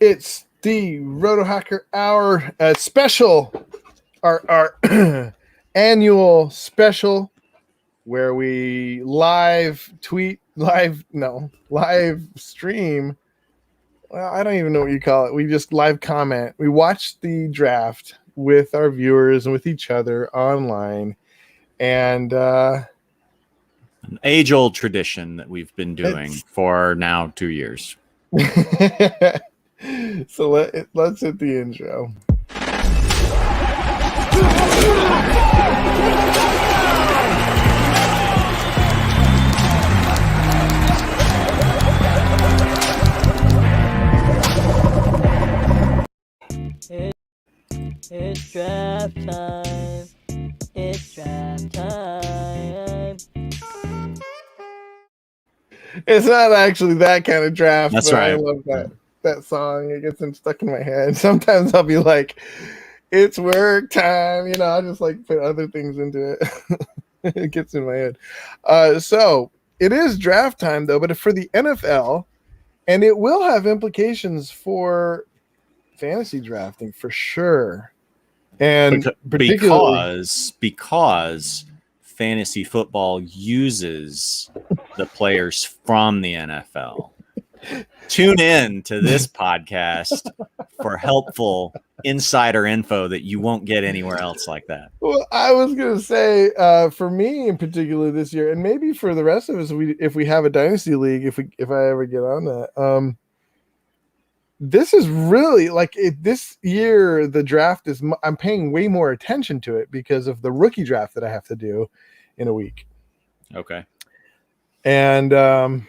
It's the Roto Hacker Hour special, our annual special, where we live stream. Well, I don't even know what you call it. We just live comment. We watch the draft with our viewers and with each other online. And an age-old tradition that we've been doing for now 2 years. So let's hit the intro. It's draft time. It's draft time. It's not actually that kind of draft. That's but right. I love that song. It gets stuck in my head. Sometimes I'll be like, "It's work time," I just like put other things into it. It gets in my head. So it is draft time though, but for the NFL, and it will have implications for fantasy drafting for sure. And because fantasy football uses the players from the NFL. Tune in to this podcast for helpful insider info that you won't get anywhere else like that. Well, I was going to say, for me in particular this year, and maybe for the rest of us, if we have a dynasty league, if I ever get on that, this is really like this year. The draft is. I'm paying way more attention to it because of the rookie draft that I have to do in a week. Okay. And I'm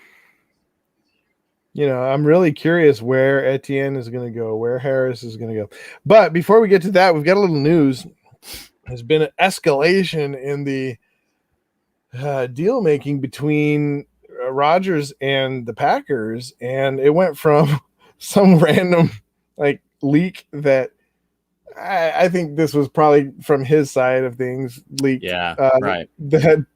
really curious where Etienne is going to go, where Harris is going to go. But before we get to that, we've got a little news. There's been an escalation in the deal making between Rodgers and the Packers, and it went from some random leak that I think this was probably from his side of things leaked. Yeah, right. That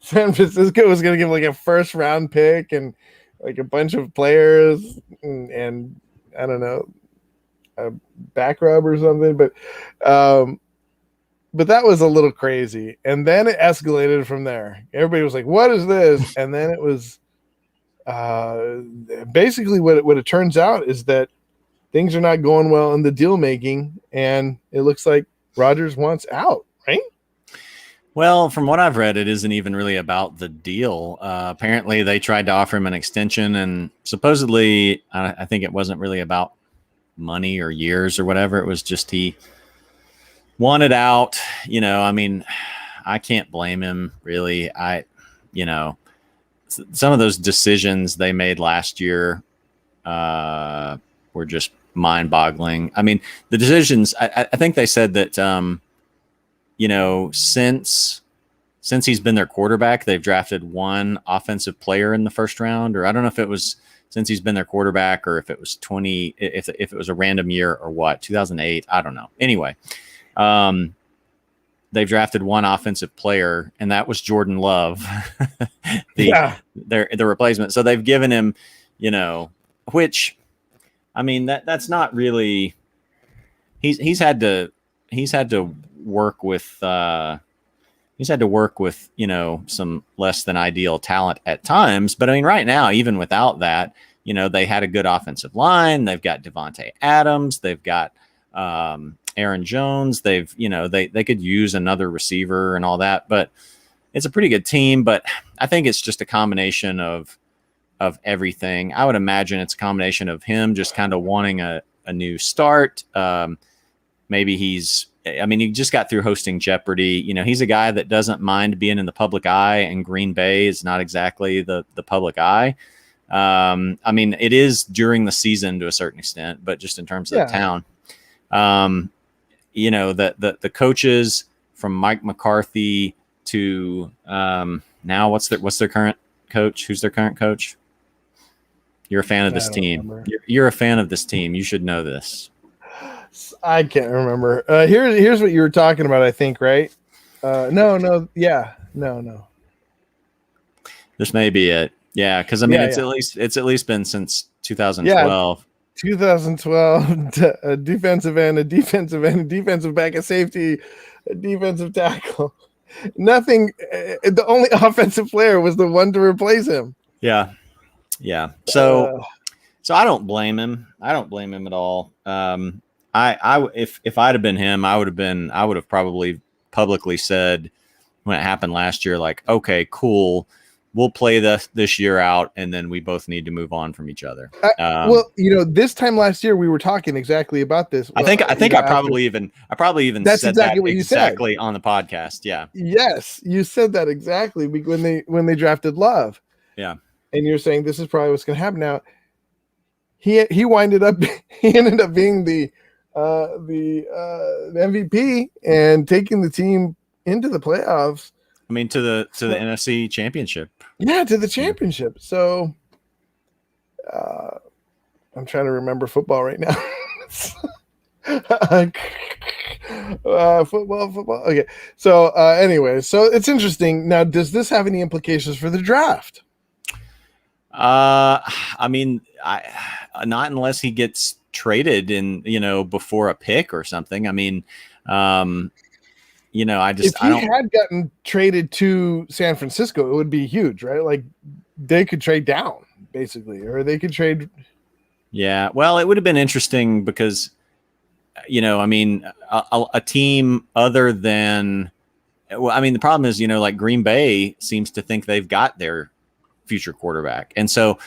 San Francisco was going to give like a first round pick and like a bunch of players and I don't know, a back rub or something, but that was a little crazy. And then it escalated from there. Everybody was like, "What is this?" And then it was basically what it turns out is that things are not going well in the deal making, and it looks like Rodgers wants out, right? Well, from what I've read, it isn't even really about the deal. Apparently, they tried to offer him an extension, and supposedly, I think it wasn't really about money or years or whatever. It was just he wanted out. I mean, I can't blame him, really. Some of those decisions they made last year were just mind-boggling. I mean, the decisions. I think they said that since he's been their quarterback, they've drafted one offensive player in the first round, or I don't know if it was since he's been their quarterback or if it was if it was a random year or what, 2008. I don't know. Anyway, they've drafted one offensive player, and that was Jordan Love, the replacement. So they've given him, which, I mean, that's not really. He's had to work with some less than ideal talent at times. But I mean, right now, even without that, they had a good offensive line. They've got Devontae Adams. They've got Aaron Jones. They could use another receiver and all that, but it's a pretty good team. But I think it's just a combination of everything. I would imagine it's a combination of him just kind of wanting a new start. Maybe he just got through hosting Jeopardy. He's a guy that doesn't mind being in the public eye, and Green Bay is not exactly the public eye. I mean, it is during the season to a certain extent, but just in terms of the town. The coaches from Mike McCarthy to now what's their current coach? Who's their current coach? You're a fan of this team. You're a fan of this team. You should know this. I can't remember. Here's what you were talking about, I think, right? No. This may be it. Yeah, because I mean, it's at least been since 2012. 2012, a defensive end, a defensive end, a defensive back, a safety, a defensive tackle. Nothing. The only offensive player was the one to replace him. Yeah. So I don't blame him. I don't blame him at all. If I'd have been him, I would have probably publicly said when it happened last year, like, okay, cool, we'll play this year out, and then we both need to move on from each other. Well, this time last year we were talking exactly about this. I think I probably even that's said exactly that what you exactly said on the podcast. Yeah. Yes, you said that exactly when they drafted Love. Yeah. And you're saying this is probably what's going to happen now. He ended up being the MVP and taking the team into the playoffs. I mean, to the NFC Championship. Yeah, to the championship. So I'm trying to remember football right now. Football. Okay. So anyway, so it's interesting. Now, does this have any implications for the draft? I mean, not unless he gets traded before a pick or something. I mean, if he had gotten traded to San Francisco, it would be huge, right? Like they could trade down basically, or they could trade. Yeah. Well, it would have been interesting because, a team other than, the problem is, like Green Bay seems to think they've got their future quarterback. And so,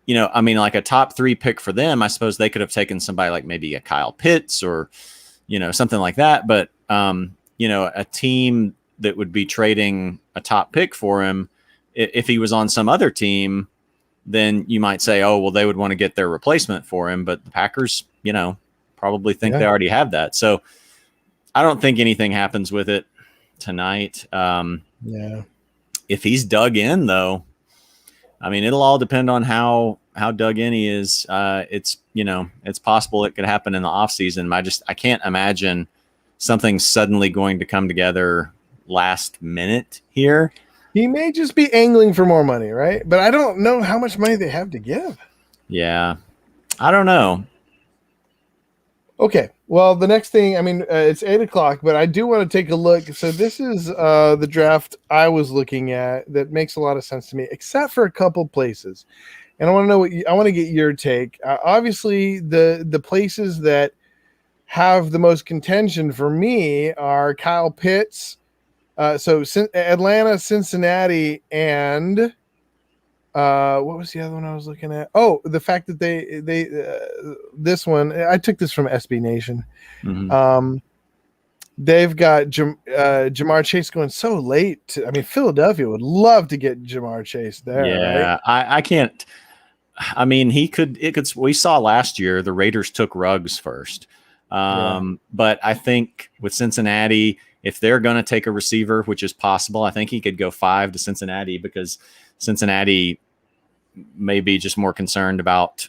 like a top 3 pick for them, I suppose they could have taken somebody like maybe a Kyle Pitts or, something like that. But, a team that would be trading a top pick for him, if he was on some other team, then you might say, oh, well, they would want to get their replacement for him. But the Packers, probably think they already have that. So I don't think anything happens with it tonight. If he's dug in, though, I mean, it'll all depend on how dug in he is. It's possible it could happen in the offseason. I can't imagine something suddenly going to come together last minute here. He may just be angling for more money, right? But I don't know how much money they have to give. Yeah, I don't know. Okay, well, the next thing, it's 8:00, but I do want to take a look. So this is the draft I was looking at that makes a lot of sense to me, except for a couple places. And I want to know I want to get your take. Obviously, the places that have the most contention for me are Kyle Pitts. So Atlanta, Cincinnati, and what was the other one I was looking at? Oh, the fact that they this one, I took this from SB Nation. Mm-hmm. They've got Jamar Chase going so late. Philadelphia would love to get Jamar Chase there. Yeah, right? I can't. We saw last year the Raiders took Ruggs first. But I think with Cincinnati, if they're going to take a receiver, which is possible, I think he could go 5 to Cincinnati because Cincinnati may be just more concerned about,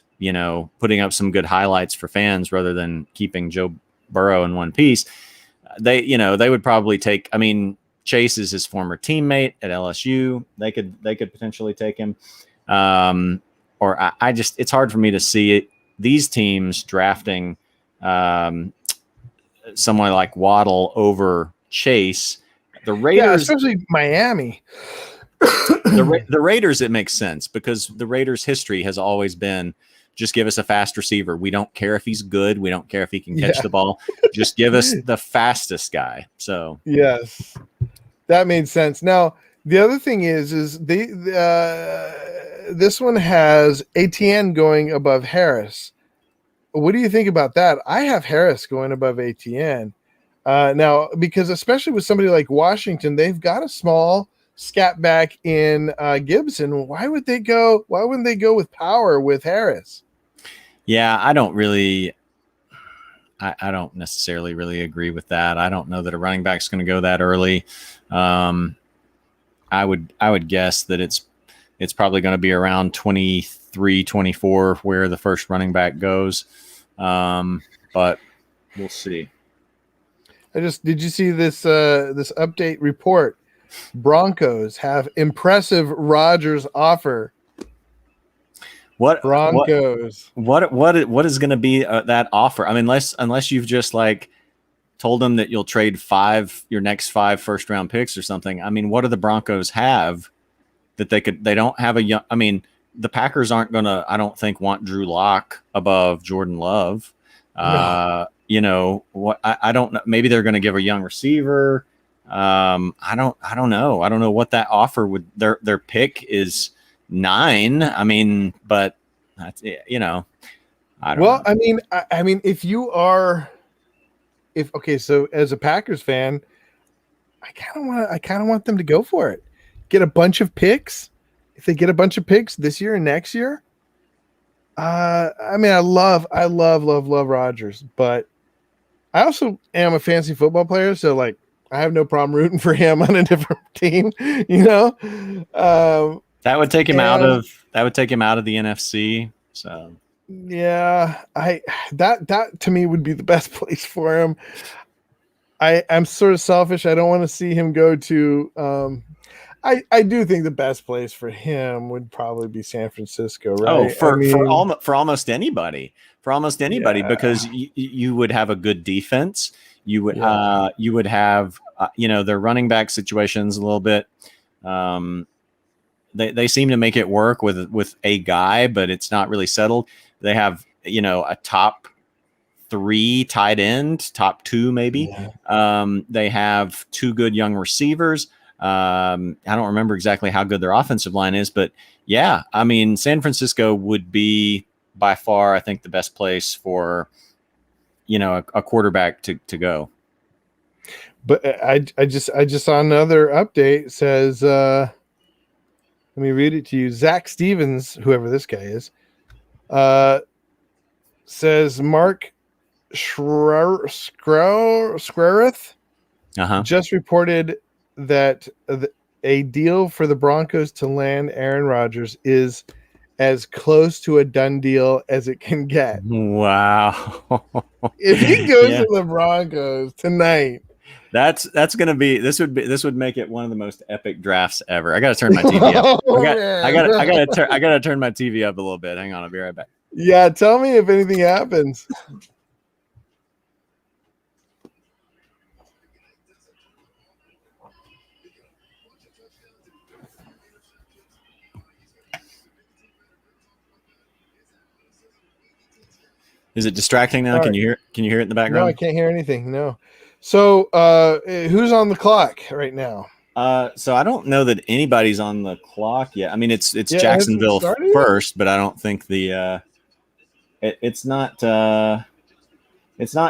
putting up some good highlights for fans rather than keeping Joe Burrow in one piece. They would probably take, Chase is his former teammate at LSU. They could potentially take him. It's hard for me to see these teams drafting someone like Waddle over Chase. The Raiders, especially Miami. the Raiders, it makes sense because the Raiders' history has always been just give us a fast receiver. We don't care if he's good. We don't care if he can catch the ball. Just give us the fastest guy. So yes, that made sense. Now the other thing is this one has ATN going above Harris. What do you think about that? I have Harris going above ATN now because especially with somebody like Washington, they've got a small scat back in Gibson. Why wouldn't they go with power with Harris? Yeah, I don't necessarily really agree with that. I don't know that a running back's going to go that early. I would guess that it's probably going to be around 23, 24 where the first running back goes. But we'll see. Did you see this update report? Broncos have impressive Rodgers offer. What Broncos. what is going to be that offer? I mean, unless you've just like told them that you'll trade your next 5 first round picks or something. I mean, what do the Broncos have that they don't have a young? I mean, the Packers aren't going to, I don't think, want Drew Lock above Jordan Love. No. You know what? I don't know. Maybe they're going to give a young receiver. I don't know. I don't know what that offer would. Their pick is 9. I mean, but that's, you know, I don't know. I mean, so as a Packers fan, I kind of want them to go for it. Get a bunch of picks. If they get a bunch of picks this year and next year, I mean, I love Rodgers, but I also am a fantasy football player, so like I have no problem rooting for him on a different team. You know, that would take him out of the NFC. So yeah, that to me would be the best place for him. I'm sort of selfish. I don't want to see him go to. I do think the best place for him would probably be San Francisco, right? Oh, for almost anybody, because you would have a good defense. You would have their running back situations a little bit. They seem to make it work with a guy, but it's not really settled. They have a top 3 tight end, top 2 maybe. Yeah. They have 2 good young receivers. I don't remember exactly how good their offensive line is, but yeah, I mean, San Francisco would be by far, I think, the best place for, a quarterback to go. But I just saw another update. It says, let me read it to you. Zach Stevens, whoever this guy is, says Mark Skrareth just reported that a deal for the Broncos to land Aaron Rodgers is as close to a done deal as it can get. Wow. If he goes to the Broncos tonight, that's going to be, this would make it one of the most epic drafts ever. I got to turn my TV up. I got to turn my TV up a little bit. Hang on. I'll be right back. Yeah. Tell me if anything happens. Is it distracting now? Can you hear it in the background? No, I can't hear anything. No. So, who's on the clock right now? So I don't know that anybody's on the clock yet. I mean, it's Jacksonville first, but I don't think it's not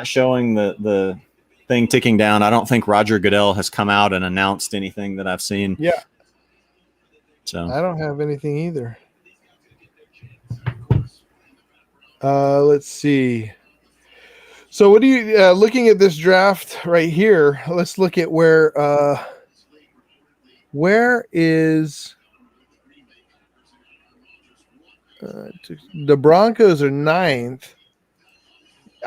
showing the thing ticking down. I don't think Roger Goodell has come out and announced anything that I've seen. Yeah. So I don't have anything either. Let's see. So what do you looking at this draft right here? Let's look at where is the Broncos are 9th.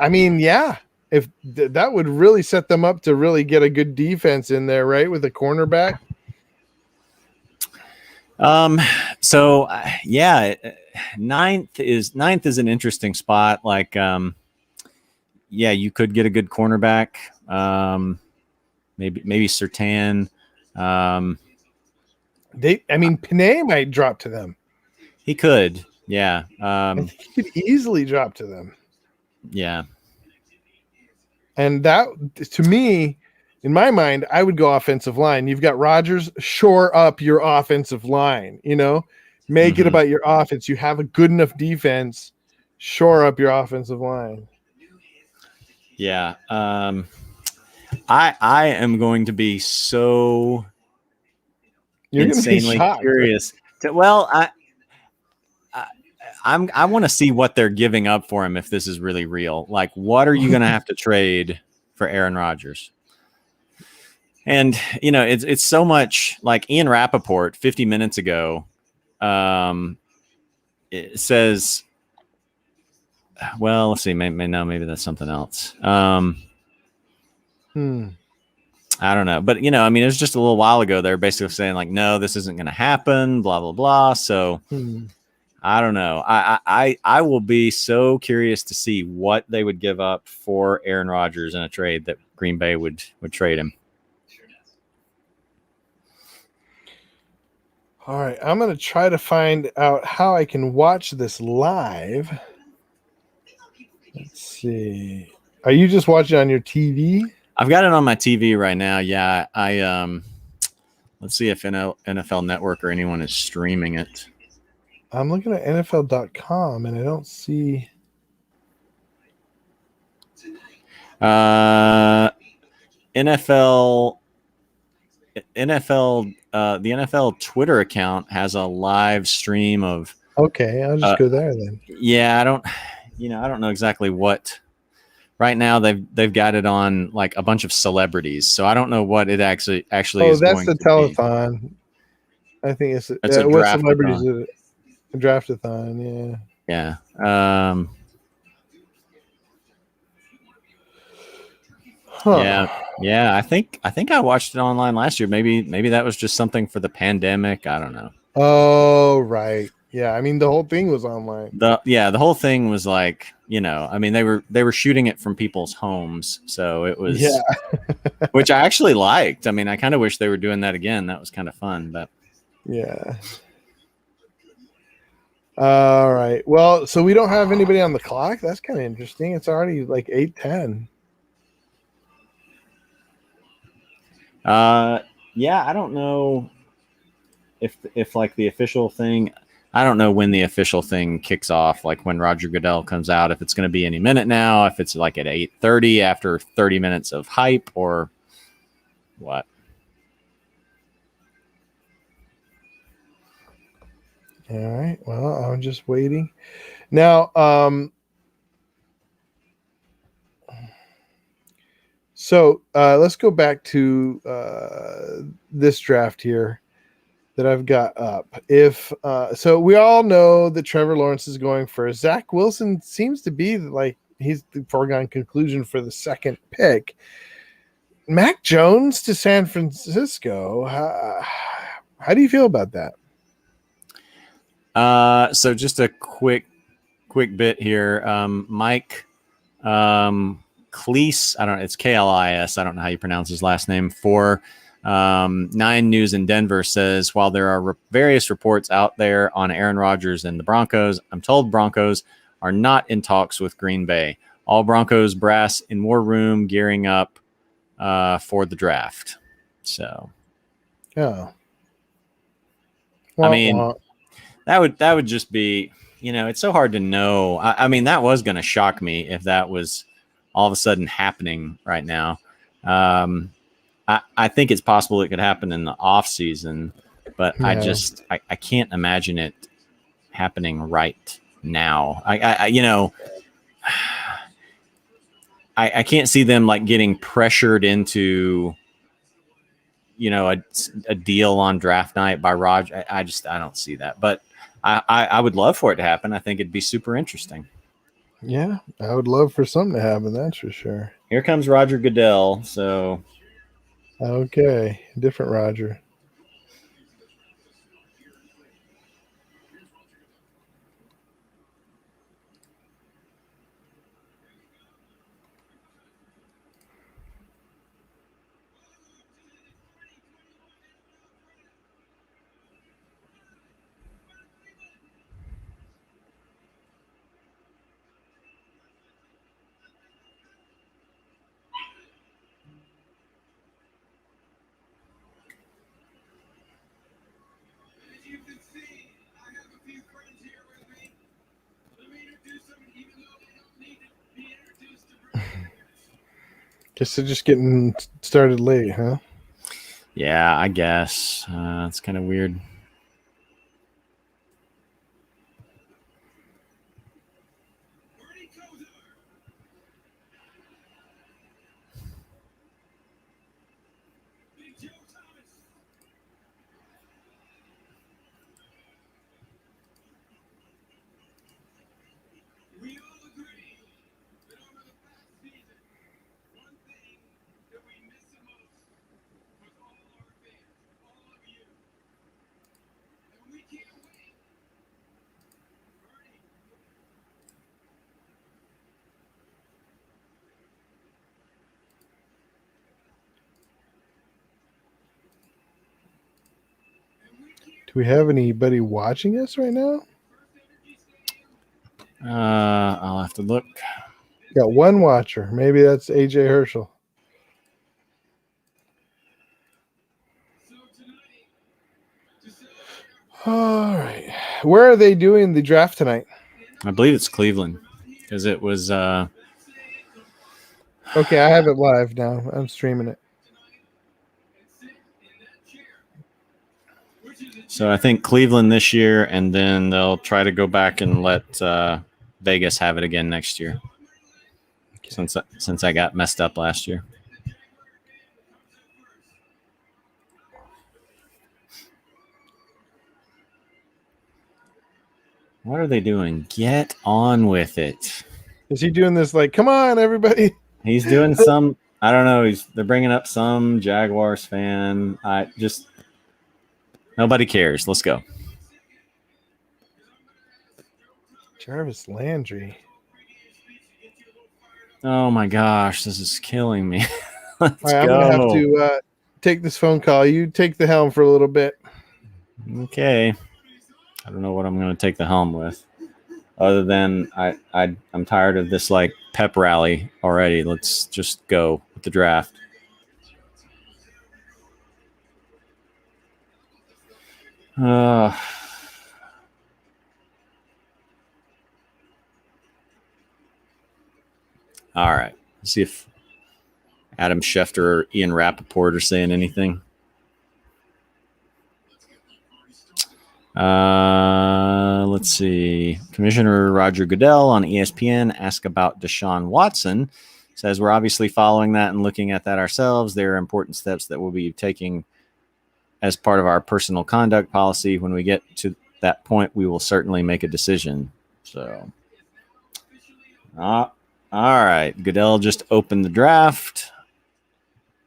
I mean, yeah, if that would really set them up to really get a good defense in there, right? With a cornerback. So yeah, 9th is an interesting spot. Like, yeah, you could get a good cornerback. Maybe Surtain. Panay might drop to them. He could. Yeah. I think he could easily drop to them. Yeah. And that, to me, in my mind, I would go offensive line. You've got Rodgers, shore up your offensive line, make it about your offense. You have a good enough defense, shore up your offensive line. Yeah. I am going to be so insanely curious. I want to see what they're giving up for him if this is really real. Like, what are you going to have to trade for Aaron Rodgers? And, it's so much like Ian Rappaport 50 minutes ago it says, well, let's see, maybe that's something else. I don't know. But, it was just a little while ago. They're basically saying like, no, this isn't going to happen, blah, blah, blah. So I don't know. I will be so curious to see what they would give up for Aaron Rodgers in a trade that Green Bay would trade him. All right, I'm going to try to find out how I can watch this live. Let's see. Are you just watching on your TV? I've got it on my TV right now. Yeah, let's see if NFL Network or anyone is streaming it. I'm looking at NFL.com and I don't see. NFL, the NFL Twitter account has a live stream of. Okay, I'll just go there then. Yeah, I don't know exactly what. Right now, they've got it on like a bunch of celebrities, so I don't know what it actually is. Oh, that's going the to telethon. Be. I think it's a what draft-a-thon. celebrities is it? A draft-a-thon, yeah. Yeah. Yeah. I think I watched it online last year. Maybe that was just something for the pandemic. I don't know. Oh, right. Yeah, I mean the whole thing was online. The whole thing was like, I mean they were shooting it from people's homes, so it was which I actually liked. I mean, I kind of wish they were doing that again. That was kind of fun, but yeah. All right. Well, so we don't have anybody on the clock. That's kind of interesting. It's already like 8:10. Yeah, I don't know if like the official thing. I don't know when the official thing kicks off, like when Roger Goodell comes out, if it's going to be any minute now, if it's like at 8:30 after 30 minutes of hype or what. All right. Well, I'm just waiting. Now, so let's go back to this draft here that I've got up. So we all know that Trevor Lawrence is going first. Zach Wilson seems to be like he's the foregone conclusion for the second pick. Mac Jones to San Francisco. How do you feel about that? So just a quick bit here. Mike Cleese, it's Klis. I don't know how you pronounce his last name. For 9 News in Denver says, while there are various reports out there on Aaron Rodgers and the Broncos, I'm told Broncos are not in talks with Green Bay. All Broncos brass in war room gearing up for the draft. So, yeah. I mean, that would just be, it's so hard to know. I mean, that was going to shock me if that was all of a sudden happening right now. I think it's possible it could happen in the off season, but yeah. I can't imagine it happening right now. I can't see them like getting pressured into, a deal on draft night by Roger. I don't see that, but I would love for it to happen. I think it'd be super interesting. Yeah, I would love for something to happen. That's for sure. Here comes Roger Goodell. So, okay, different Roger. Guess they're just getting started late, huh? Yeah, I guess. It's kind of weird. Do we have anybody watching us right now? I'll have to look. Got one watcher. Maybe that's AJ Herschel. All right. Where are they doing the draft tonight? I believe it's Cleveland because it was. Okay, I have it live now. I'm streaming it. So I think Cleveland this year, and then they'll try to go back and let Vegas have it again next year. Since I got messed up last year. What are they doing? Get on with it. Is he doing this like, come on, everybody? He's doing some, I don't know. They're bringing up some Jaguars fan. Nobody cares. Let's go. Jarvis Landry. Oh my gosh, this is killing me. Let's All right, go. I'm going to have to take this phone call. You take the helm for a little bit. Okay. I don't know what I'm going to take the helm with. Other than I'm tired of this like pep rally already. Let's just go with the draft. All right. Let's see if Adam Schefter or Ian Rappaport are saying anything. Let's see. Commissioner Roger Goodell on ESPN asked about Deshaun Watson. Says we're obviously following that and looking at that ourselves. There are important steps that we'll be taking as part of our personal conduct policy. When we get to that point, we will certainly make a decision. So, all right. Goodell just opened the draft.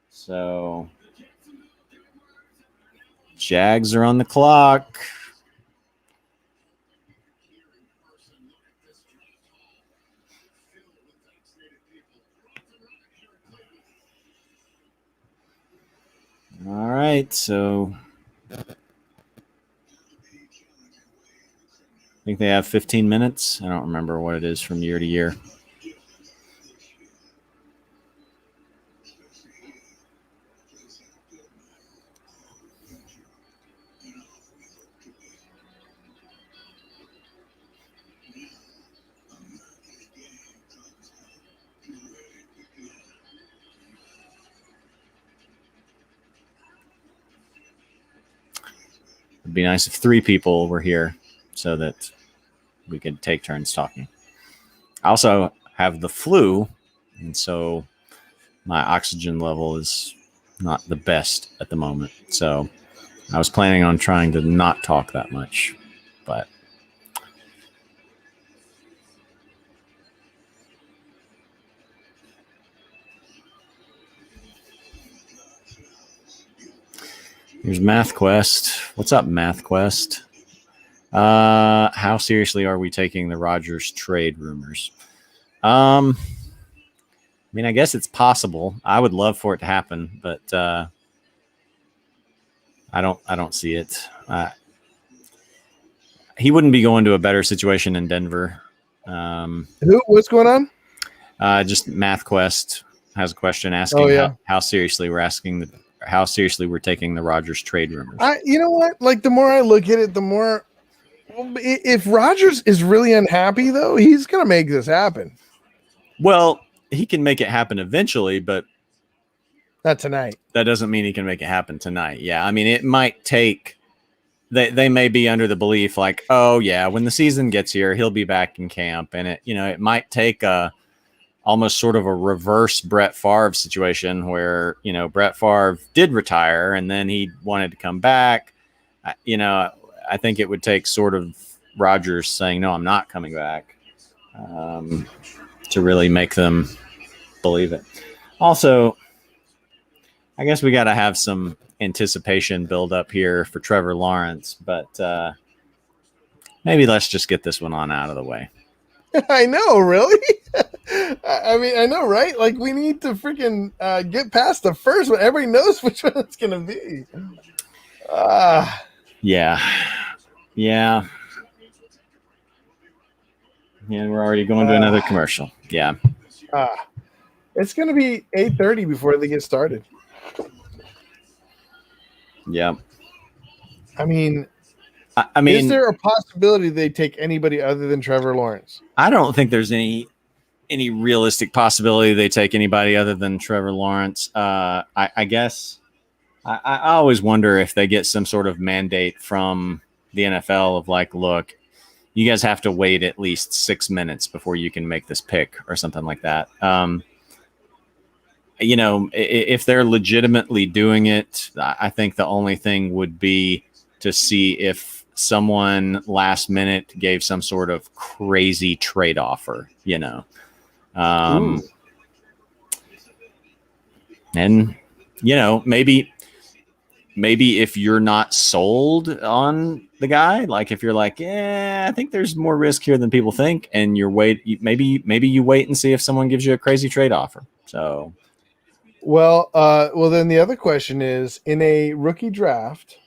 So, Jags are on the clock. All right, so I think they have 15 minutes. I don't remember what it is from year to year. It'd be nice if 3 people were here so that we could take turns talking. I also have the flu, and so my oxygen level is not the best at the moment. So I was planning on trying to not talk that much, but here's Math Quest. What's up, Math Quest? How seriously are we taking the Rodgers trade rumors? I mean, I guess it's possible. I would love for it to happen, but I don't see it. He wouldn't be going to a better situation in Denver. What's going on? Just Math Quest has a question asking how seriously we're taking the Rodgers trade rumors. You know what? Like, the more I look at it, the more. If Rodgers is really unhappy, though, he's going to make this happen. Well, he can make it happen eventually, but not tonight. That doesn't mean he can make it happen tonight. Yeah, I mean, it might take. They may be under the belief like, oh yeah, when the season gets here, he'll be back in camp, and it might take almost sort of a reverse Brett Favre situation where Brett Favre did retire and then he wanted to come back. I think it would take sort of Rodgers saying, no, I'm not coming back, to really make them believe it. Also, I guess we got to have some anticipation build up here for Trevor Lawrence, but maybe let's just get this one on out of the way. I know, really? I mean, I know, right? Like, we need to freaking get past the first one. Everybody knows which one it's going to be. Yeah. Yeah. Yeah, we're already going to another commercial. Yeah. It's going to be 8:30 before they get started. Yeah. I mean, is there a possibility they take anybody other than Trevor Lawrence? I don't think there's any realistic possibility they take anybody other than Trevor Lawrence. I guess I always wonder if they get some sort of mandate from the NFL of like, look, you guys have to wait at least 6 minutes before you can make this pick or something like that. If they're legitimately doing it, I think the only thing would be to see if someone last minute gave some sort of crazy trade offer, and maybe if you're not sold on the guy, like if you're like, I think there's more risk here than people think, and maybe you wait and see if someone gives you a crazy trade offer. So, well, then the other question is, in a rookie draft,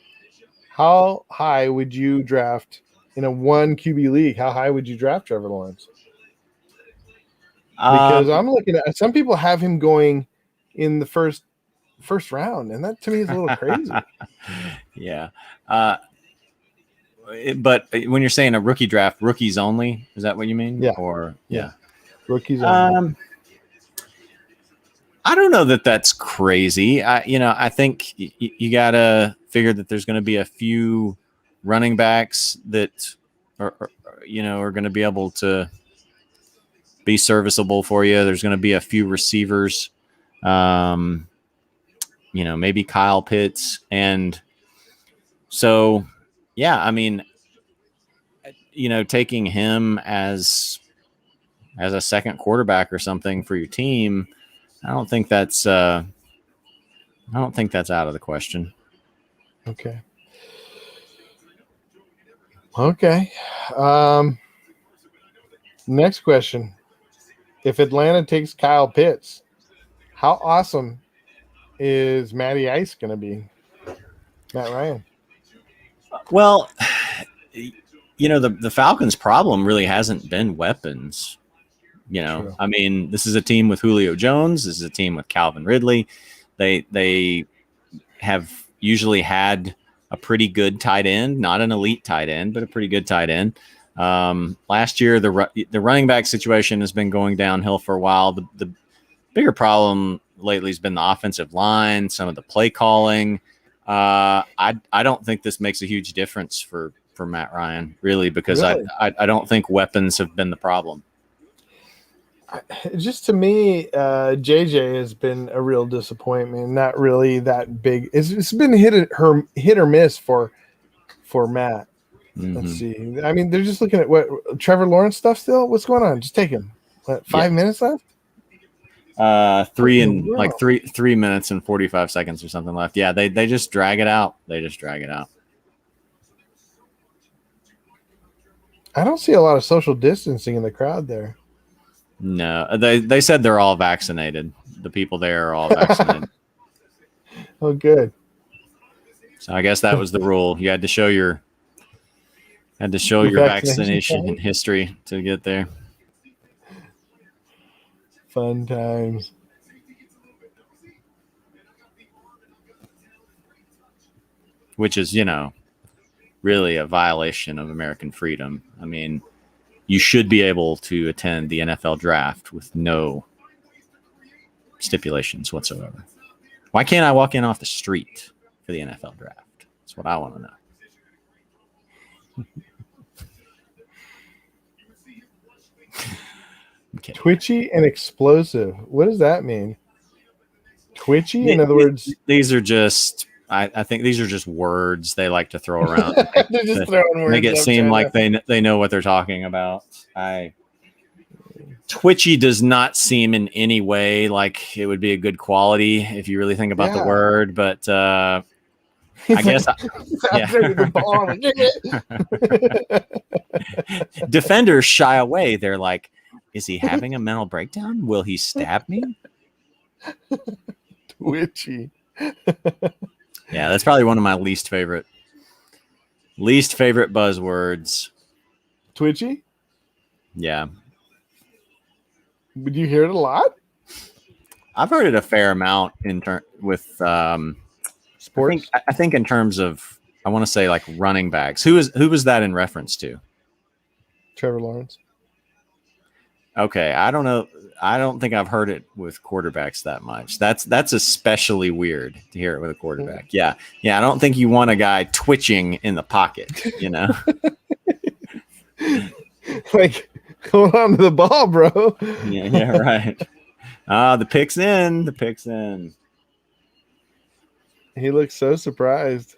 how high would you draft in a 1 QB league? How high would you draft Trevor Lawrence? Because I'm looking at some people have him going in the first round, and that to me is a little crazy. Yeah. But when you're saying a rookie draft, rookies only, is that what you mean? Yeah. Yeah. Rookies only. I don't know that that's crazy. I think you got to figure that there's going to be a few running backs that are going to be able to be serviceable for you. There's going to be a few receivers, maybe Kyle Pitts. And so, yeah, I mean, taking him as a second quarterback or something for your team, I don't think that's out of the question. Okay. Next question. If Atlanta takes Kyle Pitts, how awesome is Matty Ice going to be? Matt Ryan. Well, the Falcons' problem really hasn't been weapons. True. I mean, this is a team with Julio Jones. This is a team with Calvin Ridley. They have usually had a pretty good tight end, not an elite tight end, but a pretty good tight end. Last year, the running back situation has been going downhill for a while. The bigger problem lately has been the offensive line, some of the play calling. I don't think this makes a huge difference for Matt Ryan, really, because Really? I don't think weapons have been the problem. Just to me, JJ has been a real disappointment. Not really that big. It's been hit or miss for Matt. Mm-hmm. Let's see. I mean, they're just looking at what Trevor Lawrence stuff still. What's going on? Just take him. What, 5 minutes left? 3 minutes and 45 seconds or something left. Yeah, they just drag it out. I don't see a lot of social distancing in the crowd there. No, they said they're all vaccinated. The people there are all vaccinated. Oh, good. So I guess that was the rule. You had to show your vaccination history to get there. Fun times. Which is, really a violation of American freedom. I mean, you should be able to attend the NFL draft with no stipulations whatsoever. Why can't I walk in off the street for the NFL draft? That's what I want to know. Okay. Twitchy and explosive. What does that mean? Twitchy, in other words, these are just. I think these are just words they like to throw around. They're just throwing words. Make it seem like they know what they're talking about. Twitchy does not seem in any way like it would be a good quality if you really think about the word, but I guess defenders shy away. They're like, is he having a mental breakdown? Will he stab me? Twitchy. Yeah, that's probably one of my least favorite Least favorite buzzwords. Twitchy? Yeah. Would you hear it a lot? I've heard it a fair amount with Sports? I think in terms of, I want to say like running backs. Who was that in reference to? Trevor Lawrence. Okay, I don't know. I don't think I've heard it with quarterbacks that much. That's especially weird to hear it with a quarterback. Yeah. I don't think you want a guy twitching in the pocket, you know? Like, hold on to the ball, bro. Yeah, right. The pick's in. The pick's in. He looks so surprised.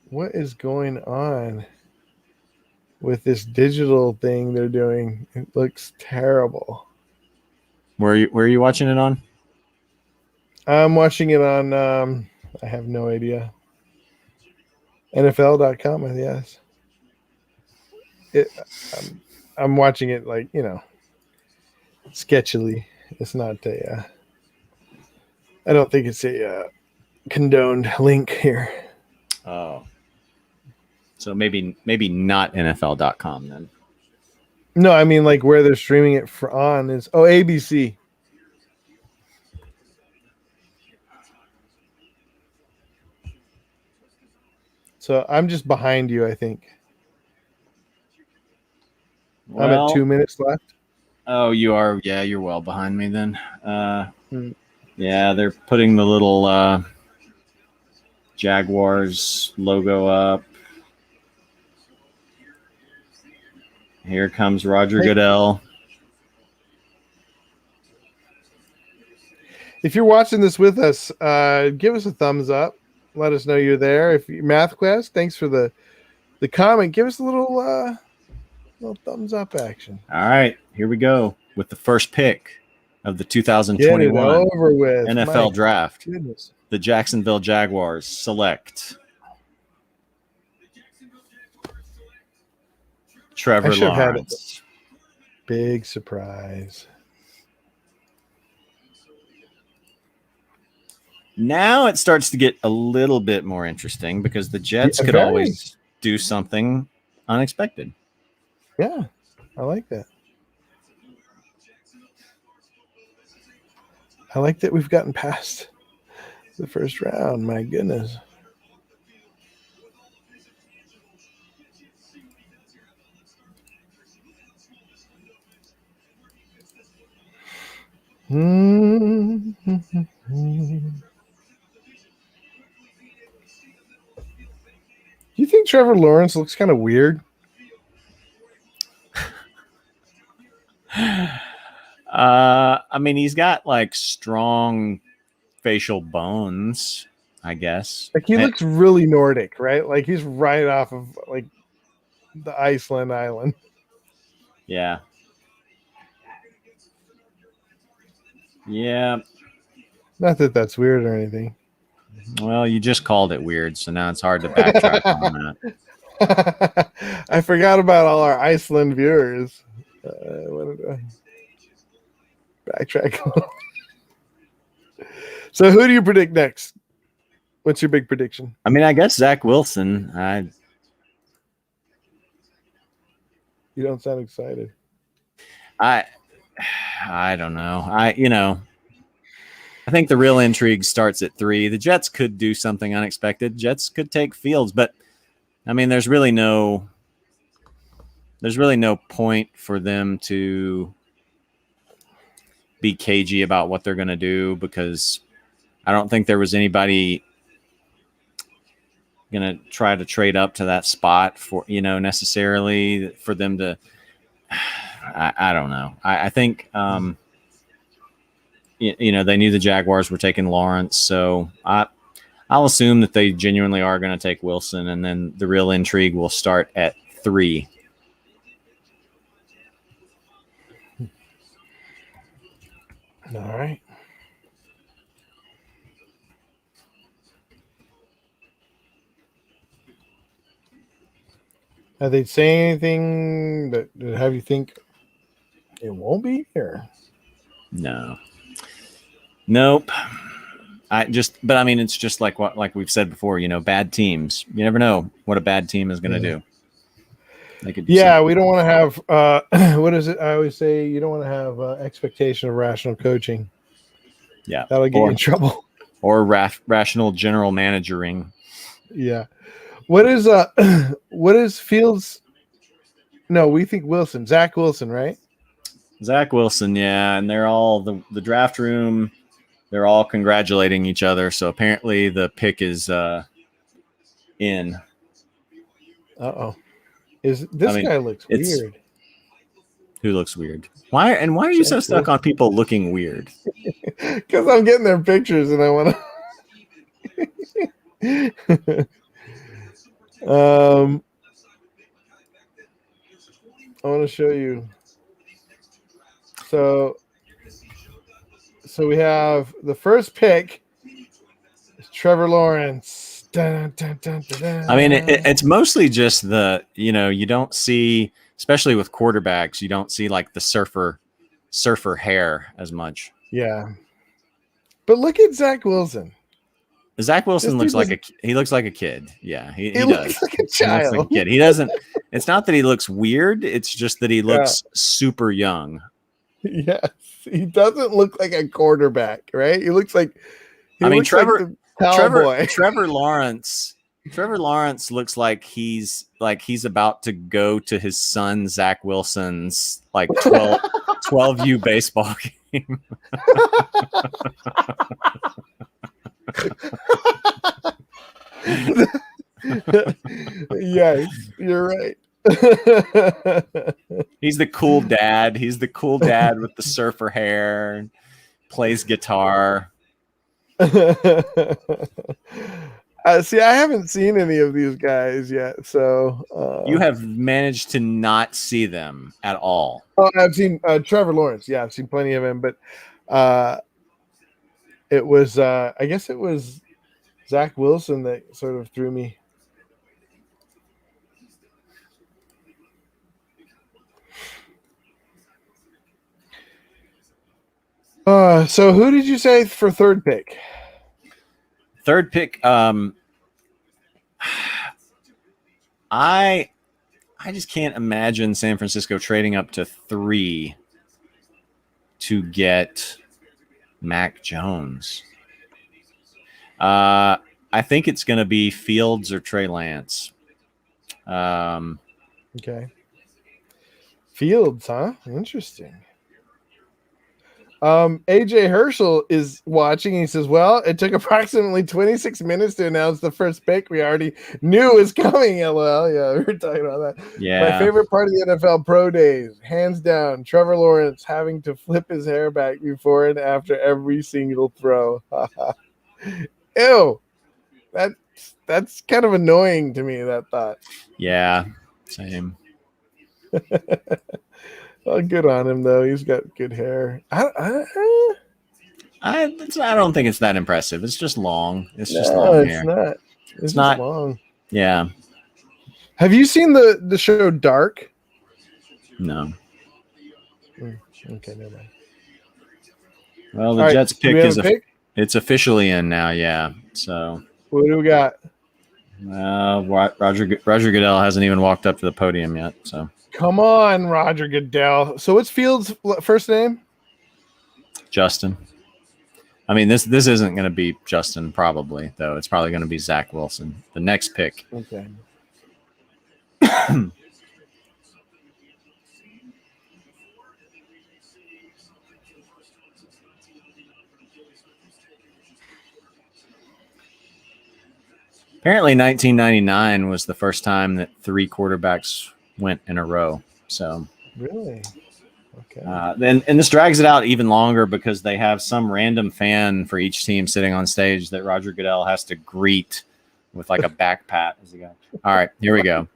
What is going on with this digital thing they're doing? It looks terrible. Where are you watching it on? I'm watching it on, I have no idea. NFL.com, I guess. I'm watching it like, sketchily. It's not I don't think it's a condoned link here. Oh. So maybe not NFL.com then. No, I mean like where they're streaming it on is ABC. So I'm just behind you, I think. I'm at 2 minutes left. Oh, you are. Yeah, you're well behind me then. Yeah, they're putting the little Jaguars logo up. Here comes Roger Goodell. If you're watching this with us, give us a thumbs up. Let us know you're there. If you, MathQuest, thanks for the comment. Give us a little thumbs up action. All right, here we go with the first pick of the 2021 over with. NFL Draft. Goodness. The Jacksonville Jaguars select Trevor Lawrence. Big surprise. Now it starts to get a little bit more interesting because the Jets could always do something unexpected. Yeah, I like that. I like that we've gotten past the first round. My goodness. You think Trevor Lawrence looks kind of weird? I mean, he's got like strong facial bones, I guess. Like he looks really Nordic, right? Like he's right off of like the Iceland island. Yeah. Yeah. Not that that's weird or anything. Well, you just called it weird, so now it's hard to backtrack on that. I forgot about all our Iceland viewers. I wanted to backtrack. So who do you predict next? What's your big prediction? I mean, I guess Zach Wilson. You don't sound excited. I don't know. I think the real intrigue starts at 3. The Jets could do something unexpected. Jets could take Fields, but I mean, there's really no point for them to be cagey about what they're going to do because I don't think there was anybody going to try to trade up to that spot for, necessarily for them to, I don't know. I think, they knew the Jaguars were taking Lawrence. So I'll assume that they genuinely are going to take Wilson, and then the real intrigue will start at 3. All right. Are they saying anything that have you think it won't be here? No. Nope. But I mean, it's just like we've said before, bad teams. You never know what a bad team is going to do. They could do something. We don't want to have, what is it? I always say you don't want to have expectation of rational coaching. Yeah. That'll get you in trouble. Or rational general managering. Yeah. What is Fields? No, we think Wilson. Zach Wilson, right? Zach Wilson, yeah. And they're all the draft room. They're all congratulating each other. So apparently the pick is in. Uh-oh. Guy looks weird. Who looks weird? Why are you so stuck on people looking weird? Because I'm getting their pictures and I want to. I want to show you. So we have the first pick. Trevor Lawrence. Dun, dun, dun, dun, dun. I mean, it's mostly just you don't see, especially with quarterbacks, you don't see like the surfer hair as much. Yeah. But look at Zach Wilson. Zach Wilson looks like a kid. Yeah, he does. Looks like a child. He looks like a kid. He doesn't. It's not that he looks weird. It's just that he looks super young. Yes, he doesn't look like a quarterback, right? He looks like. Trevor Lawrence. Trevor Lawrence looks like he's about to go to his son Zach Wilson's 12U baseball game. Yes, you're right. He's the cool dad. He's the cool dad with the surfer hair, plays guitar. See, I haven't seen any of these guys yet, so you have managed to not see them at all. Oh, I've seen Trevor Lawrence. Yeah, I've seen plenty of him, but it was I guess it was Zach Wilson that sort of threw me. So who did you say for third pick? Third pick, I just can't imagine San Francisco trading up to 3 to get Mac Jones. I think it's going to be Fields or Trey Lance. Okay. Fields, huh? Interesting. AJ Herschel is watching. He says, well, it took approximately 26 minutes to announce the first pick. We already knew was coming. LOL. Yeah, we were talking about that. Yeah. My favorite part of the NFL pro days, hands down, Trevor Lawrence having to flip his hair back before and after every single throw. Ew. That's kind of annoying to me, that thought. Yeah, same. Oh, good on him, though. He's got good hair. I don't think it's that impressive. It's just long. It's just long hair. It's not. It's not long. Yeah. Have you seen the show Dark? No. Okay, never mind. Well, the Jets pick it's officially in now. Yeah. So what do we got? Roger Goodell hasn't even walked up to the podium yet. So. Come on, Roger Goodell. So what's Fields' first name? Justin. I mean, this isn't going to be Justin probably, though. It's probably going to be Zach Wilson, the next pick. Okay. Apparently 1999 was the first time that 3 quarterbacks went in a row. So really, okay. And this drags it out even longer because they have some random fan for each team sitting on stage that Roger Goodell has to greet with like a back pat as he goes. All right, here we go.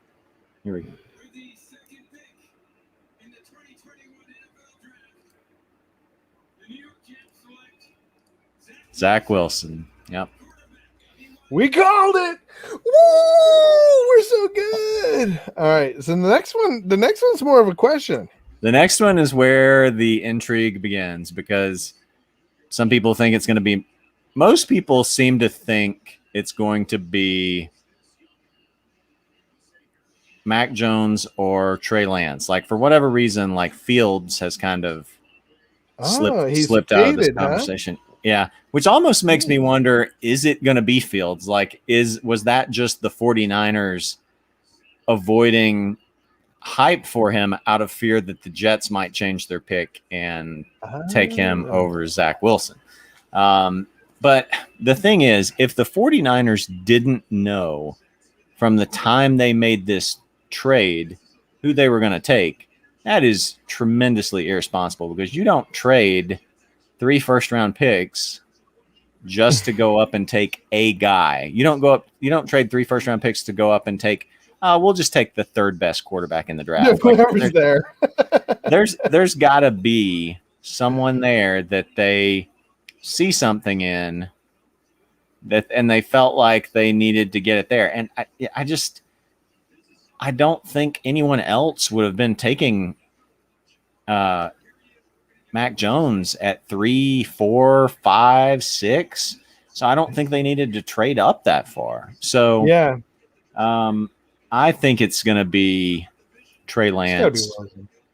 Zach Wilson. Yep. We called it. Woo! We're so good. All right. So the next one's more of a question. The next one is where the intrigue begins because Some people think it's going to be. Most people seem to think it's going to be Mac Jones or Trey Lance. Like for whatever reason, like Fields has kind of He's slipped out of this faded, huh? conversation. Yeah, which almost makes me wonder, is it going to be Fields? Like, was that just the 49ers avoiding hype for him out of fear that the Jets might change their pick and take him over Zach Wilson? But the thing is, if the 49ers didn't know from the time they made this trade who they were going to take, that is tremendously irresponsible, because you don't trade 3 first-round picks just to go up and take a guy. You don't trade 3 first-round picks to go up and take, we'll just take the 3rd best quarterback in the draft. Yeah, whoever's there. there's got to be someone there that they see something in, that, and they felt like they needed to get it there. And I don't think anyone else would have been taking Mac Jones at 3, 4, 5, 6. So I don't think they needed to trade up that far. So yeah, I think it's going to be Trey Lance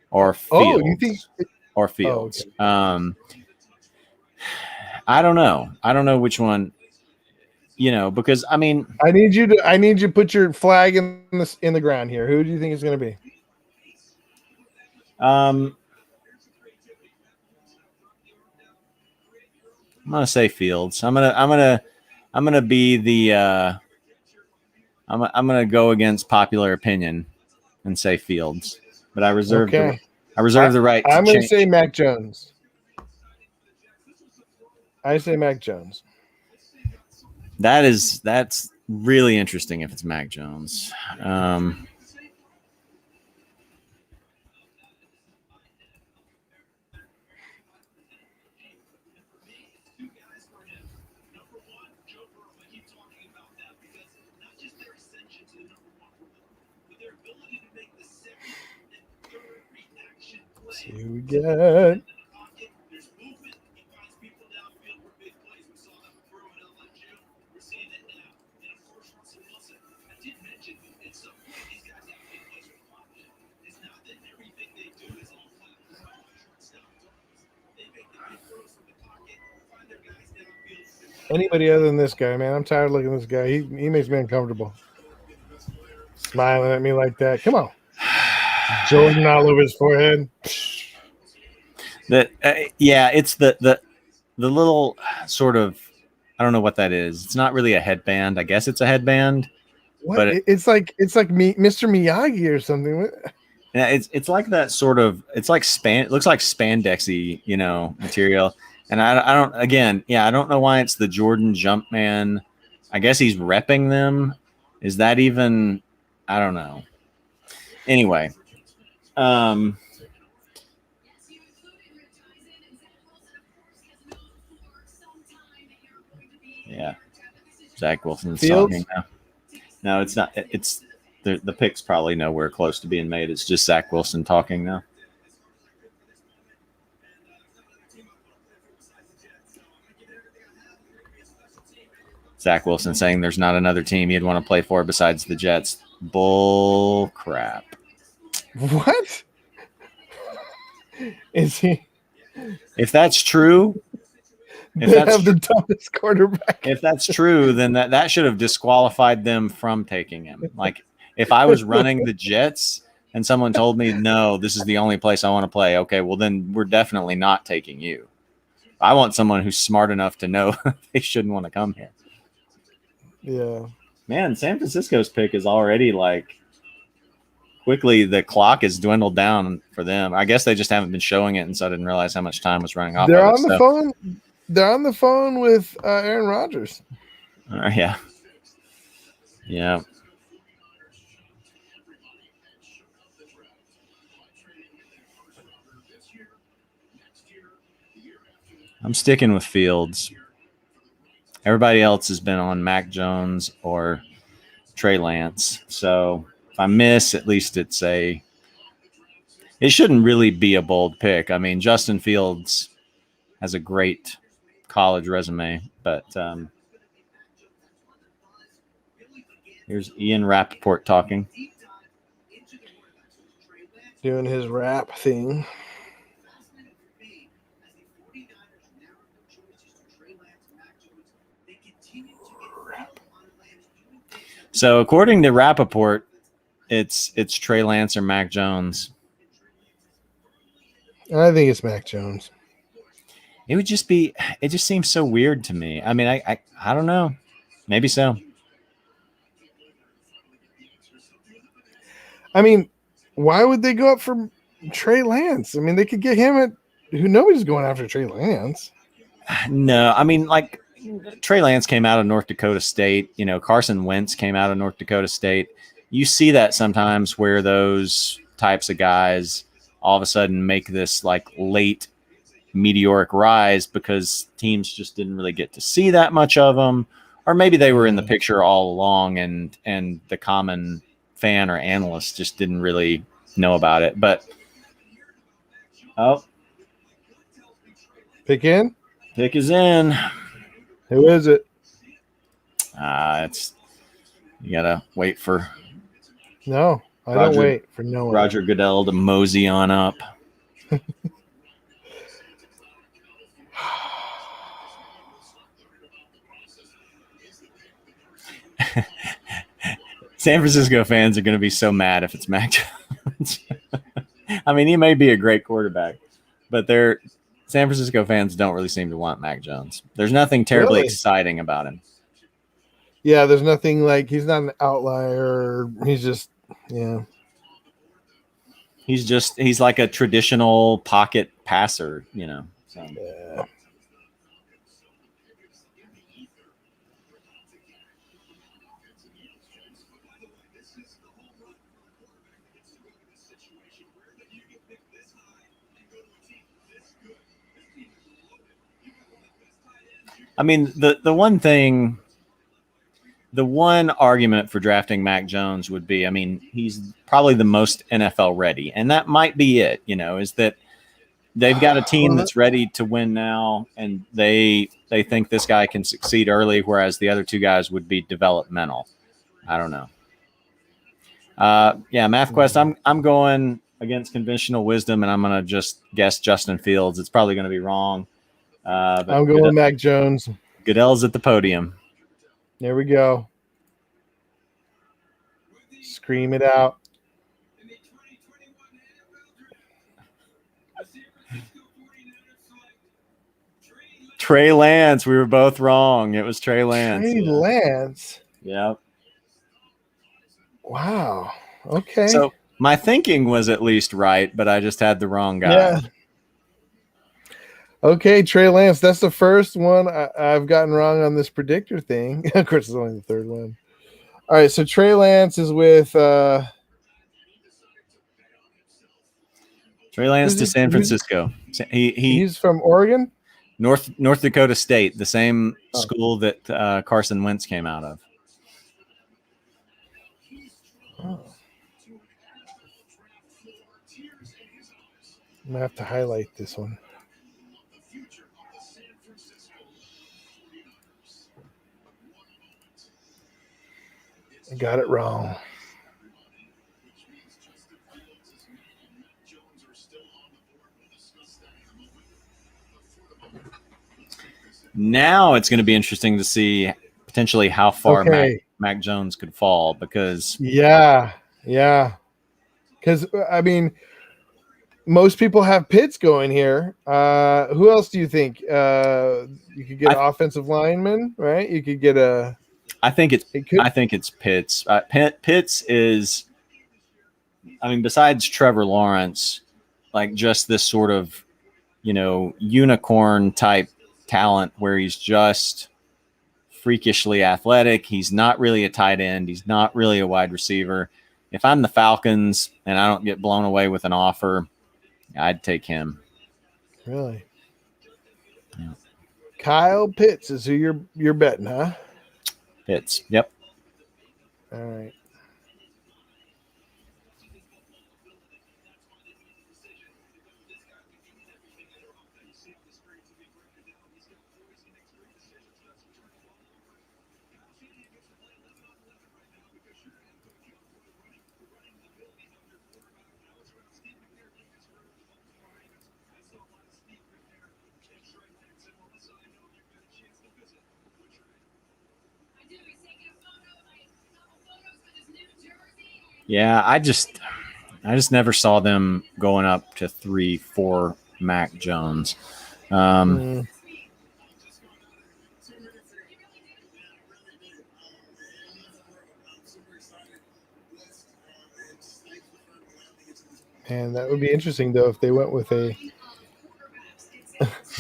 or Fields. Oh, you think? Or Fields. Oh, okay. I don't know. I don't know which one. Because I mean, I need you to put your flag in the ground here. Who do you think it's going to be? I'm gonna say Fields. I'm gonna be the. I'm gonna go against popular opinion and say Fields, but I reserve the right. I'm going to say Mac Jones. I say Mac Jones. That's really interesting if it's Mac Jones. Let's see who we get. Anybody other than this guy, man. I'm tired of looking at this guy. He makes me uncomfortable. Smiling at me like that. Come on. Jordan all over his forehead. It's the little sort of, I don't know what that is. It's not really a headband. I guess it's a headband. What? But it's like Mr. Miyagi or something. Yeah, it's like that sort of. It's like it looks like spandexy, material. And I don't know why it's the Jordan Jumpman. I guess he's repping them. Is that even? I don't know. Anyway, yeah, Zach Wilson's talking now. No, it's not. It's the pick's probably nowhere close to being made. It's just Zach Wilson talking now. Zach Wilson saying there's not another team he'd want to play for besides the Jets. Bull crap. What? Is he? If that's true, the dumbest quarterback. If that's true, then that should have disqualified them from taking him. Like, if I was running the Jets and someone told me, no, this is the only place I want to play, okay, well, then we're definitely not taking you. I want someone who's smart enough to know they shouldn't want to come here. Yeah. Man, San Francisco's pick is already like quickly the clock is dwindled down for them. I guess they just haven't been showing it, and so I didn't realize how much time was running off. They're on the phone. They're on the phone with Aaron Rodgers. Yeah. Yeah. I'm sticking with Fields. Everybody else has been on Mac Jones or Trey Lance. So if I miss, at least it shouldn't really be a bold pick. I mean, Justin Fields has a great college resume. But here's Ian Rappaport talking. Doing his rap thing. So according to Rappaport, it's Trey Lance or Mac Jones. I think it's Mac Jones. It just seems so weird to me. I mean, I don't know. Maybe so. I mean, why would they go up for Trey Lance? I mean, they could get him at who nobody's going after Trey Lance. No, I mean, like Trey Lance came out of North Dakota State. You know, Carson Wentz came out of North Dakota State. You see that sometimes where those types of guys all of a sudden make this like late meteoric rise because teams just didn't really get to see that much of them, or maybe they were in the picture all along and the common fan or analyst just didn't really know about it. But Pick in? Pick is in. Who is it? It's you gotta wait for No, I don't wait for no one. Roger Goodell to mosey on up. San Francisco fans are going to be so mad if it's Mac Jones. I mean, he may be a great quarterback, but San Francisco fans don't really seem to want Mac Jones. There's nothing terribly exciting about him. Yeah, there's nothing like he's not an outlier. He's just, yeah. He's like a traditional pocket passer, you know. So. Yeah. I mean, the one argument for drafting Mac Jones would be, I mean, he's probably the most NFL ready, and that might be it, you know, is that they've got a team that's ready to win now, and they think this guy can succeed early, whereas the other two guys would be developmental. I don't know. Yeah, MathQuest, I'm going against conventional wisdom, and I'm going to just guess Justin Fields. It's probably going to be wrong. But I'm going Mac Jones. Goodell's at the podium. There we go. Scream it out. Trey Lance. We were both wrong. It was Trey Lance. Trey Lance? Yep. Wow. Okay. So my thinking was at least right, but I just had the wrong guy. Yeah. Okay, Trey Lance. That's the first one I've gotten wrong on this predictor thing. Of course, it's only the third one. All right, so Trey Lance is with Trey Lance to San Francisco. He's from Oregon? North Dakota State, the same school that Carson Wentz came out of. Oh. I'm going to have to highlight this one. I got it wrong. Now it's going to be interesting to see potentially how far Mac Jones could fall because yeah, because I mean, most people have Pitts going here. Who else do you think? You could get an offensive lineman, right? You could get a. I think it's Pitts. Pitts is, I mean, besides Trevor Lawrence, like just this sort of, you know, unicorn type talent where he's just freakishly athletic. He's not really a tight end. He's not really a wide receiver. If I'm the Falcons and I don't get blown away with an offer, I'd take him. Really? Yeah. Kyle Pitts is who you're betting, huh? Pitts. Yep. All right. Yeah, I just never saw them going up to 3-4 Mac Jones. Mm. And that would be interesting, though, if they went with a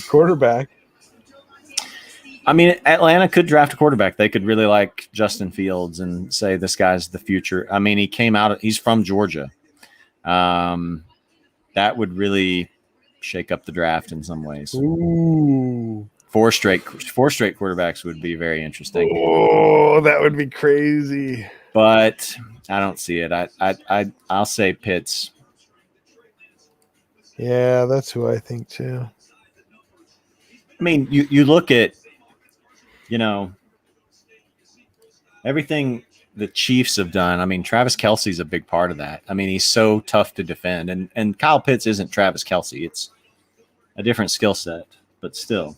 quarterback. I mean, Atlanta could draft a quarterback. They could really like Justin Fields and say this guy's the future. I mean, he's from Georgia. That would really shake up the draft in some ways. Ooh. Four straight quarterbacks would be very interesting. Oh, that would be crazy. But I don't see it. I'll say Pitts. Yeah, that's who I think too. I mean, you look at, everything the Chiefs have done. I mean, Travis Kelce's a big part of that. I mean, he's so tough to defend. And Kyle Pitts isn't Travis Kelce. It's a different skill set, but still.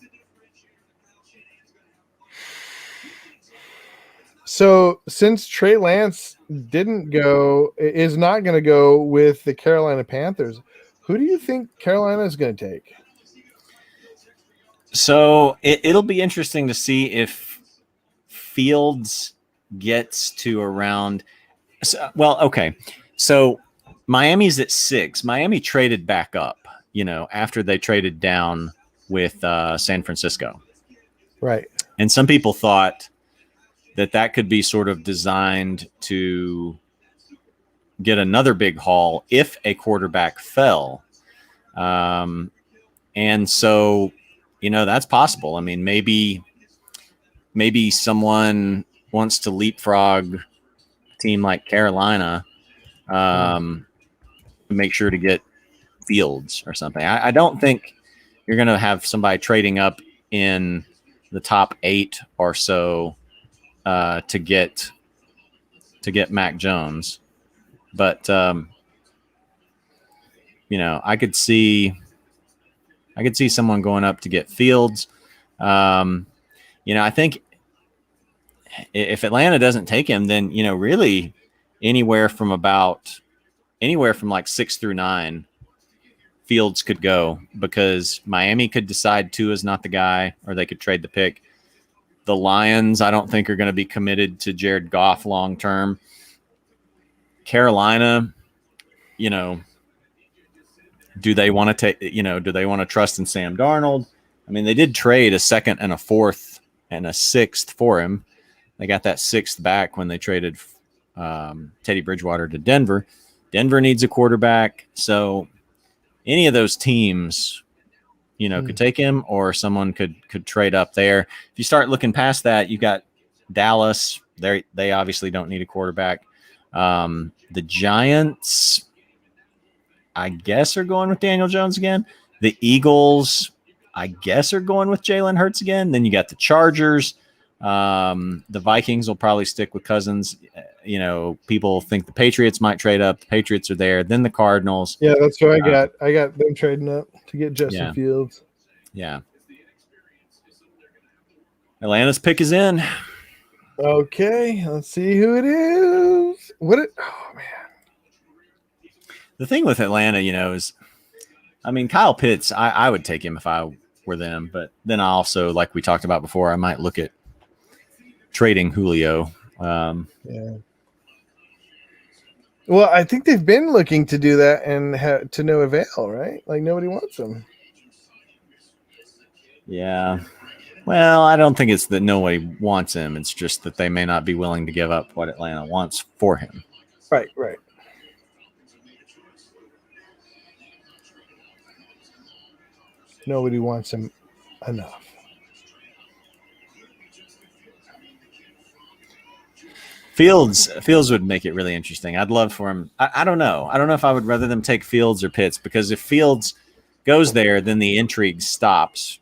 So since Trey Lance is not going to go with the Carolina Panthers, who do you think Carolina is going to take? So it'll be interesting to see if Fields gets to around. Okay. So Miami's at 6. Miami traded back up, after they traded down with San Francisco. Right. And some people thought that could be sort of designed to get another big haul if a quarterback fell. And so, that's possible. I mean, maybe someone wants to leapfrog a team like Carolina, make sure to get Fields or something. I don't think you're going to have somebody trading up in the top 8 or so to get Mac Jones, but I could see someone going up to get Fields. I think if Atlanta doesn't take him, then really anywhere from like 6 through 9, Fields could go, because Miami could decide Tua is not the guy, or they could trade the pick. The Lions, I don't think, are going to be committed to Jared Goff long term. Carolina, do they want to trust in Sam Darnold? I mean, they did trade a 2nd and a 4th and a 6th for him. They got that 6th back when they traded Teddy Bridgewater to Denver. Denver needs a quarterback. So any of those teams, could take him, or someone could trade up there. If you start looking past that, you got Dallas. They obviously don't need a quarterback. The Giants, I guess, are going with Daniel Jones again. The Eagles, I guess, are going with Jalen Hurts again. Then you got the Chargers. The Vikings will probably stick with Cousins. People think the Patriots might trade up. The Patriots are there. Then the Cardinals. Yeah, that's what I got. I got them trading up to get Justin Fields. Yeah. Atlanta's pick is in. Okay, let's see who it is. Oh man. The thing with Atlanta, is, I mean, Kyle Pitts, I would take him if I were them, but then I also, like we talked about before, I might look at trading Julio. Yeah. Well, I think they've been looking to do that and to no avail, right? Like nobody wants him. Yeah. Well, I don't think it's that nobody wants him. It's just that they may not be willing to give up what Atlanta wants for him. Right. Nobody wants him enough. Fields would make it really interesting. I'd love for him. I don't know. I don't know if I would rather them take Fields or Pitts, because if Fields goes there, then the intrigue stops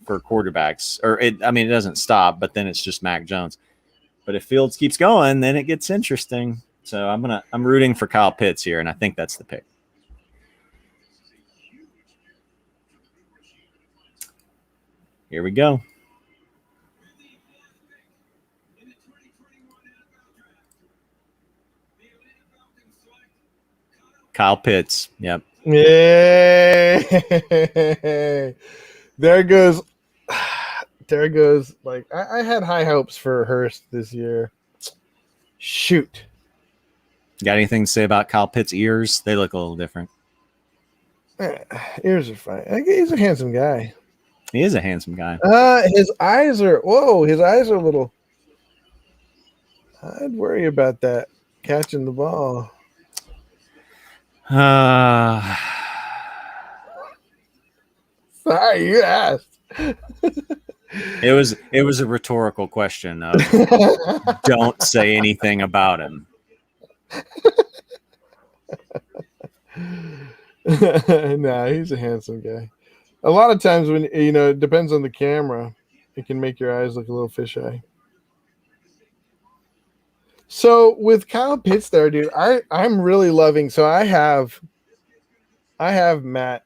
for quarterbacks. It doesn't stop, but then it's just Mac Jones. But if Fields keeps going, then it gets interesting. So I'm rooting for Kyle Pitts here, and I think that's the pick. Here we go. Kyle Pitts. Yep. Yay! There goes. There goes. Like I had high hopes for Hurst this year. Shoot. Got anything to say about Kyle Pitts' ears? They look a little different. Ears are fine. He's a handsome guy. He is a handsome guy. His eyes are. Whoa, his eyes are a little. I'd worry about that catching the ball. Sorry, you asked. It was a rhetorical question of don't say anything about him. Nah, he's a handsome guy. A lot of times when it depends on the camera, it can make your eyes look a little fisheye. So with Kyle Pitts there, dude, I'm really loving. So I have Matt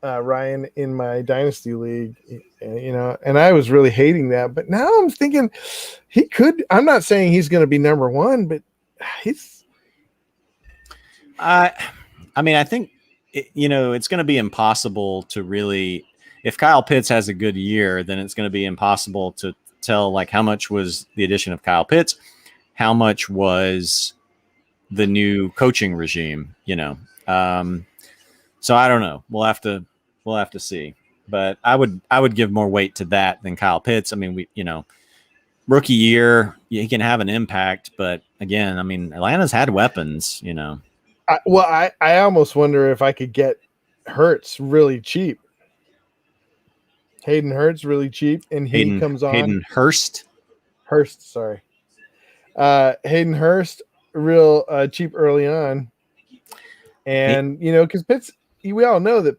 Ryan in my dynasty league, and I was really hating that, but now I'm thinking he could. I'm not saying he's going to be number one, but he's. I think it's going to be impossible to really. If Kyle Pitts has a good year, then it's going to be impossible to tell like how much was the addition of Kyle Pitts, how much was the new coaching regime. So I don't know. We'll have to see. But I would give more weight to that than Kyle Pitts. I mean, rookie year, he can have an impact, but again, I mean, Atlanta's had weapons. I almost wonder if I could get Hurts really cheap. Hayden Hurts really cheap, and he comes on. Hayden Hurst, sorry. Hayden Hurst real cheap early on, and because Pitts, we all know that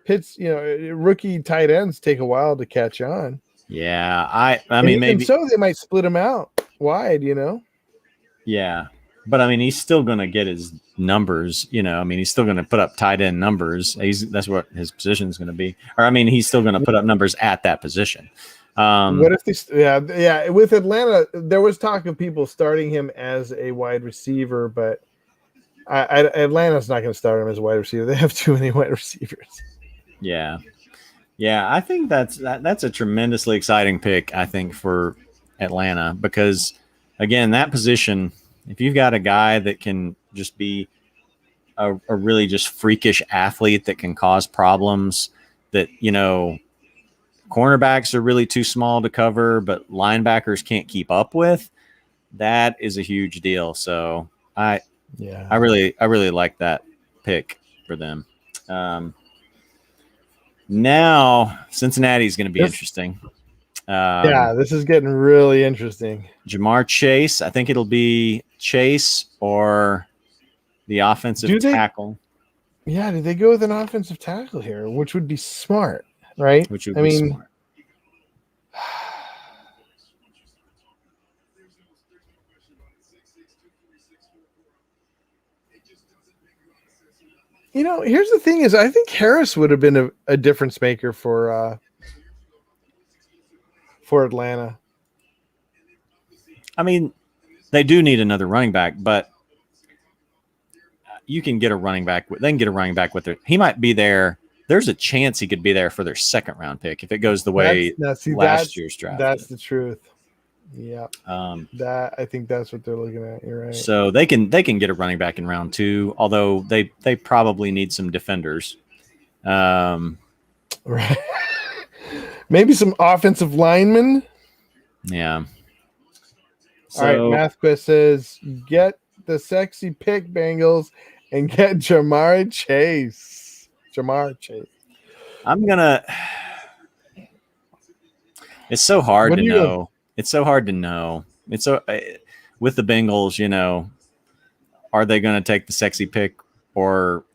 Pitts, rookie tight ends take a while to catch on. Yeah, I mean maybe so they might split him out wide. Yeah, but I mean he's still going to get his numbers. I mean he's still going to put up tight end numbers. That's what his position is going to be. Or I mean he's still going to put up numbers at that position. What if they? With Atlanta, there was talk of people starting him as a wide receiver, but Atlanta's not going to start him as a wide receiver. They have too many wide receivers. Yeah, I think that's a tremendously exciting pick. I think for Atlanta because again, that position, if you've got a guy that can just be a really just freakish athlete that can cause problems, that cornerbacks are really too small to cover, but linebackers can't keep up with, that is a huge deal. So I really like that pick for them. Now Cincinnati's going to be interesting. This is getting really interesting. Jamar Chase, I think it'll be Chase or the offensive tackle. Yeah, did they go with an offensive tackle here, which would be smart, right? Which would be smart. Here's the thing is I think Harris would have been a difference maker for Atlanta. I mean, they do need another running back, but you can get a running back. They can get a running back with it. He might be there. There's a chance he could be there for their second round pick if it goes the way last year's draft. That's the truth. Yeah. I think that's what they're looking at. You're right. So they can get a running back in round 2, although they probably need some defenders. Right. Maybe some offensive linemen. Yeah. All right. MathQuest says, get the sexy pick, Bengals, and get Jamar Chase. I'm gonna. It's so hard to know. It's so hard to know. It's so with the Bengals, are they going to take the sexy pick, or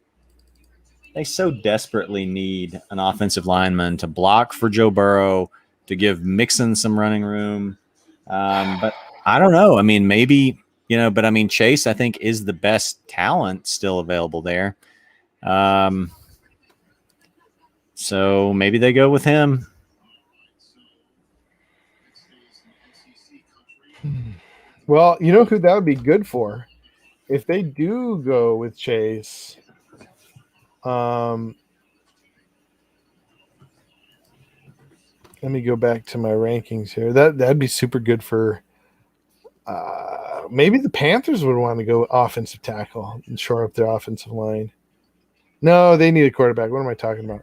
they so desperately need an offensive lineman to block for Joe Burrow, to give Mixon some running room? But I don't know. I mean, maybe, but I mean, Chase, I think, is the best talent still available there. So maybe they go with him. Well, who that would be good for if they do go with Chase, let me go back to my rankings here. That'd be super good for maybe the Panthers would want to go offensive tackle and shore up their offensive line. No, they need a quarterback. What am I talking about?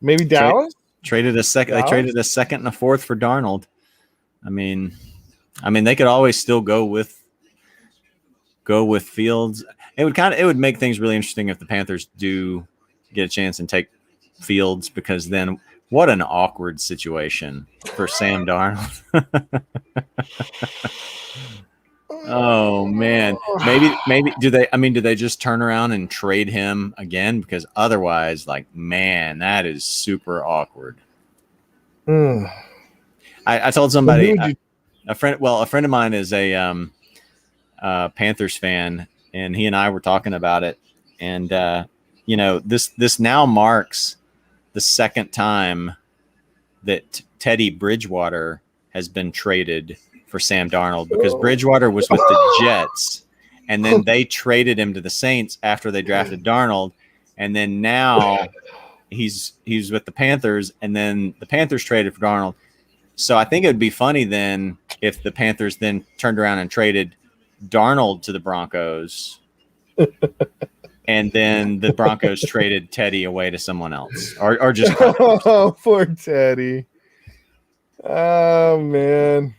Maybe Dallas? Traded a second. They traded a second and a fourth for Darnold. I mean, they could always still go with Fields. It would make things really interesting if the Panthers do get a chance and take Fields, because then what an awkward situation for Sam Darnold. Oh man, maybe do they just turn around and trade him again? Because otherwise, like, man, that is super awkward. I told somebody, a friend of mine is a Panthers fan, and he and I were talking about it, and this now marks the second time that Teddy Bridgewater has been traded for Sam Darnold, because Bridgewater was with the Jets, and then they traded him to the Saints after they drafted Darnold, and then now he's with the Panthers, and then the Panthers traded for Darnold. So I think it would be funny then if the Panthers then turned around and traded Darnold to the Broncos, and then the Broncos traded Teddy away to someone else, or just oh, poor Teddy. Oh man.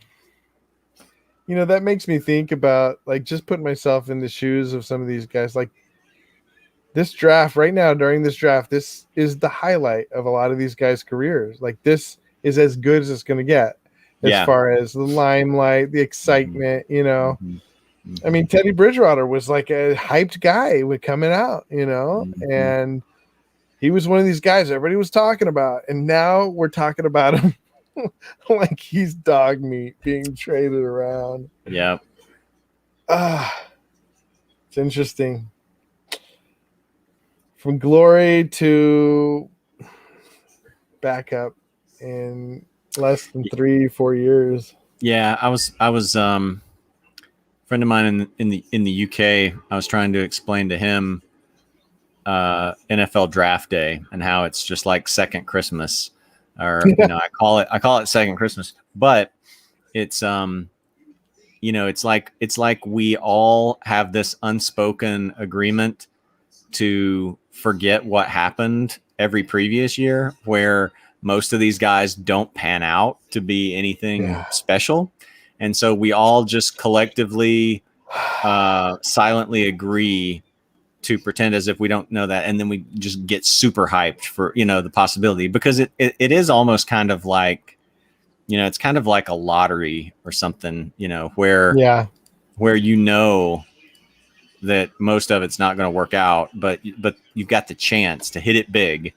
That makes me think about, like, just putting myself in the shoes of some of these guys. Like, this draft right now, during this draft, this is the highlight of a lot of these guys' careers. Like, this is as good as it's going to get as far as the limelight, the excitement, I mean, Teddy Bridgewater was like a hyped guy with coming out, and he was one of these guys everybody was talking about. And now we're talking about him like he's dog meat being traded around. Yeah. It's interesting. From glory to backup in less than 3-4 years. Yeah, I was friend of mine in the UK. I was trying to explain to him NFL Draft Day and how it's just like second Christmas, or I call it second Christmas, but it's it's like we all have this unspoken agreement to forget what happened every previous year, where most of these guys don't pan out to be anything special. And so we all just collectively silently agree to pretend as if we don't know that. And then we just get super hyped for, the possibility, because it is almost kind of like, it's kind of like a lottery or something, where that most of it's not going to work out, but you've got the chance to hit it big.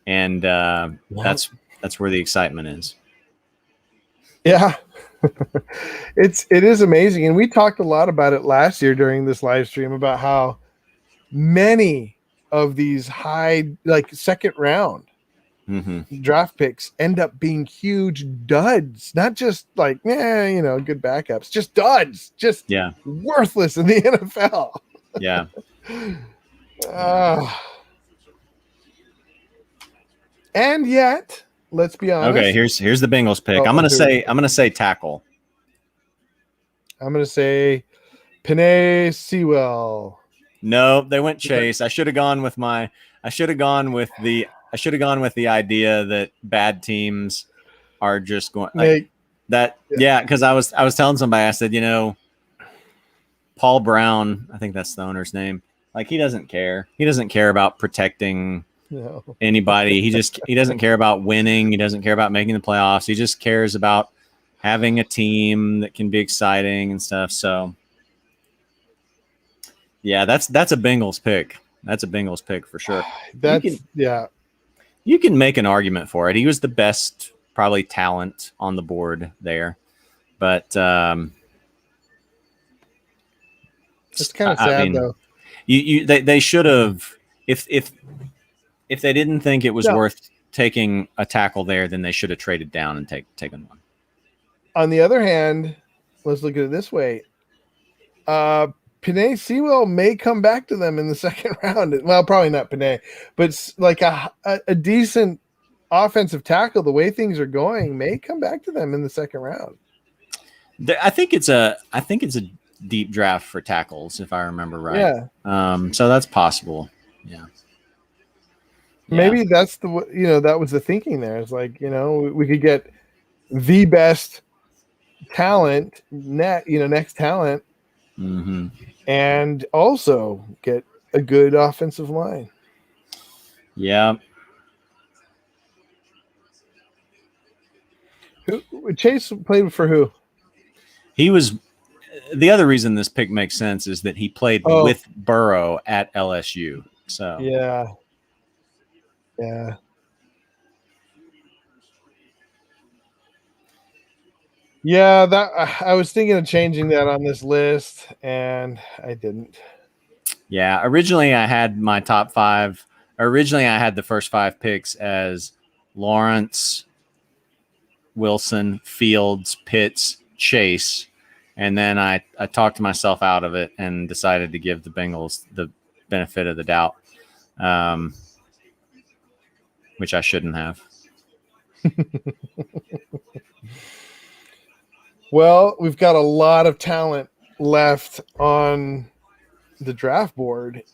And that's where the excitement is. Yeah. It is amazing. And we talked a lot about it last year during this live stream about how many of these high, like second round draft picks end up being huge duds, not just like, good backups, just duds, just worthless in the NFL. Yeah. And yet, let's be honest. Okay, here's the Bengals pick. I'm gonna say tackle. I'm gonna say Penei Sewell. No, they went Chase. I should have gone with the idea that bad teams are just going like that. Yeah, because I was telling somebody, I said, Paul Brown, I think that's the owner's name. Like, he doesn't care. He doesn't care about protecting anybody. He doesn't care about winning. He doesn't care about making the playoffs. He just cares about having a team that can be exciting and stuff. So yeah, that's a Bengals pick. That's a Bengals pick for sure. You can make an argument for it. He was the best probably talent on the board there, but it's kind of sad though. They should have, if they didn't think it was worth taking a tackle there, then they should have traded down and taken one. On the other hand, let's look at it this way. Panay Sewell may come back to them in the second round. Well, probably not Panay, but like a decent offensive tackle, the way things are going, may come back to them in the second round. I think it's a deep draft for tackles, if I remember right. Yeah. So that's possible. Yeah. Maybe that's that was the thinking there. It's like, we could get the best talent next talent, and also get a good offensive line. Yeah. Chase played for who? He was the other reason this pick makes sense is that he played with Burrow at LSU. So yeah. That I was thinking of changing that on this list, and I didn't. Yeah, originally I had my top 5. Originally I had the first 5 picks as Lawrence, Wilson, Fields, Pitts, Chase, and then I talked myself out of it and decided to give the Bengals the benefit of the doubt, which I shouldn't have. Well, we've got a lot of talent left on the draft board.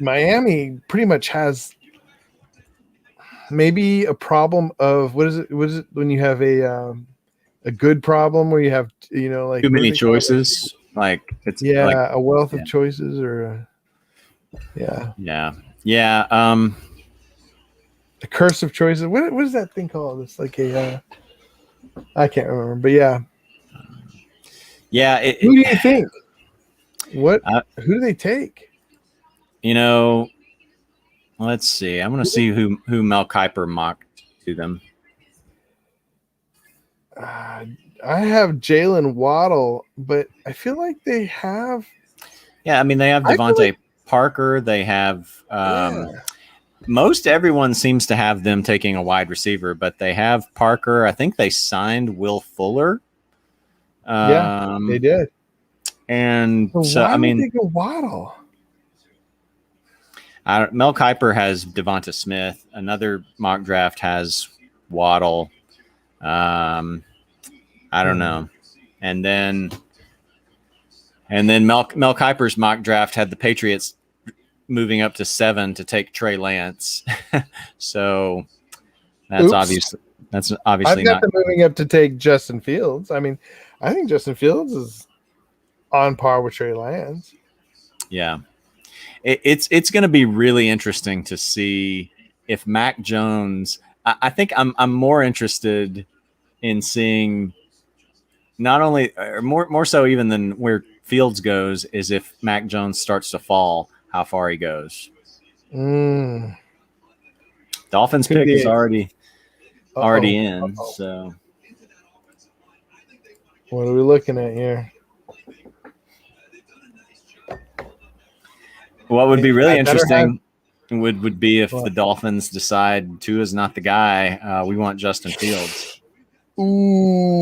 Miami pretty much has maybe a problem of what is it when you have a good problem where you have like too many choices, like it's a wealth of choices, or the curse of choices. What is that thing called? It's like I can't remember, but yeah. Who do you think? Who do they take? Let's see. I'm going to see who Mel Kiper mocked to them. I have Jalen Waddle, but I feel like they have. Yeah, I mean they have Devontae Parker. They have most everyone seems to have them taking a wide receiver, but they have Parker. I think they signed Will Fuller. They did. And so why I mean, would they go Waddle? Mel Kiper has Devonta Smith. Another mock draft has Waddle. I don't know. And then Mel Kiper's mock draft had the Patriots moving up to 7 to take Trey Lance. So that's obviously I've got them moving up to take Justin Fields. I mean, I think Justin Fields is on par with Trey Lance. Yeah. It's going to be really interesting to see if Mac Jones. I think I'm more interested in seeing not only or more so even than where Fields goes is if Mac Jones starts to fall, how far he goes. Dolphins pick is already in. So what are we looking at here? What would be really interesting would be if the Dolphins decide Tua's not the guy. We want Justin Fields. Ooh,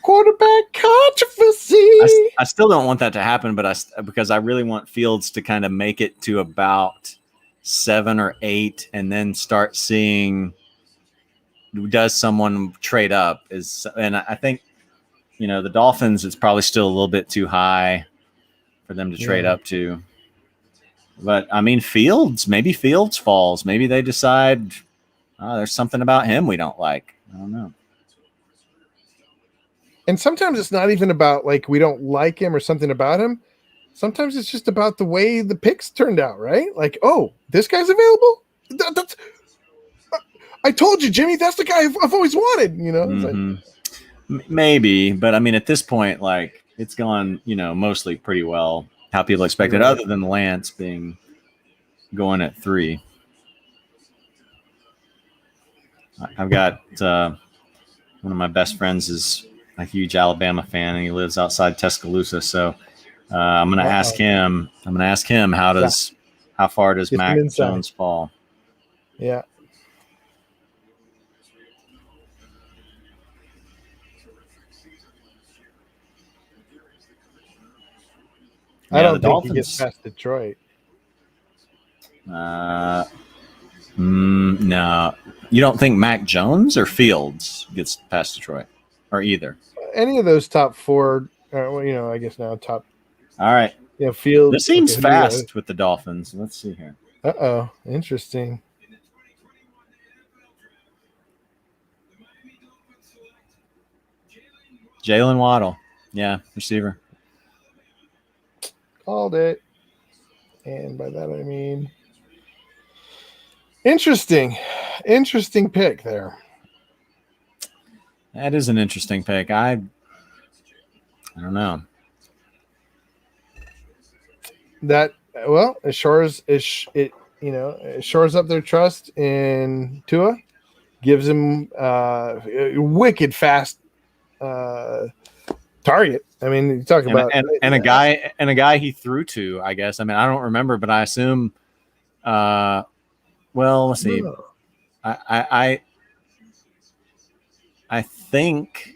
quarterback controversy. I still don't want that to happen, but because I really want Fields to kind of make it to about 7 or 8, and then start seeing does someone trade up. And I think the Dolphins, it's probably still a little bit too high for them to trade up to. But I mean, maybe Fields falls. Maybe they decide there's something about him we don't like. I don't know. And sometimes it's not even about like we don't like him or something about him. Sometimes it's just about the way the picks turned out, right? Like, oh, this guy's available. That's I told you, Jimmy. That's the guy I've always wanted. Maybe, but I mean, at this point, like it's gone, mostly pretty well. How people expected, other than Lance going at 3. I've got one of my best friends is a huge Alabama fan, and he lives outside Tuscaloosa. So I'm going to ask him. How far does Mac Jones fall? Yeah. I Yeah, the don't think he gets Dolphins. past Detroit. No. You don't think Mac Jones or Fields gets past Detroit, or either? Any of those top four, well, I guess now top. All right. Fields. This seems Okay, who do we got? fast with the Dolphins. Let's see here. Interesting. Jalen Waddle. Yeah, receiver. Called it. And by that I mean interesting pick there. That is an interesting pick. I don't know. That it shores up their trust in Tua, gives him a wicked fast target. I mean, you talk about a guy he threw to. I guess. I mean, I don't remember, but I assume. Well, let's see. I think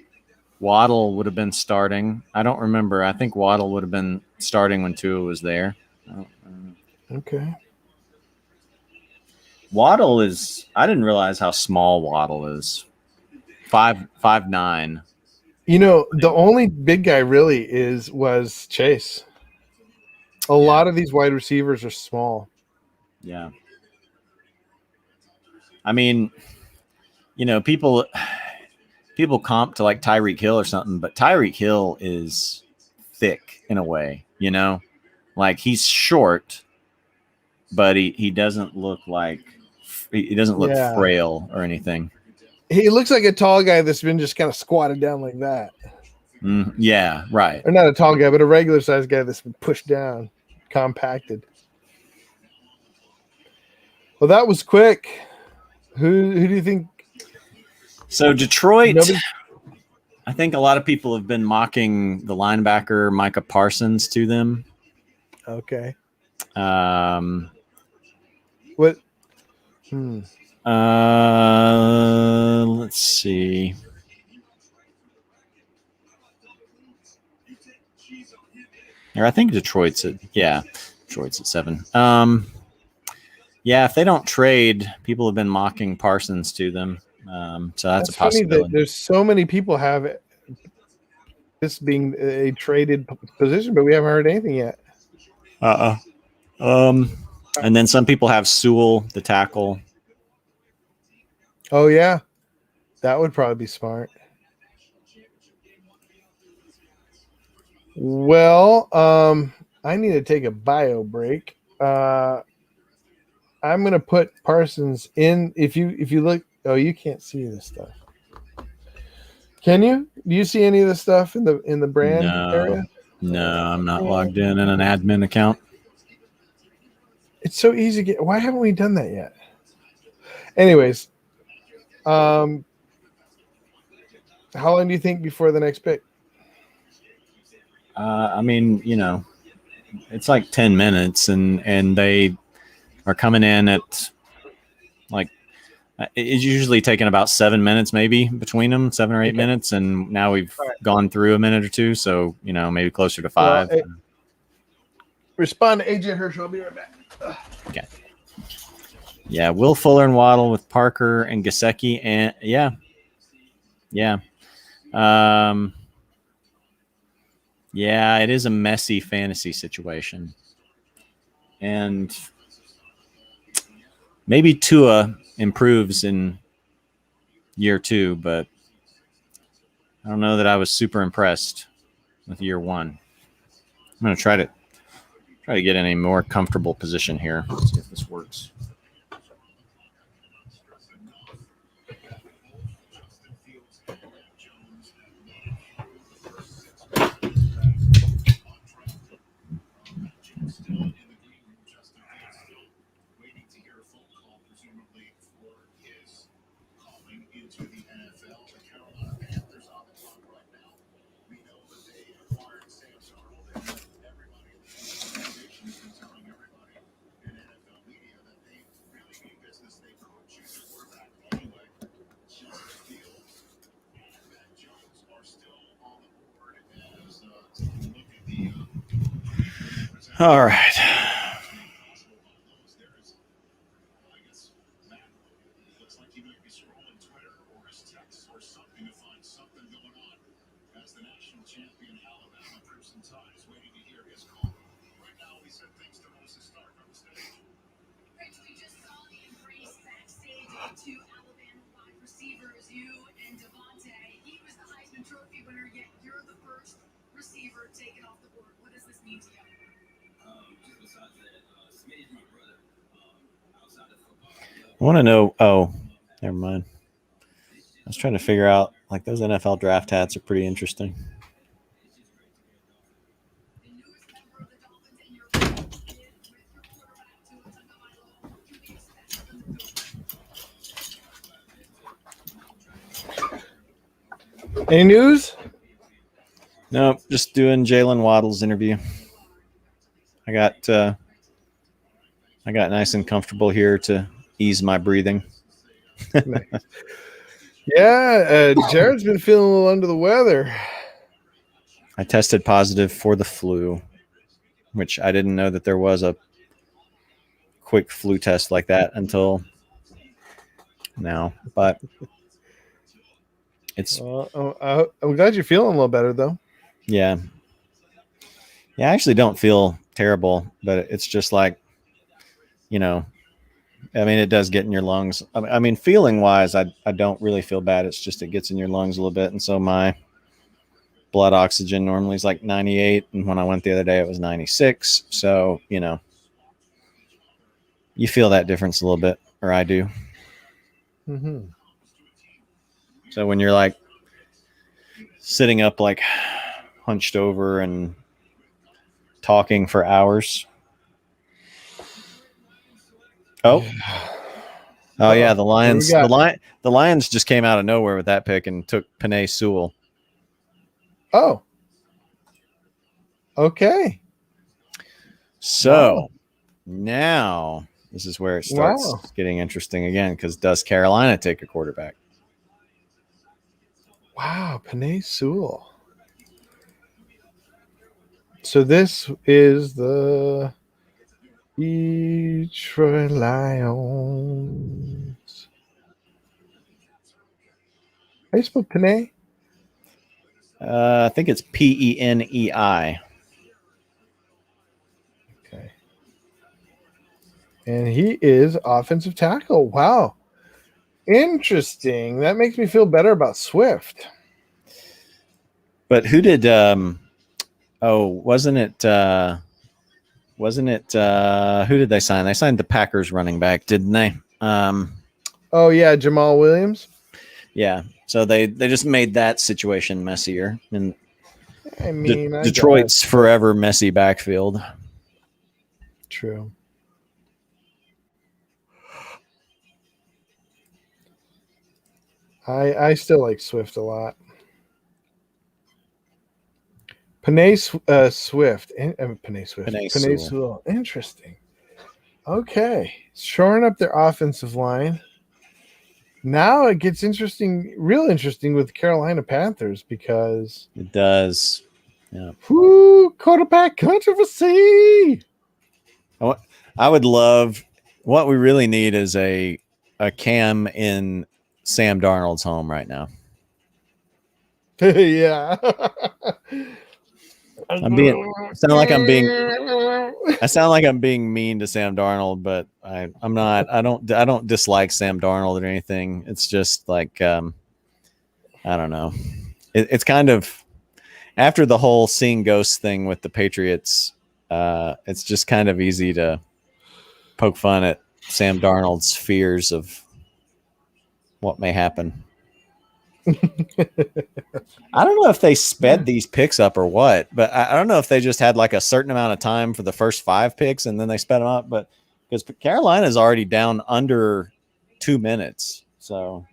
Waddle would have been starting. I don't remember. I think Waddle would have been starting when Tua was there. Okay. Waddle is. I didn't realize how small Waddle is. 5'9". The only big guy really was Chase. A lot of these wide receivers are small. Yeah. I mean, people comp to like Tyreek Hill or something, but Tyreek Hill is thick in a way, like he's short, but he doesn't look like he doesn't look frail or anything. He looks like a tall guy that's been just kind of squatted down like that. Yeah, right. Or not a tall guy, but a regular sized guy that's been pushed down, compacted. Well, that was quick. Who do you think? So Detroit, I think a lot of people have been mocking the linebacker Micah Parsons to them. Okay. What? Let's see. Or I think Detroit's at 7. Yeah, if they don't trade, people have been mocking Parsons to them. So that's a possibility. That there's so many people have this being a traded position, but we haven't heard anything yet. And then some people have Sewell, the tackle. Oh yeah, that would probably be smart. Well, I need to take a bio break. I'm gonna put Parsons in. If you look, you can't see this stuff. Can you? Do you see any of the stuff in the brand area? No, I'm not logged in an admin account. It's so easy to get. Why haven't we done that yet? Anyways, how long do you think before the next pick? I mean, it's like 10 minutes, and they are coming in at like it's usually taking about 7 minutes, maybe between them, 7 or 8 minutes, and now we've gone through a minute or two, so maybe closer to 5. Well, respond to AJ Herschel. I'll be right back. Okay. Yeah, Will Fuller and Waddle with Parker and Gesicki, and yeah. Yeah, it is a messy fantasy situation. And maybe Tua improves in year 2, but I don't know that I was super impressed with year 1. I'm going to try to get in a more comfortable position here. Let's see if this works. All right. I want to know. Oh, never mind. I was trying to figure out, like, those NFL draft hats are pretty interesting. Any news? Nope, just doing Jalen Waddle's interview. I got nice and comfortable here to ease my breathing. Nice. Yeah, Jared's been feeling a little under the weather. I tested positive for the flu, which I didn't know that there was a quick flu test like that until now. But it's I'm glad you're feeling a little better, though. yeah. I actually don't feel terrible, but it's just like, I mean, it does get in your lungs. I mean, feeling wise, I don't really feel bad. It's just it gets in your lungs a little bit. And so my blood oxygen normally is like 98. And when I went the other day, it was 96. So, you feel that difference a little bit, or I do. Mm-hmm. So when you're like sitting up, like hunched over and talking for hours. Oh yeah, the Lions. The Lions just came out of nowhere with that pick and took Penei Sewell. Oh, okay. So now this is where it starts getting interesting again, because does Carolina take a quarterback? Wow, Penei Sewell. So this is the Detroit Lions. How you spell Penei? I think it's Penei. Okay. And he is offensive tackle. Wow. Interesting. That makes me feel better about Swift. But who did wasn't it who did they sign? They signed the Packers running back, didn't they? Oh yeah, Jamal Williams. Yeah. So they just made that situation messier. And I mean, Detroit's forever messy backfield. True. I still like Swift a lot. Penei Swift. Penei Sewell. Interesting. Okay. Shoring up their offensive line. Now it gets real interesting with the Carolina Panthers, because it does. Yeah. Quarterback controversy. I would love, what we really need is a cam in Sam Darnold's home right now. Yeah. I sound like I'm being mean to Sam Darnold, but I'm not. I don't dislike Sam Darnold or anything. It's just like I don't know. It's kind of, after the whole seeing ghosts thing with the Patriots, it's just kind of easy to poke fun at Sam Darnold's fears of what may happen. I don't know if they sped these picks up or what, but I don't know if they just had like a certain amount of time for the first 5 picks and then they sped them up. But because Carolina is already down under 2 minutes, so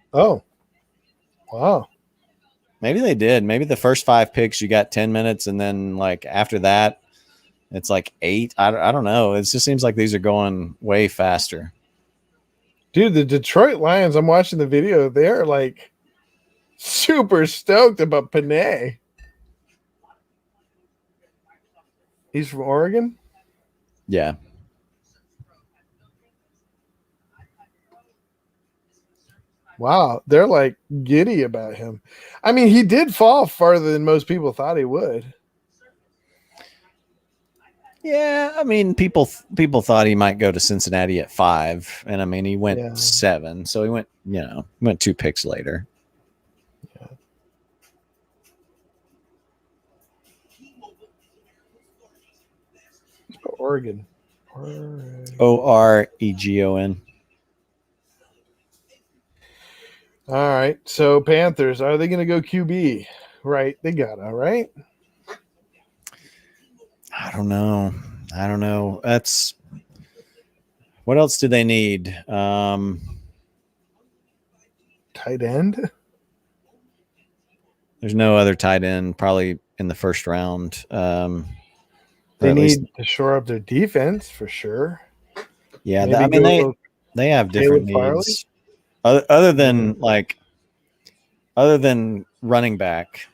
wow, maybe they did. Maybe the first 5 picks you got 10 minutes, and then like after that, it's like 8. I don't know. It just seems like these are going way faster. Dude, the Detroit Lions. I'm watching the video. They're like super stoked about Penei. He's from Oregon? Yeah. Wow, they're like giddy about him. I mean, he did fall farther than most people thought he would. Yeah, I mean, people thought he might go to Cincinnati at 5, and I mean, he went 7, so he went 2 picks later. Yeah. Oregon. Oregon. All right, so Panthers, are they going to go QB? Right, they gotta, right? I don't know. That's what else do they need? Tight end. There's no other tight end probably in the first round. They need to shore up their defense for sure. Yeah, I mean they have different needs. Other than running back,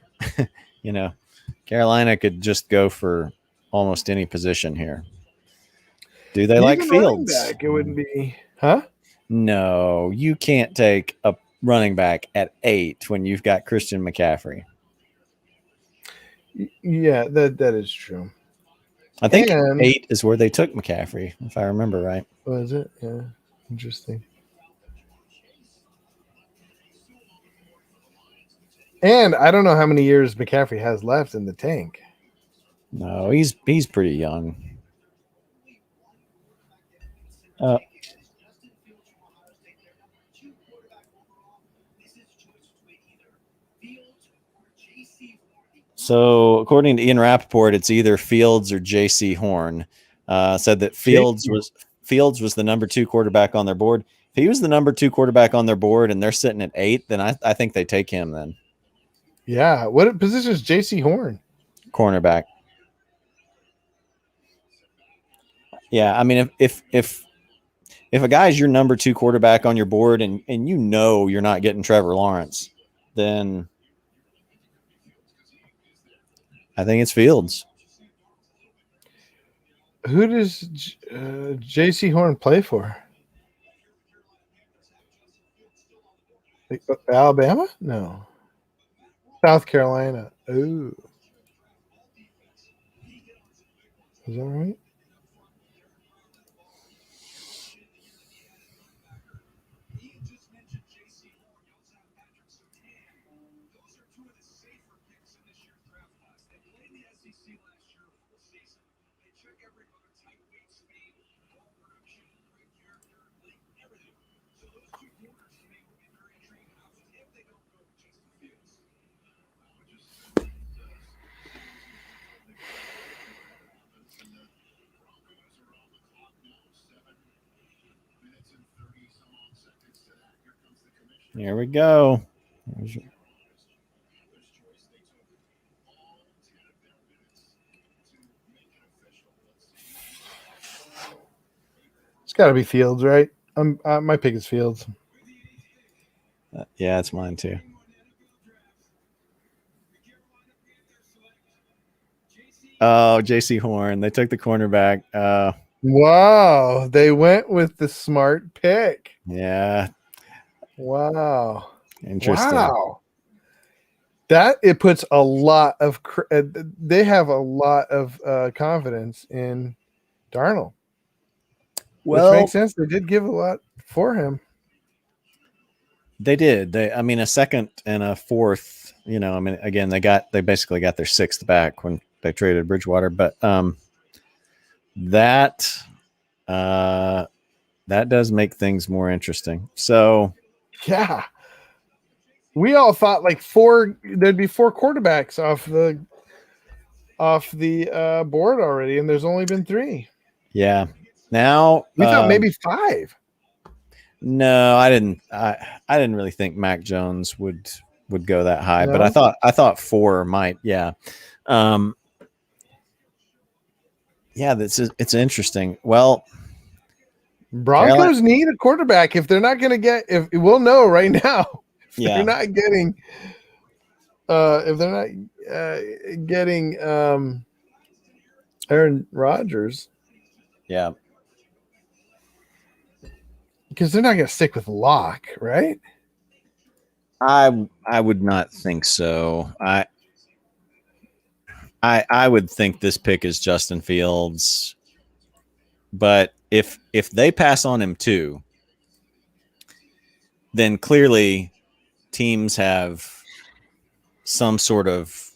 Carolina could just go for almost any position here. Do they like Fields? Running back, it wouldn't be, huh? No, you can't take a running back at 8 when you've got Christian McCaffrey. Yeah, that is true. I think 8 is where they took McCaffrey, if I remember right. Was it? Yeah, interesting. And I don't know how many years McCaffrey has left in the tank. No, he's pretty young. So according to Ian Rappaport, it's either Fields or J.C. Horn. Said that Fields was the number 2 quarterback on their board. If he was the number 2 quarterback on their board and they're sitting at 8, then I think they take him then. Yeah. What position is J.C. Horn? Cornerback. Yeah, I mean, if a guy's your number 2 quarterback on your board and you're not getting Trevor Lawrence, then I think it's Fields. Who does J.C. Horn play for? Alabama? No. South Carolina. Ooh. Is that right? Here we go. It's got to be Fields, right? My pick is Fields. Yeah, it's mine too. Oh, J.C. Horn. They took the cornerback. Wow, they went with the smart pick. Yeah. Wow. Interesting. Wow. That it puts a lot of they have a lot of confidence in Darnold. Well, which makes sense. They did give a lot for him. They did. A second and a fourth. Again, they basically got their 6th back when they traded Bridgewater, but that does make things more interesting. So, yeah, we all thought there'd be 4 quarterbacks off the board already, and there's only been 3. Yeah. Now we thought maybe 5. No, I didn't. I didn't really think Mac Jones would go that high, but I thought 4 might. Yeah. Yeah, it's interesting. Well, Broncos need a quarterback. If they're not going to get, if we'll know right now, they're not getting, if they're not getting Aaron Rodgers. Yeah. Because they're not going to stick with Locke, right? I would not think so. I would think this pick is Justin Fields, but if they pass on him too, then clearly teams have some sort of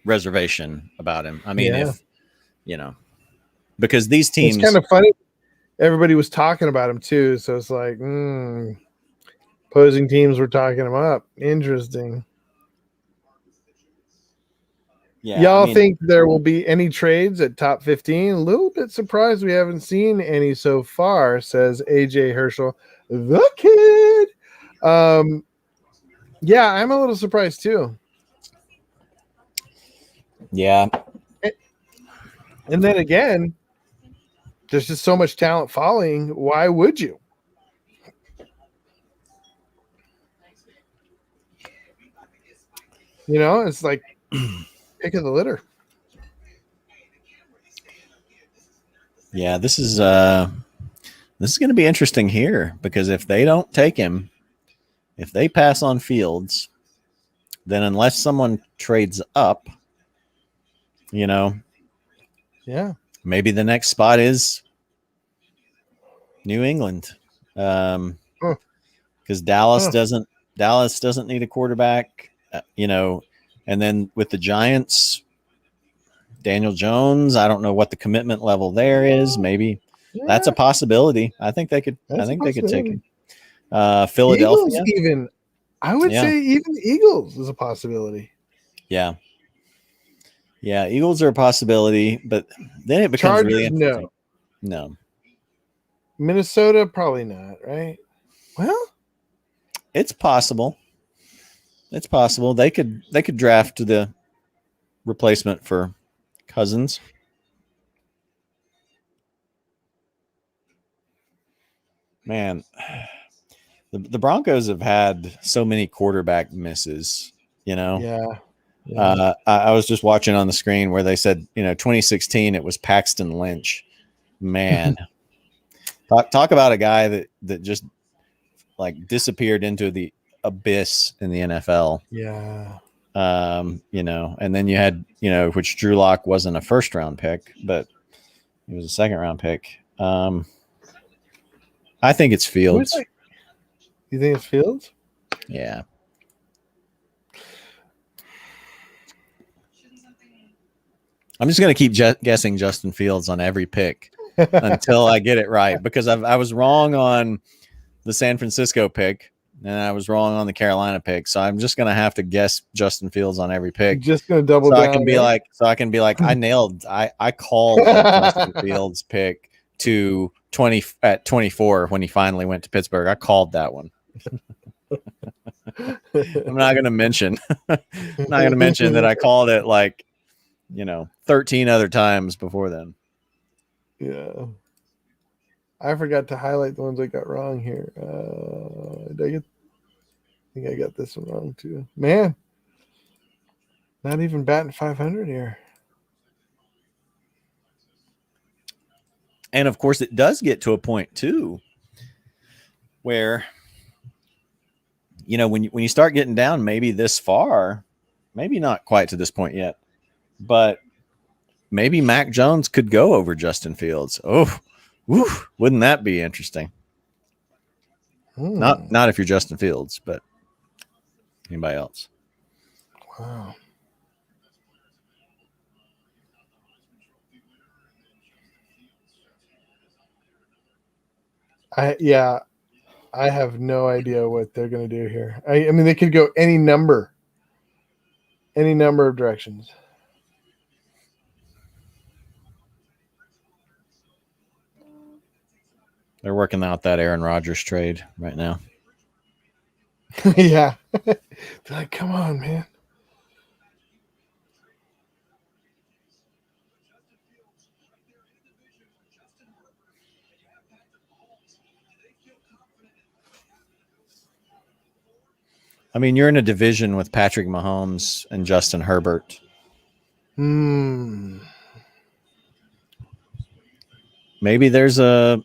reservation about him. I mean, Yeah. if because these teams, It's kind of funny. Everybody was talking about him too, so it's like, opposing teams were talking him up. Interesting. yeah, Y'all think there will be any trades at top 15? A little bit surprised we haven't seen any so far, says AJ Herschel the Kid. Yeah, I'm a little surprised too. Yeah. And then again, there's just so much talent falling. Why would you? It's like pick of the litter. Yeah, this is going to be interesting here because if they don't take him, if they pass on Fields, then unless someone trades up, Yeah, maybe the next spot is New England, because Dallas doesn't need a quarterback, and then with the Giants, Daniel Jones, I don't know what the commitment level there is. Maybe that's a possibility. I think they could. I think they could take him. Philadelphia, Eagles even. I would say even Eagles is a possibility. Yeah. Yeah, Eagles are a possibility, but then it becomes Chargers, really interesting. No. Minnesota, probably not, right? Well, it's possible. It's possible. They could draft the replacement for Cousins. Man, the Broncos have had so many quarterback misses, Yeah. I was just watching on the screen where they said, 2016, it was Paxton Lynch. Man, talk about a guy that just like disappeared into the abyss in the NFL. Yeah. And then you had, which Drew Lock wasn't a first round pick, but he was a second round pick. I think it's Fields. You think it's Fields? Yeah. I'm just going to keep guessing Justin Fields on every pick until I get it right, because I was wrong on the San Francisco pick and I was wrong on the Carolina pick. So I'm just going to have to guess Justin Fields on every pick. You're just going to double down. I can be like, I nailed, I called Justin Fields pick to 24 when he finally went to Pittsburgh. I called that one. I'm not going to mention that I called it like, 13 other times before then. Yeah. I forgot to highlight the ones I got wrong here. I think I got this one wrong too. Man, not even batting 500 here. And of course, it does get to a point too, where, when you start getting down, maybe this far, maybe not quite to this point yet, but maybe Mac Jones could go over Justin Fields. Oh, wouldn't that be interesting? Not if you're Justin Fields, but anybody else. Wow. I have no idea what they're going to do here. I mean, they could go any number of directions. They're working out that Aaron Rodgers trade right now. Yeah. They're like, come on, man. I mean, you're in a division with Patrick Mahomes and Justin Herbert. Maybe maybe there's a,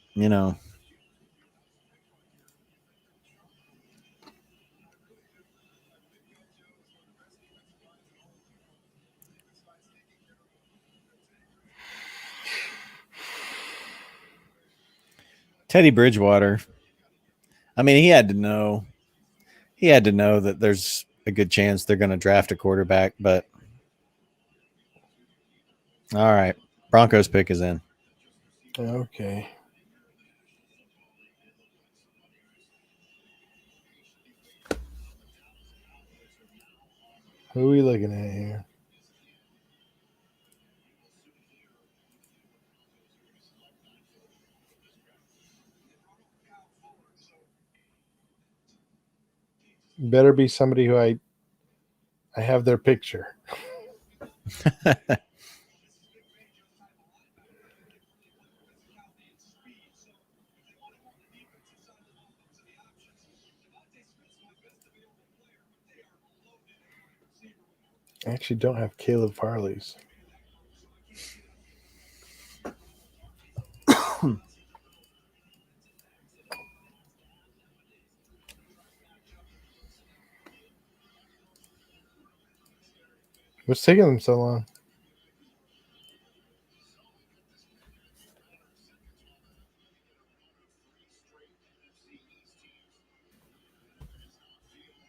Teddy Bridgewater. I mean, he had to know that there's a good chance they're going to draft a quarterback, but all right. Broncos pick is in. Okay. Who are we looking at here? Better be somebody who I have their picture. I actually don't have Caleb Farley's. What's taking them so long?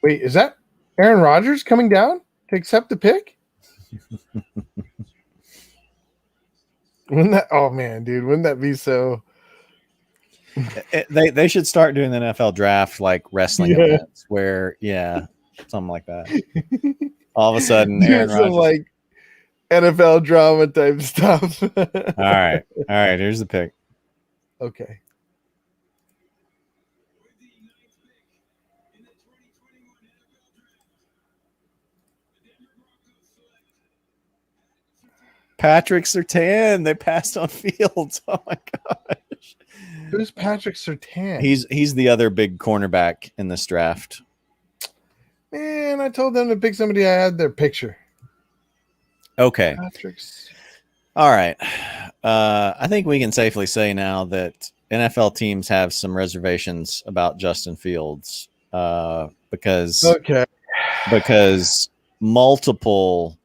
Wait, is that Aaron Rodgers coming down to accept the pick? Wouldn't that? Oh man, dude, wouldn't that be so? They should start doing the NFL draft like wrestling events where, something like that. All of a sudden, Do Aaron some Rodgers. like NFL drama type stuff. All right. Here's the pick. Okay. Patrick Surtain. They passed on Fields. Oh my gosh. Who's Patrick Surtain? He's the other big cornerback in this draft. Man, I told them to pick somebody I had their picture. Okay. Patrick's. All right. I think we can safely say now that NFL teams have some reservations about Justin Fields because multiple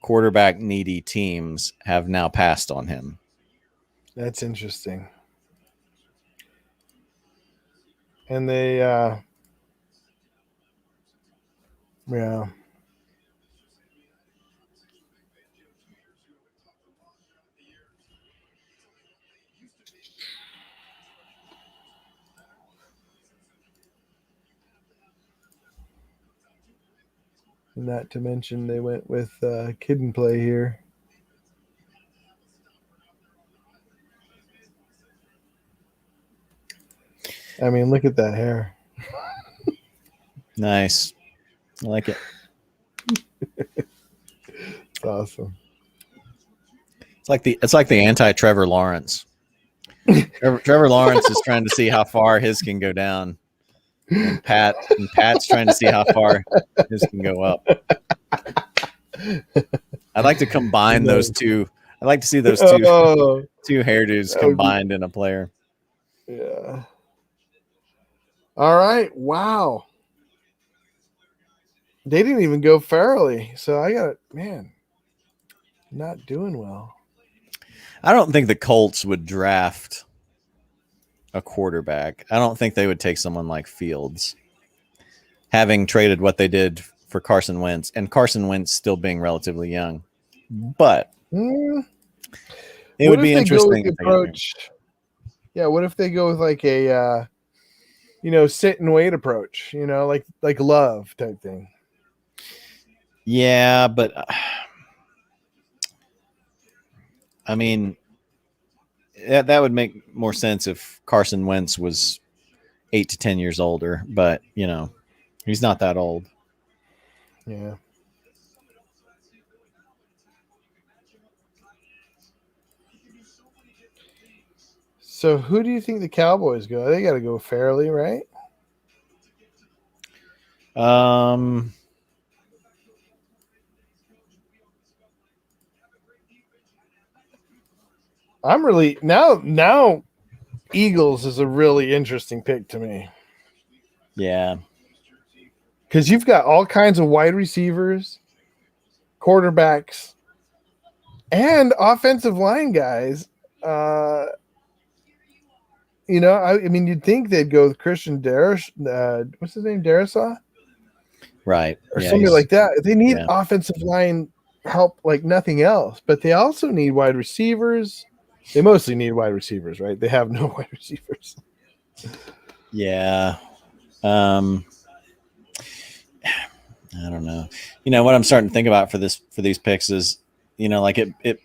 quarterback needy teams have now passed on him. That's interesting. And they yeah. Not to mention they went with Kid and Play here. I mean, look at that hair. Nice. I like it. It's awesome. It's like the anti Trevor Lawrence. Trevor Lawrence is trying to see how far his can go down. And Pat's trying to see how far his can go up. I'd like to combine those two. I'd like to see those two hairdos combined in a player. Yeah. All right. Wow. They didn't even go Farley. So I got not doing well. I don't think the Colts would draft a quarterback. I don't think they would take someone like Fields, having traded what they did for Carson Wentz, and Carson Wentz still being relatively young. But it would be interesting. What if they go with like a sit and wait approach, like Love type thing? Yeah, but I mean, that would make more sense if Carson Wentz was 8 to 10 years older, but he's not that old. Yeah. So who do you think the Cowboys go? They got to go Farley, right? I'm really now Eagles is a really interesting pick to me. Yeah. Because you've got all kinds of wide receivers, quarterbacks, and offensive line guys. I mean, you'd think they'd go with Christian what's his name, Darisaw? Right. Or Yeah, somebody like that. They need yeah. offensive line help like nothing else, but they also need wide receivers. They mostly need wide receivers, right? They have no wide receivers. Yeah. I don't know. What I'm starting to think about for these picks is, like it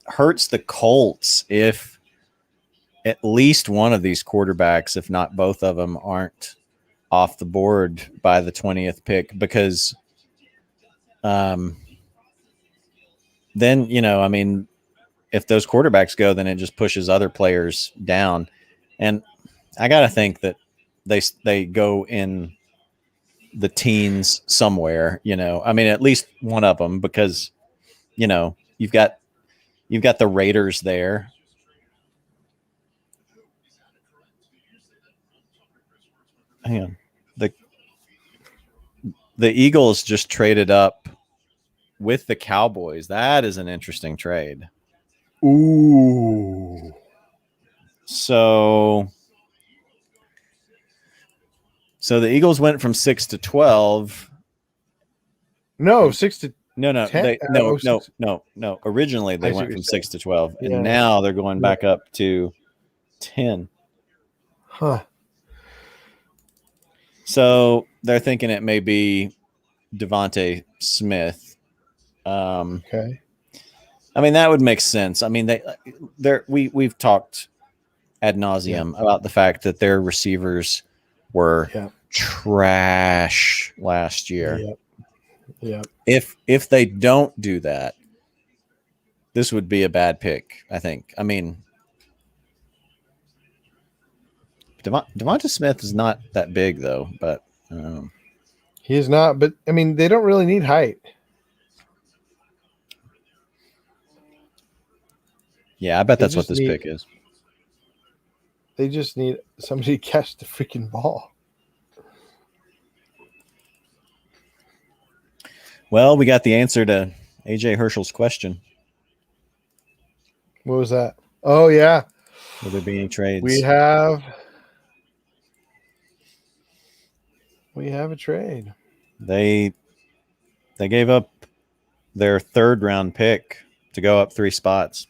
hurts the Colts if at least one of these quarterbacks, if not both of them, aren't off the board by the 20th pick, because then, I mean, if those quarterbacks go, then it just pushes other players down. And I got to think that they go in the teens somewhere, I mean, at least one of them, because, you've got the Raiders there. Hang on. The Eagles just traded up with the Cowboys. That is an interesting trade. Ooh. So the Eagles went from 6 to 12. No, 6 to No. 10? No. Originally they went from 6 to 12, and Yeah. now they're going back up to 10. Huh. So they're thinking it may be Devonta Smith. Okay. I mean, that would make sense. I mean, we've talked ad nauseum about the fact that their receivers were trash last year. Yep. If they don't do that, this would be a bad pick, I think. I mean, Devonta Smith is not that big, though, but he is not. But I mean, they don't really need height. Yeah, I bet that's what this pick is. They just need somebody to catch the freaking ball. Well, we got the answer to AJ Herschel's question. What was that? Oh, yeah. Will there be any trades? We have a trade. They gave up their 3rd round pick to go up 3 spots.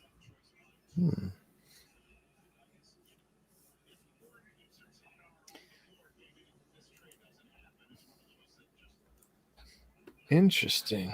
Interesting.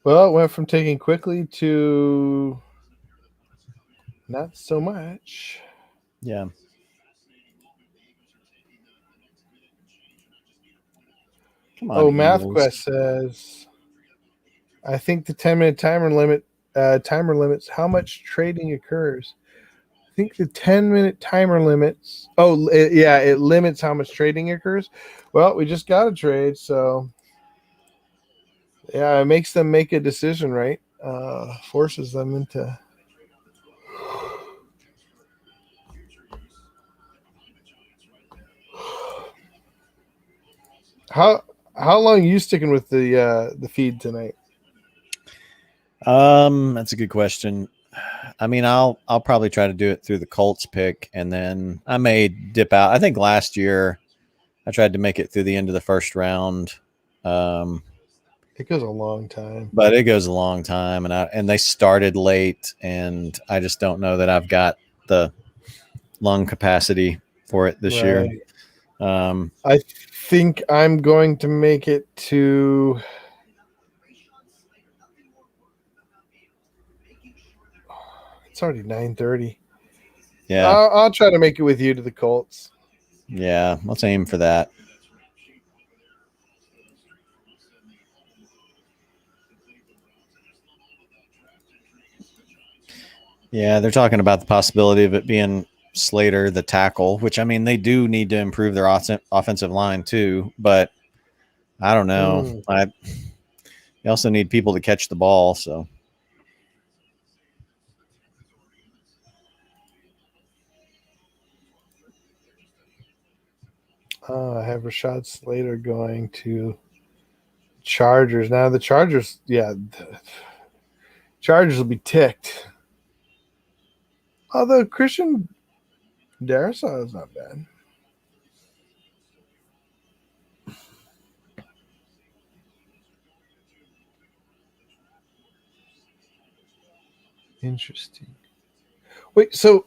Well, it went from taking quickly to not so much. Yeah. Come on, MathQuest says, I think the 10-minute timer limits how much trading occurs. I think the 10-minute timer limits. Oh, it limits how much trading occurs. Well, we just got a trade, so yeah, it makes them make a decision, right? Forces them into. How long are you sticking with the feed tonight? That's a good question. I mean, I'll probably try to do it through the Colts pick, and then I may dip out. I think last year I tried to make it through the end of the 1st round. It goes a long time. But it goes a long time, and they started late, and I just don't know that I've got the lung capacity for it this year. I think I'm going to make it to. It's already 9:30. Yeah, I'll try to make it with you to the Colts. yeah. Let's aim for that. Yeah, they're talking about the possibility of it being Slater, the tackle, which, I mean, they do need to improve their offensive line too, but I don't know. They also need people to catch the ball, so. I have Rashad Slater going to Chargers. Now the Chargers, the Chargers will be ticked. Although Christian Darrisaw is not bad. Interesting. Wait, so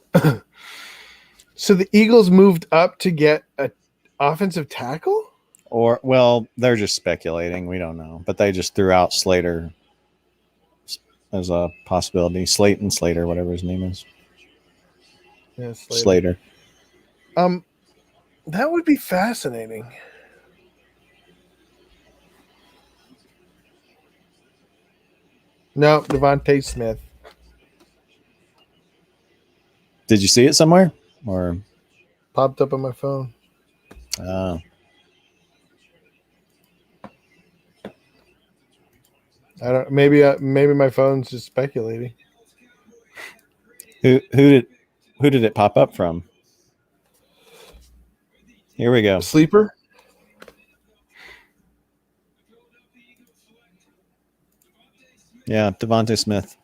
so the Eagles moved up to get an offensive tackle? Or, well, they're just speculating. We don't know, but they just threw out Slater as a possibility. Slater, whatever his name is. Yeah, Slater. That would be fascinating. No, Devonta Smith. Did you see it somewhere? Or Popped up on my phone. I don't. Maybe my phone's just speculating. Who did it pop up from? Here we go. Sleeper. Yeah, Devonta Smith.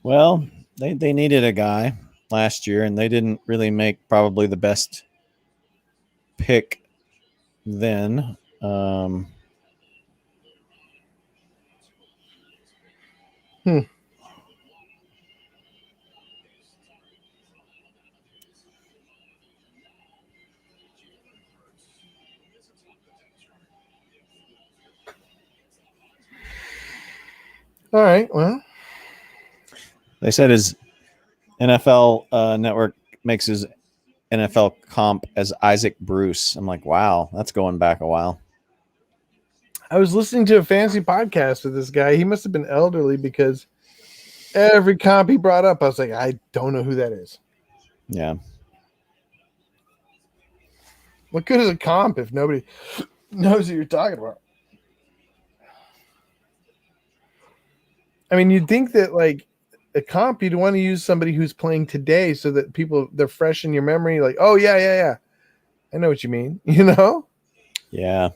Well, they needed a guy last year, and they didn't really make probably the best pick then. All right. Well, they said his NFL network makes his NFL comp as Isaac Bruce. I'm like, wow, that's going back a while. I was listening to a fantasy podcast with this guy. He must have been elderly because every comp he brought up, I was like, I don't know who that is. Yeah. What good is a comp if nobody knows who you're talking about? I mean, you'd think that like a comp, you'd want to use somebody who's playing today so that they're fresh in your memory. Like, oh yeah. I know what you mean. You know? Yeah.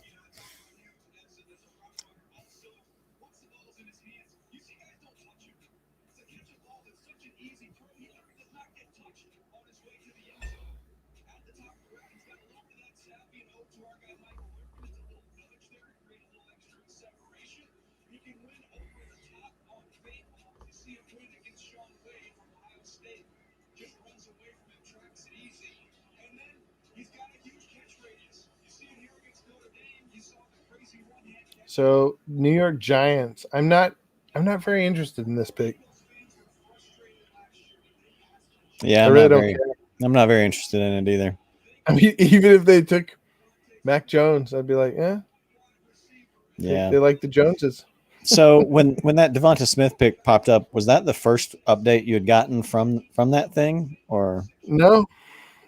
So New York Giants. I'm not very interested in this pick. Yeah, I'm not very interested in it either. I mean, even if they took Mac Jones, I'd be like, yeah. They like the Joneses. So when that Devonta Smith pick popped up, was that the first update you had gotten from that thing, or no?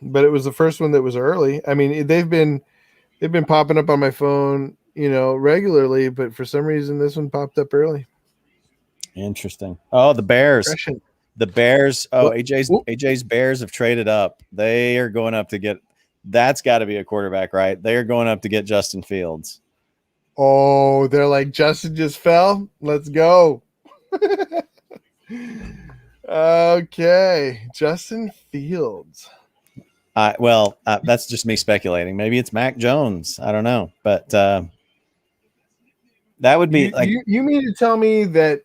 But it was the first one that was early. I mean, they've been popping up on my phone, regularly, but for some reason this one popped up early. Interesting. Oh, the Bears. The Bears. Oh, AJ's Bears have traded up. They are going up to get. That's got to be a quarterback, right? They are going up to get Justin Fields. Oh, they're like, Justin just fell. Let's go. Okay, Justin Fields. That's just me speculating. Maybe it's Mac Jones. I don't know, but that would be you mean to tell me that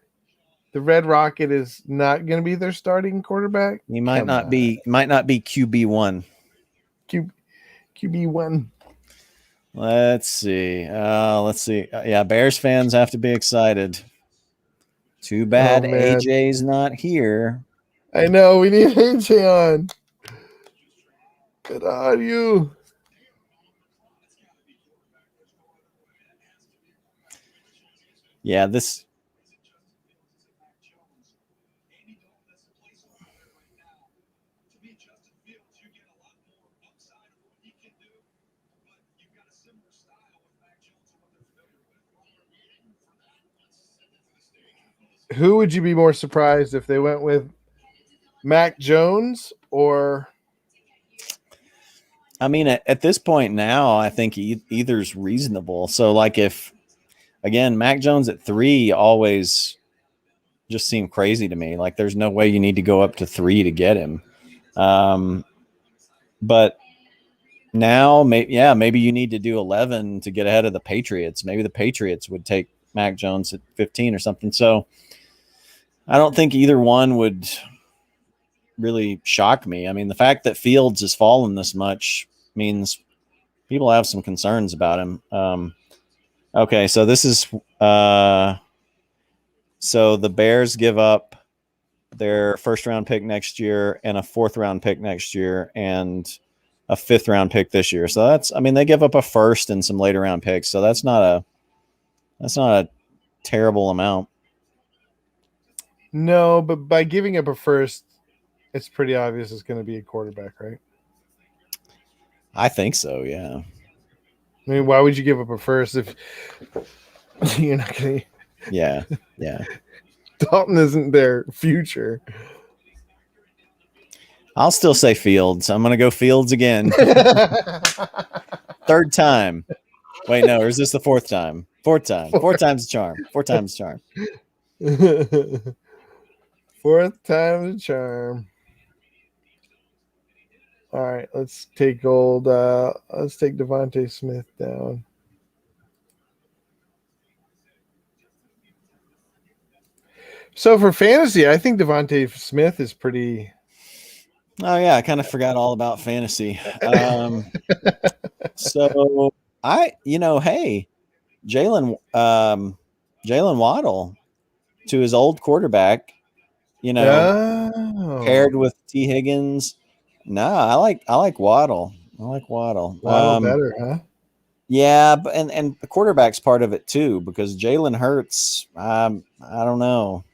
the Red Rocket is not going to be their starting quarterback? he might not be QB1. QB1. Let's see. Yeah, Bears fans have to be excited. Too bad AJ's not here. I know. We need AJ on. Good on you. Yeah, this. Who would you be more surprised if they went with Mac Jones or? I mean, at this point now, I think either's reasonable. So, like, if again, Mac Jones at 3 always just seemed crazy to me. Like, there's no way you need to go up to 3 to get him. But now, maybe you need to do 11 to get ahead of the Patriots. Maybe the Patriots would take Mac Jones at 15 or something. So I don't think either one would really shock me. I mean, the fact that Fields has fallen this much means people have some concerns about him. Okay, so this is so the Bears give up their first round pick next year and a 4th round pick next year and a 5th round pick this year. So they give up a first and some later round picks. So that's not a terrible amount. No, but by giving up a first, it's pretty obvious it's going to be a quarterback, right? I think so, yeah. I mean, why would you give up a first if you're not going to? Yeah. Dalton isn't their future. I'll still say Fields. I'm going to go Fields again. 3rd time. Wait, no, or is this the 4th time? 4th time. 4 times the charm. 4 times the charm. 4th time the charm. All right, let's take Devonta Smith down. So for fantasy, I think Devonta Smith is pretty. Oh yeah, I kind of forgot all about fantasy. So hey, Jalen Waddle to his old quarterback, paired with T. Higgins. No, I like Waddle. Waddle better, huh? Yeah, and the quarterback's part of it too, because Jalen Hurts, I don't know.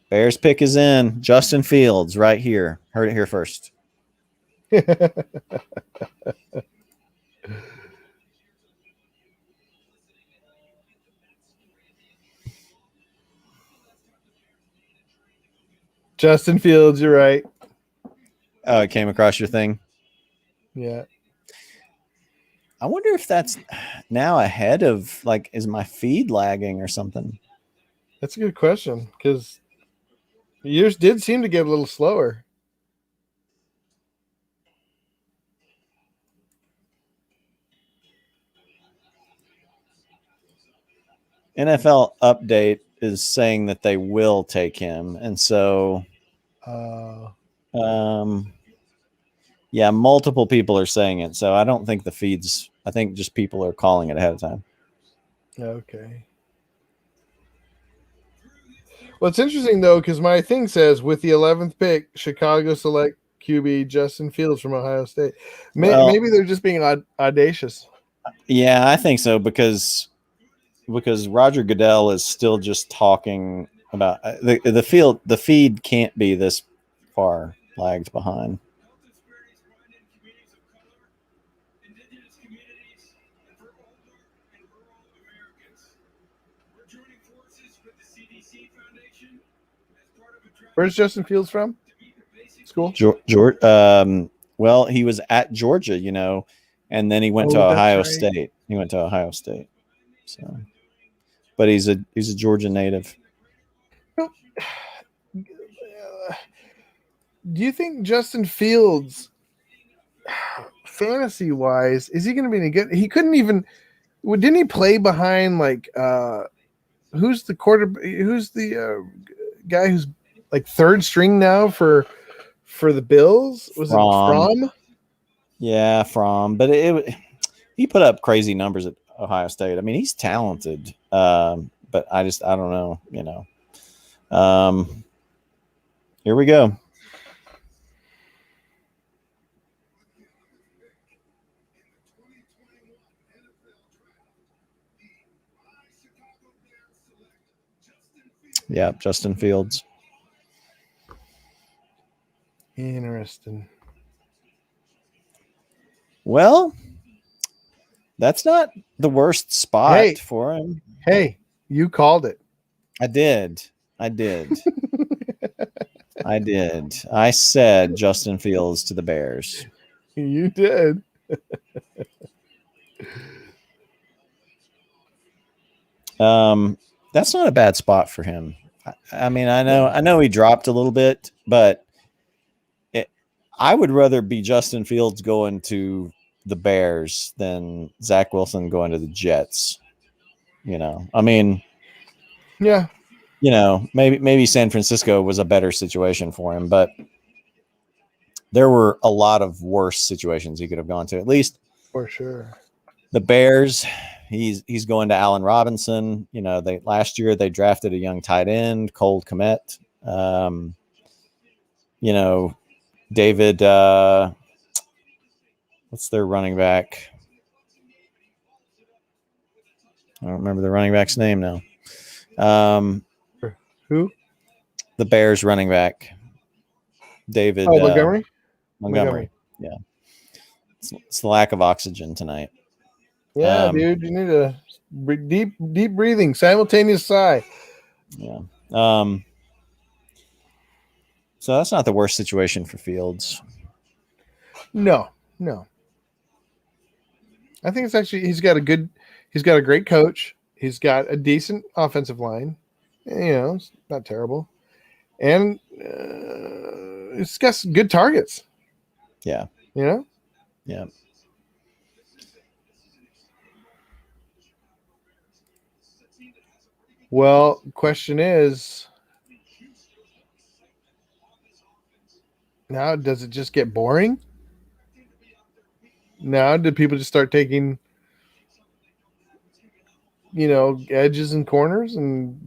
Bears pick is in. Justin Fields right here. Heard it here first. Justin Fields, you're right. Oh, it came across your thing? Yeah. I wonder if that's now ahead of, like, is my feed lagging or something? That's a good question, because yours did seem to get a little slower. NFL update is saying that they will take him, and so yeah, multiple people are saying it, so I don't think the feeds, I think just people are calling it ahead of time. Okay. Well, it's interesting though, because my thing says with the 11th pick, Chicago select QB Justin Fields from Ohio State. Maybe they're just being audacious. Yeah, I think so, because Roger Goodell is still just talking about the feed can't be this far lagged behind. Where's Justin Fields from? School? Well, he was at Georgia, and then he went to Ohio State. He went to Ohio State. So, but he's a Georgia native. Do you think Justin Fields, fantasy wise, is he going to be any good? He couldn't even. Didn't he play behind like who's the guy who's like third string now for the Bills? Was it Fromm? Yeah, but he put up crazy numbers at Ohio State. I mean, he's talented, but I don't know. Here we go. Yeah, Justin Fields. Interesting. Well, that's not the worst spot for him. Hey, you called it. I did. I said Justin Fields to the Bears. You did. That's not a bad spot for him. I mean, I know he dropped a little bit, but I would rather be Justin Fields going to the Bears than Zach Wilson going to the Jets. I mean, yeah, maybe San Francisco was a better situation for him, but there were a lot of worse situations he could have gone to. At least for sure. The Bears, he's going to Allen Robinson. Last year they drafted a young tight end, Cole Kmet. David, what's their running back? I don't remember the running back's name now. Who? The Bears running back. David. Montgomery? Montgomery. Yeah. It's the lack of oxygen tonight. Yeah, dude, you need a deep breathing, simultaneous sigh. Yeah. So that's not the worst situation for Fields. No. I think it's actually he's got a great coach. He's got a decent offensive line. It's not terrible. And it's got some good targets. Yeah. Yeah. Well, question is, now does it just get boring? Now do people just start taking, edges and corners and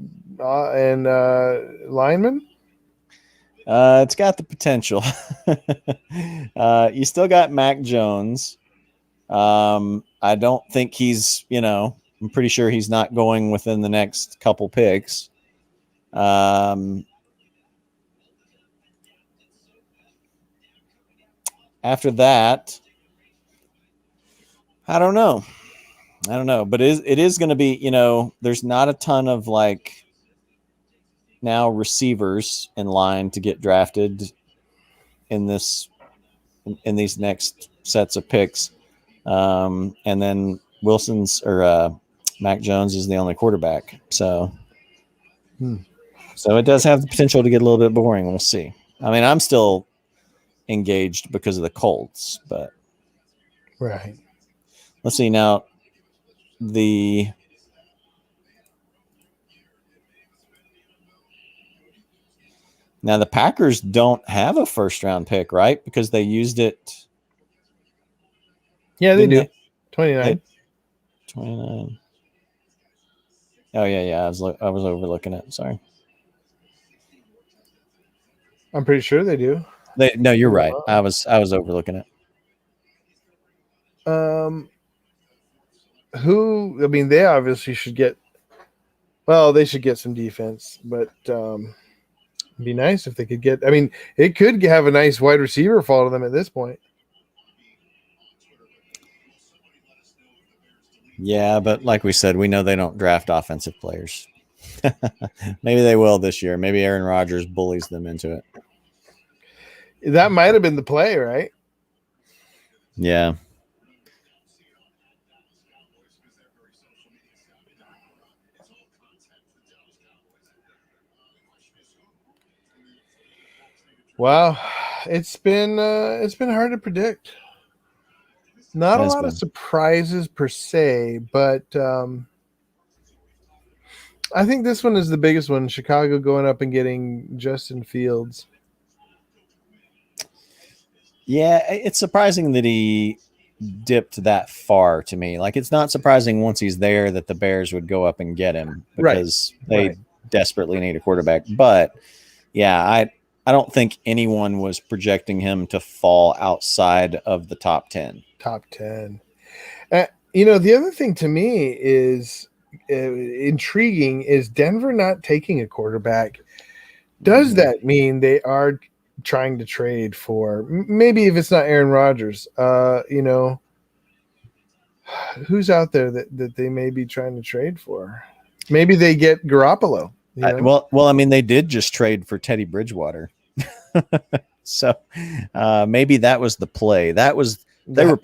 linemen? It's got the potential. You still got Mac Jones. I don't think he's, I'm pretty sure he's not going within the next couple picks. After that, I don't know, but it is going to be, there's not a ton of now receivers in line to get drafted in these next sets of picks. And then Mac Jones is the only quarterback. So it does have the potential to get a little bit boring. We'll see. I mean, I'm still engaged because of the Colts, but right. Let's see now. The Packers don't have a first round pick, right? Because they used it. Yeah, they do. 29. 29. Oh yeah. I was overlooking it. Sorry. I'm pretty sure they do. No, you're right. I was overlooking it. They obviously should get. Well, they should get some defense, but it'd be nice if they could get. I mean, it could have a nice wide receiver fall to them at this point. Yeah, but like we said, we know they don't draft offensive players. Maybe they will this year. Maybe Aaron Rodgers bullies them into it. That might have been the play, right? Yeah. Wow. It's been hard to predict. Not a lot of surprises per se, but I think this one is the biggest one. Chicago going up and getting Justin Fields. Yeah, it's surprising that he dipped that far to me. Like, it's not surprising once he's there that the Bears would go up and get him because they desperately need a quarterback. But yeah, I don't think anyone was projecting him to fall outside of the top 10. Top 10. The other thing to me is intriguing is Denver not taking a quarterback. Does that mean they are trying to trade for, maybe if it's not Aaron Rodgers, who's out there that they may be trying to trade for? Maybe they get Garoppolo. Well, I mean, they did just trade for Teddy Bridgewater. So maybe that was the play. They were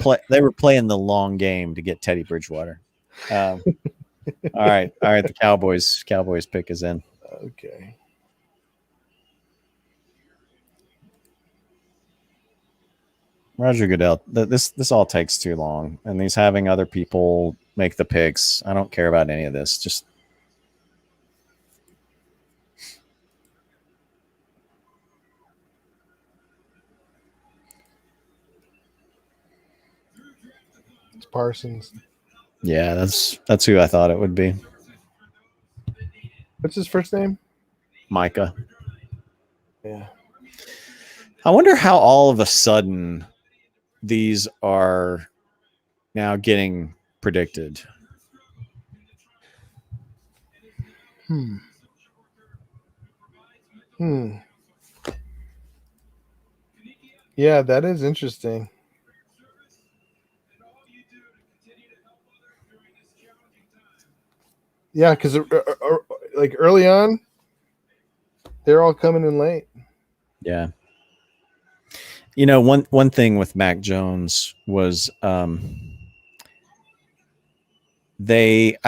playing the long game to get Teddy Bridgewater. All right. The Cowboys pick is in. Okay. Roger Goodell. This all takes too long, and he's having other people make the picks. I don't care about any of this. Just it's Parsons. Yeah, that's who I thought it would be. What's his first name? Micah. Yeah. I wonder how all of a sudden these are now getting predicted. Yeah, that is interesting. Yeah, because like early on, they're all coming in late. Yeah. One thing with Mac Jones was I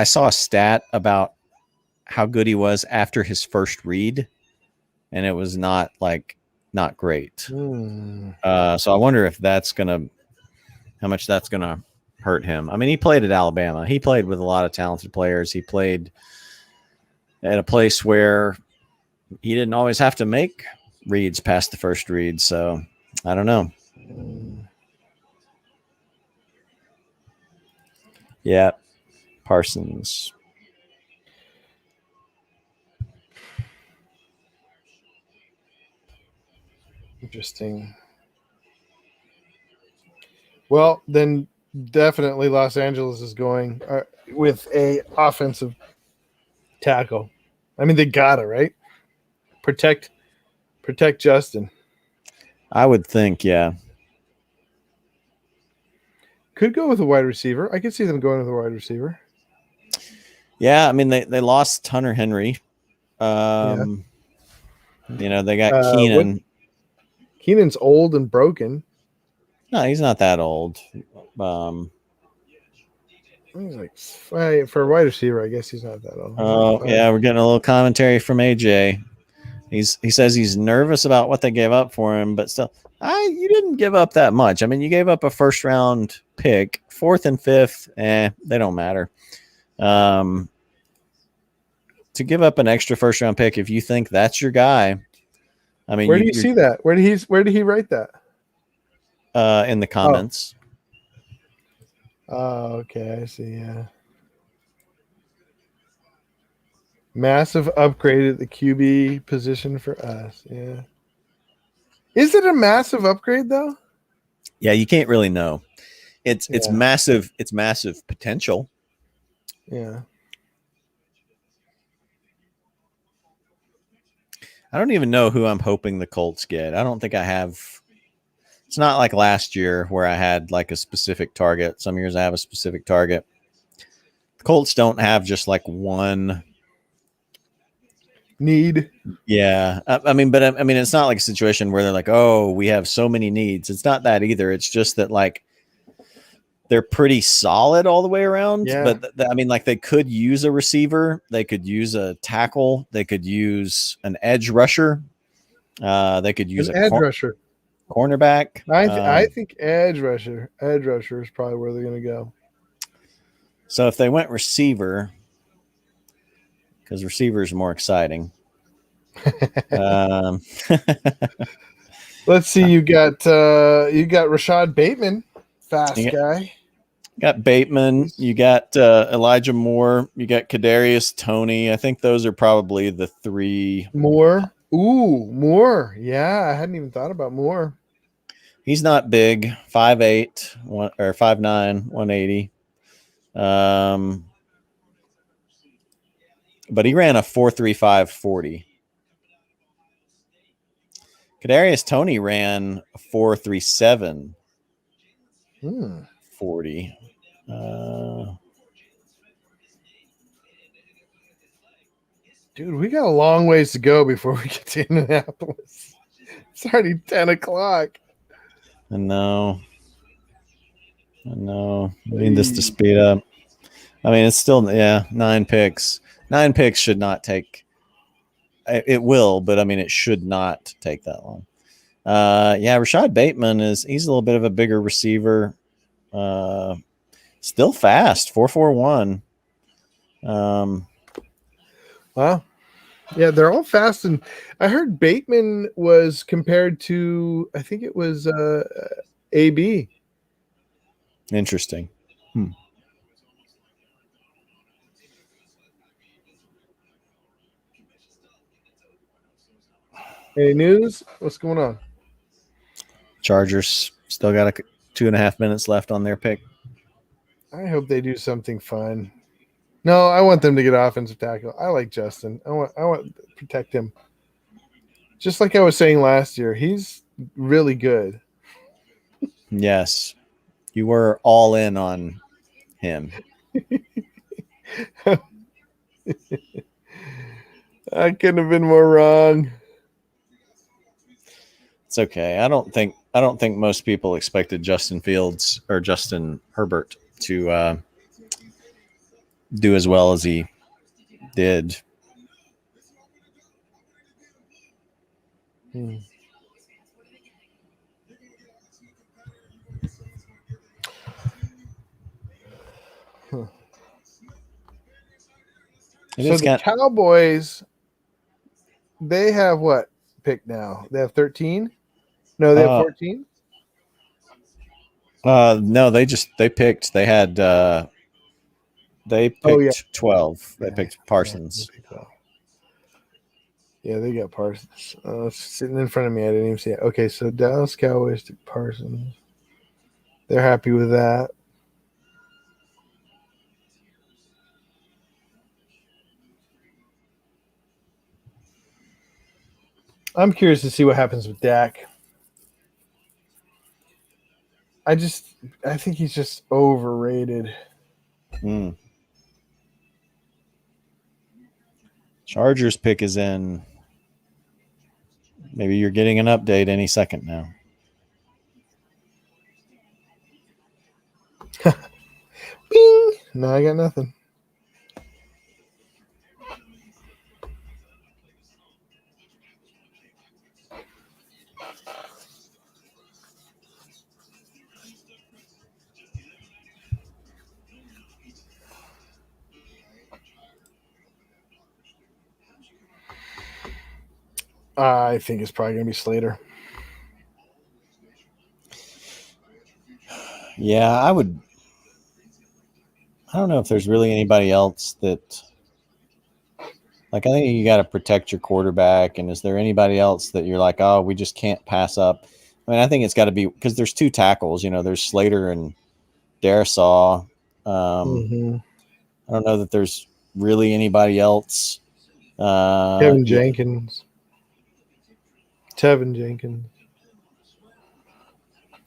saw a stat about how good he was after his first read, and it was not great. So I wonder if how much that's gonna hurt him. I mean, he played at Alabama. He played with a lot of talented players. He played at a place where he didn't always have to make reads past the first read. So I don't know. Yeah. Parsons. Interesting. Well, then definitely Los Angeles is going with a offensive tackle. I mean, they gotta, right? Protect Justin. I would think, yeah. Could go with a wide receiver. I could see them going with a wide receiver. Yeah, I mean, they lost Hunter Henry. They got Keenan. Keenan's old and broken. No, he's not that old. He's like, for a wide receiver, I guess he's not that old. Oh, yeah, we're getting a little commentary from AJ. He says he's nervous about what they gave up for him, but still, you didn't give up that much. I mean, you gave up a first-round pick, 4th and 5th. They don't matter. To give up an extra first-round pick, if you think that's your guy, I mean, where do you see that? Where did he write that? In the comments. Oh, okay, I see. Yeah. Massive upgrade at the QB position for us. Yeah. Is it a massive upgrade though? Yeah, you can't really know. It's massive. It's massive potential. Yeah. I don't even know who I'm hoping the Colts get. I don't think I have. It's not like last year where I had like a specific target. Some years I have a specific target. The Colts don't have just like one need. Yeah. I mean, it's not like a situation where they're like, oh, we have so many needs. It's not that either. It's just that like they're pretty solid all the way around. Yeah. But I mean, like they could use a receiver. They could use a tackle. They could use an edge rusher. They could use an edge rusher. cornerback. I think edge rusher is probably where they're going to go. So if they went receiver, because receiver is more exciting. Let's see. You got Rashad Bateman, fast guy. Got Bateman. You got Elijah Moore. You got Kadarius Toney. I think those are probably the three. Moore. Ooh, Moore. Yeah, I hadn't even thought about Moore. He's not big. 5'8", or 5'9", 180. But he ran a 4.35 40. Kadarius Toney ran a 4.37 40. Dude, we got a long ways to go before we get to Indianapolis. It's already 10 o'clock. I know. We need this to speed up. I mean, it's still 9 picks. 9 picks should not take. It will, but I mean, it should not take that long. Rashad Bateman he's a little bit of a bigger receiver. Still fast, 4.41. Wow. Yeah, they're all fast. And I heard Bateman was compared to, I think it was AB. Interesting. Any news? What's going on? Chargers still got 2.5 minutes left on their pick. I hope they do something fun. No, I want them to get offensive tackle. I like Justin. I want to protect him. Just like I was saying last year, he's really good. Yes. You were all in on him. I couldn't have been more wrong. It's okay. I don't think most people expected Justin Fields or Justin Herbert to do as well as he did. So the Cowboys, they have what pick now? They have 13? No, they have 14? No, they picked. They had they picked 12. They picked Parsons. Yeah, they got Parsons. Sitting in front of me, I didn't even see it. Okay, so Dallas Cowboys took Parsons. They're happy with that. I'm curious to see what happens with Dak. I think he's just overrated. Chargers pick is in. Maybe you're getting an update any second now. Bing! No, I got nothing. I think it's probably going to be Slater. Yeah, I don't know if there's really anybody else that. I think you got to protect your quarterback. And is there anybody else that you're like, oh, we just can't pass up? I mean, I think it's got to be because there's 2 tackles. There's Slater and Darisaw. I don't know that there's really anybody else. Tevin Jenkins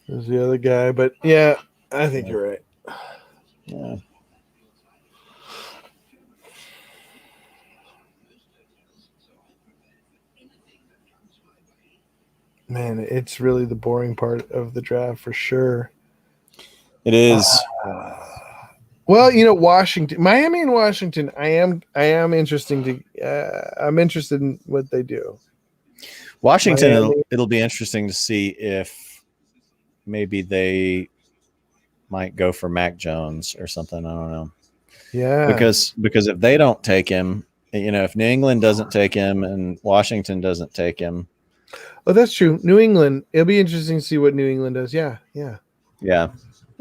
is the other guy. But, yeah, I think you're right. Yeah. Man, it's really the boring part of the draft for sure. It is. Well, Washington, Miami and Washington, I'm interested in what they do. Washington, Miami. it'll be interesting to see if maybe they might go for Mac Jones or something. I don't know. Yeah. Because if they don't take him, if New England doesn't take him and Washington doesn't take him. Oh, that's true. New England. It'll be interesting to see what New England does. Yeah. Yeah.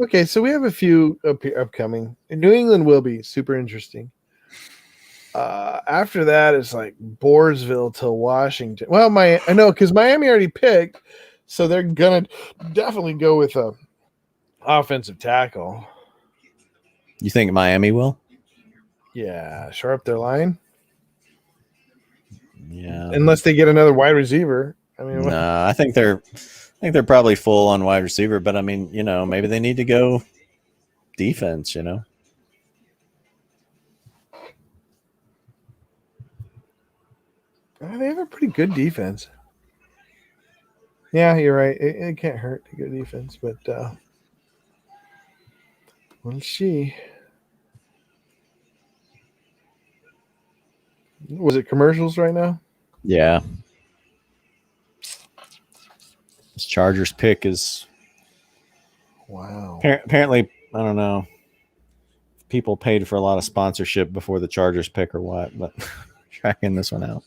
Okay, so we have a few upcoming. New England will be super interesting. After that, it's like Boresville to Washington. Well, I know because Miami already picked, so they're gonna definitely go with a offensive tackle. You think Miami will? Yeah, shore up their line. Yeah. Unless they get another wide receiver. I mean, No, I think they're probably full on wide receiver, but I mean, maybe they need to go defense, they have a pretty good defense. Yeah, you're right. It can't hurt to go defense, but we'll see. Was it commercials right now? Yeah. This Chargers pick is Wow. apparently, I don't know, people paid for a lot of sponsorship before the Chargers pick or what, but tracking this one out.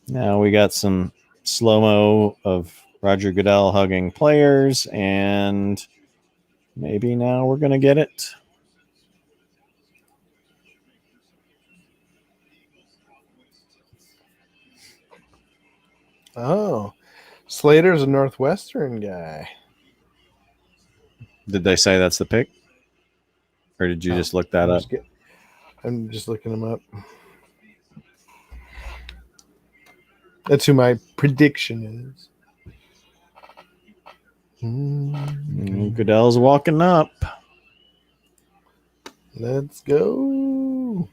Now we got some slow-mo of Roger Goodell hugging players, and maybe now we're going to get it. Oh, Slater's a Northwestern guy. Did they say that's the pick? Or did you just look that up? I'm just looking him up. That's who my prediction is. Goodell's walking up. Let's go.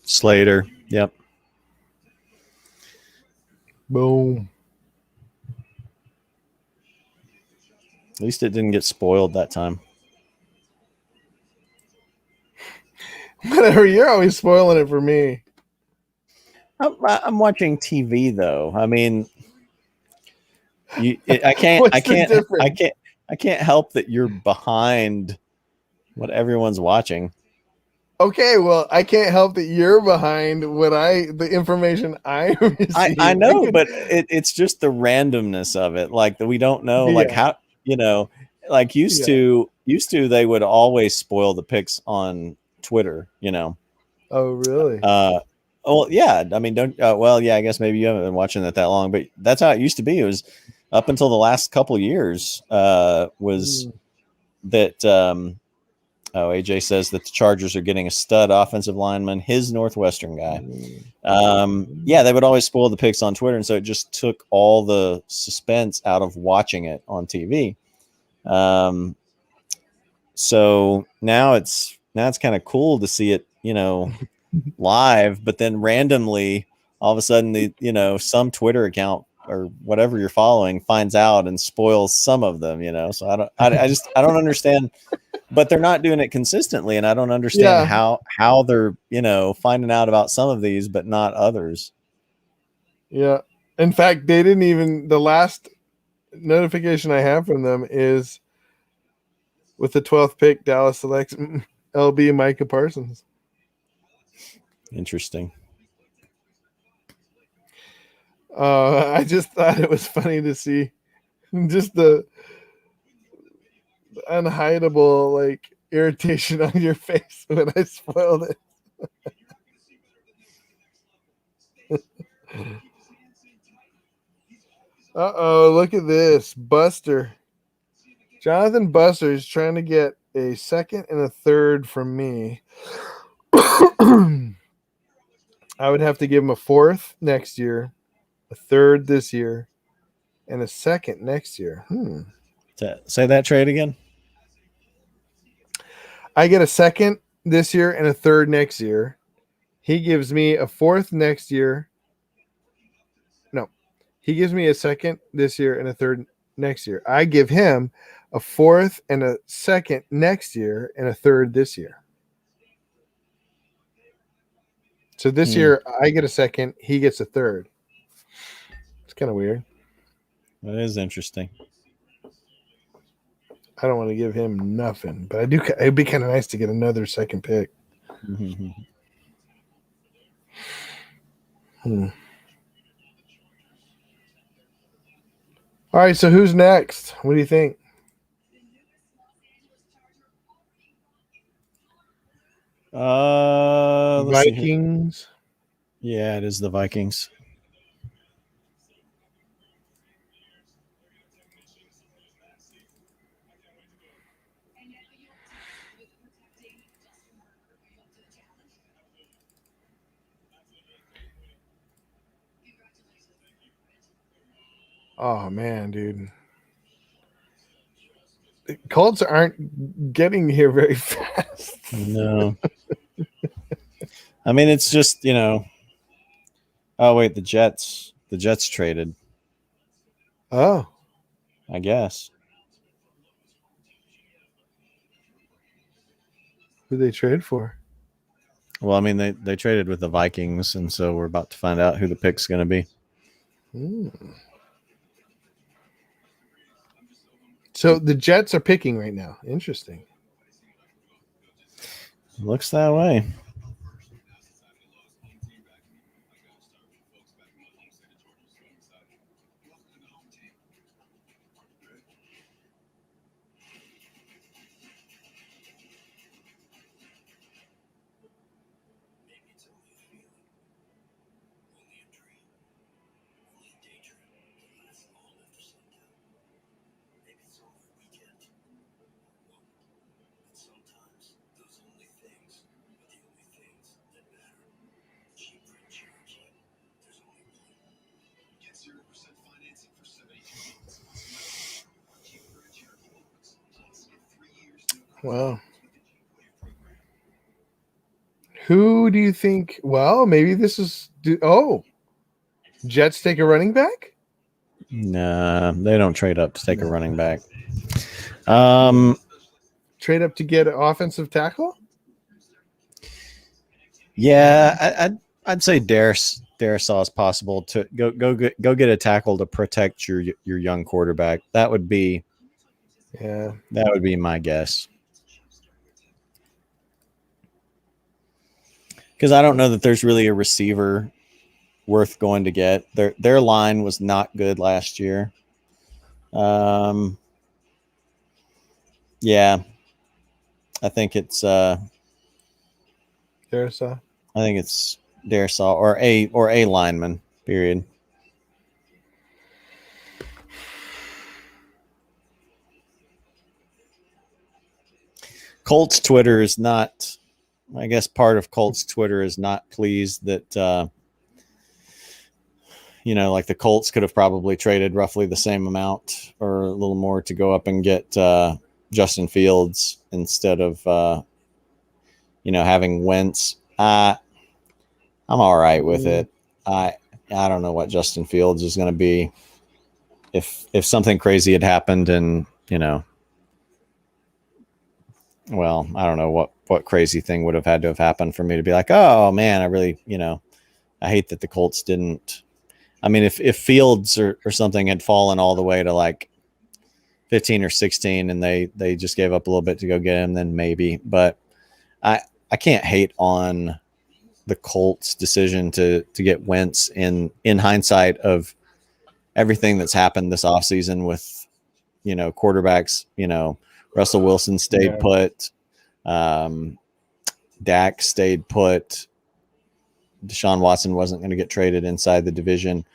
Slater. Yep. Boom. At least it didn't get spoiled that time. Whatever. You're always spoiling it for me. I'm watching TV though. I mean, I can't help that you're behind what everyone's watching. Okay, well, I can't help that you're behind the information I receive. I know, but it's just the randomness of it. Like that we don't know, like how like used to they would always spoil the picks on Twitter. Oh, really? Oh yeah. I mean, I guess maybe you haven't been watching that long, but that's how it used to be. It was up until the last couple years. Was that? AJ says that the Chargers are getting a stud offensive lineman, his Northwestern guy. They would always spoil the picks on Twitter, and so it just took all the suspense out of watching it on TV. So now it's kind of cool to see it, live, but then randomly, all of a sudden, some Twitter account or whatever you're following finds out and spoils some of them, So I don't understand. But they're not doing it consistently, and I don't understand how they're, finding out about some of these, but not others. Yeah. In fact, they didn't even. The last notification I have from them is with the 12th pick, Dallas selects LB Micah Parsons. Interesting. I just thought it was funny to see just the unhideable irritation on your face when I spoiled it. Look at this. Buster. Jonathan Buster is trying to get a second and a third from me. I would have to give him a fourth next year, a third this year, and a second next year. Say that trade again. I get a second this year and a third next year. He gives me a fourth next year. No, he gives me a second this year and a third next year. I give him a fourth and a second next year and a third this year. So this year I get a second, he gets a third. It's kind of weird. That is interesting. I don't want to give him nothing, but I do. It'd be kind of nice to get another second pick. All right, so who's next? What do you think? Let's see here. Vikings. Yeah, it is the Vikings. Oh man, dude. The Colts aren't getting here very fast. No. I mean, it's just, oh wait, the Jets traded, Oh, I guess. who they trade for? Well, I mean, they traded with the Vikings, and so we're about to find out who the pick's going to be. So the Jets are picking right now. Interesting. Looks that way. Wow. Who do you think? Well, maybe this is. Jets take a running back? Nah, they don't trade up to take a running back. Trade up to get an offensive tackle? Yeah, I'd say Darisaw is possible to go get a tackle to protect your young quarterback. That would be my guess. Because I don't know that there's really a receiver worth going to get. Their line was not good last year. Yeah, I think it's Darisaw. I think it's Darisaw or a lineman. Period. Colts Twitter is not. I guess part of Colts Twitter is not pleased that like the Colts could have probably traded roughly the same amount or a little more to go up and get Justin Fields instead of having Wentz. I'm all right with it. I don't know what Justin Fields is going to be if something crazy had happened and well, I don't know what crazy thing would have had to have happened for me to be like, oh man, I really, I hate that the Colts didn't. I mean, if Fields or something had fallen all the way to like 15 or 16 and they just gave up a little bit to go get him, then maybe. But I can't hate on the Colts' decision to get Wentz in hindsight of everything that's happened this offseason with, quarterbacks, Russell Wilson stayed put. Dak stayed put. Deshaun Watson wasn't going to get traded inside the division.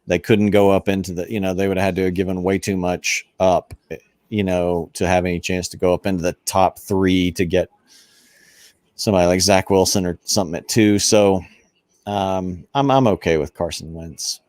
They couldn't go up into the, they would have had to have given way too much up, to have any chance to go up into the top 3 to get somebody like Zach Wilson or something at 2. So I'm okay with Carson Wentz.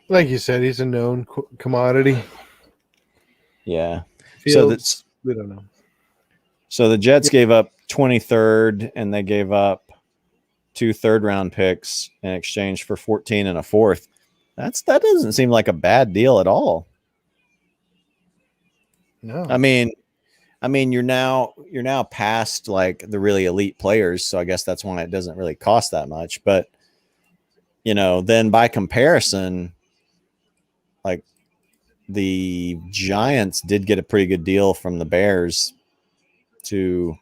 Like you said, he's a known commodity. Yeah. Fields, we don't know. So the Jets gave up 23rd, and they gave up 2 third-round picks in exchange for 14 and a fourth. That doesn't seem like a bad deal at all. No. I mean, you're now past like the really elite players, so I guess that's why it doesn't really cost that much. But then by comparison, like the Giants did get a pretty good deal from the Bears for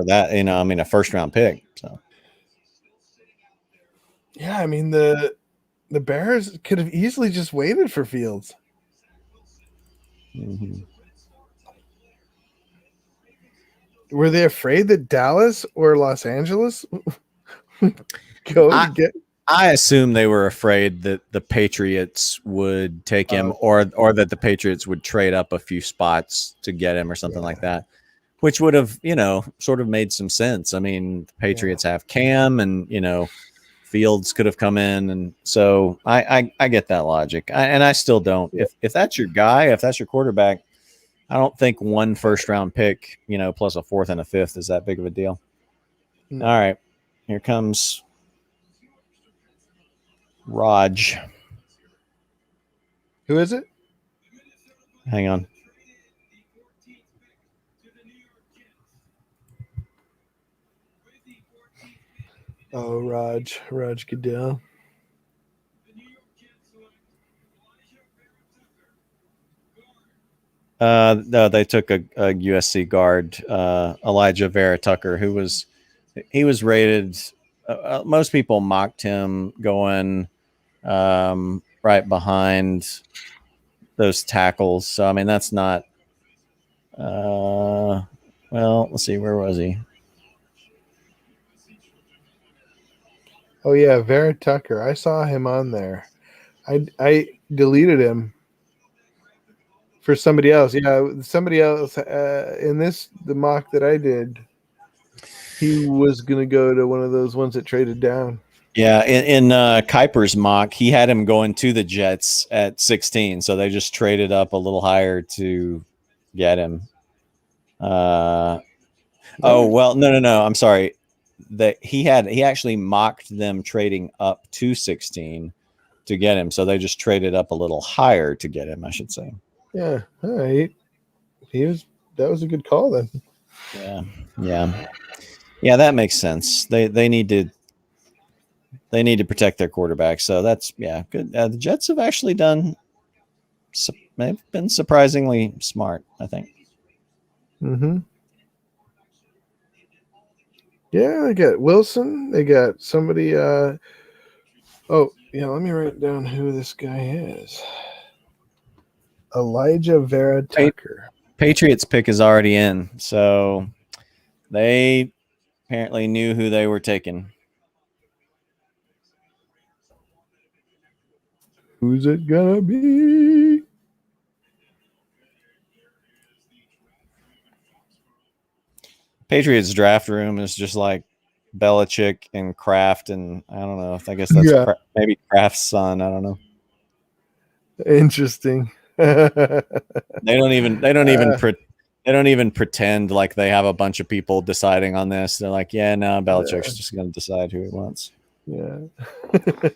that, a first round pick. So yeah, I mean the Bears could have easily just waited for Fields. mm-hmm. Were they afraid that Dallas or Los Angeles I assume they were afraid that the Patriots would take him, or that the Patriots would trade up a few spots to get him or something like that, which would have, sort of made some sense. I mean, the Patriots have Cam, and, Fields could have come in. And so I get that logic. And I still don't. If that's your guy, if that's your quarterback, I don't think 1 first round pick, plus a 4th and a 5th is that big of a deal. No. All right. Here comes Raj. Who is it? Hang on. Oh, Raj Goodell. No, they took a USC guard, Elijah Vera Tucker, who was rated. Most people mocked him going right behind those tackles. So I mean, that's not. Well, let's see, where was he? Oh yeah, Vera Tucker. I saw him on there. I deleted him for somebody else. Yeah, somebody else in the mock that I did. He was going to go to one of those ones that traded down. Yeah, in Kuiper's mock, he had him going to the Jets at 16, so they just traded up a little higher to get him. Oh well, no. I'm sorry. That he actually mocked them trading up to 16 to get him, so they just traded up a little higher to get him, I should say. Yeah, all right. That was a good call then. Yeah, that makes sense. They need to protect their quarterback, so that's good. The Jets have actually they've been surprisingly smart, I think. Mm-hmm. Yeah, they got Wilson. They got somebody. Let me write down who this guy is. Elijah Vera Tucker. Patriots pick is already in, so they apparently knew who they were taking. Who's it gonna be? Patriots draft room is just like Belichick and Kraft, and I don't know. I guess that's maybe Kraft's son. I don't know. Interesting. They don't even pretend like they have a bunch of people deciding on this. They're like, Belichick's just going to decide who he wants. Yeah.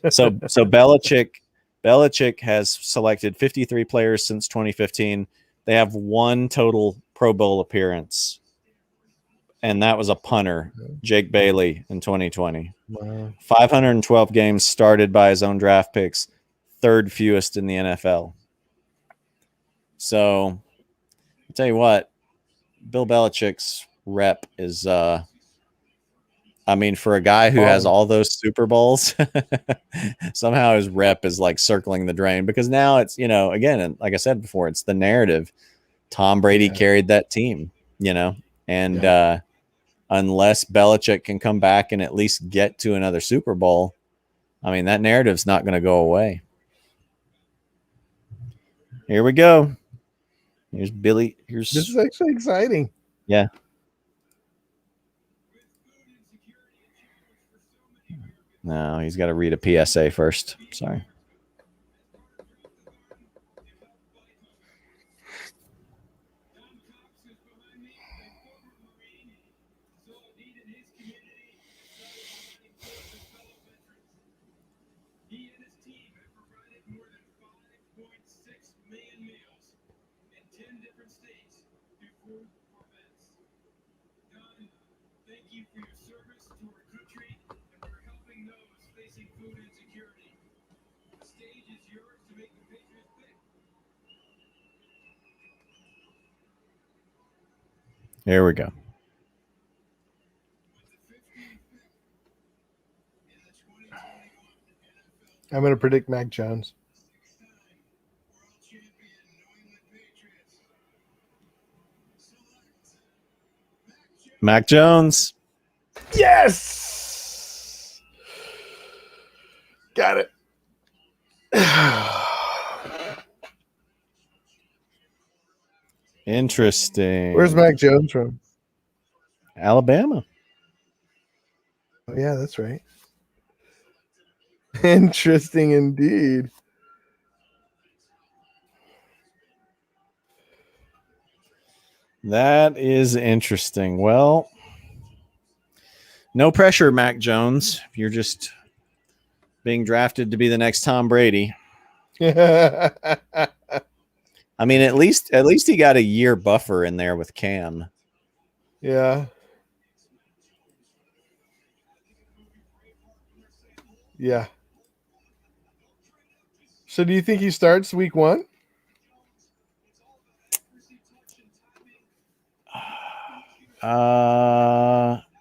So Belichick has selected 53 players since 2015. They have 1 total Pro Bowl appearance, and that was a punter, Jake Bailey, in 2020. Wow. 512 games started by his own draft picks, 3rd fewest in the NFL. So, I'll tell you what, Bill Belichick's rep is, for a guy who has all those Super Bowls, somehow his rep is like circling the drain, because now it's, again, like I said before, it's the narrative. Tom Brady carried that team, and unless Belichick can come back and at least get to another Super Bowl, that narrative's not going to go away. Here we go. Here's Billy. This is actually exciting. Yeah. No, he's got to read a PSA first. Sorry. Here we go. I'm going to predict Mac Jones. Mac Jones. Yes! Got it. Interesting. Where's Mac Jones from? Alabama. Oh, yeah, that's right. Interesting indeed. That is interesting. Well, no pressure, Mac Jones. You're just being drafted to be the next Tom Brady. Yeah. I mean, at least he got a year buffer in there with Cam. Yeah. So do you think he starts week 1?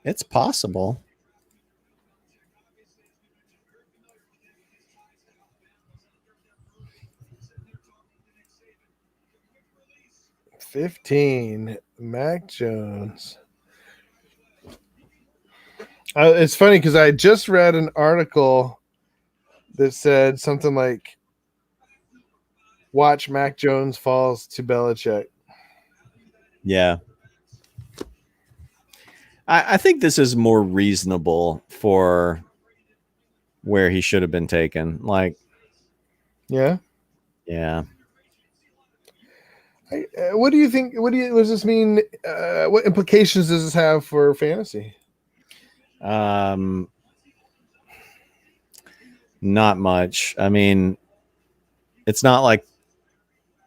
It's possible. $15, Mac Jones. It's funny because I just read an article that said something like, watch Mac Jones falls to Belichick. Yeah. I think this is more reasonable for where he should have been taken. Like, Yeah. yeah. What do you think? What does this mean? What implications does this have for fantasy? Not much. I mean, it's not like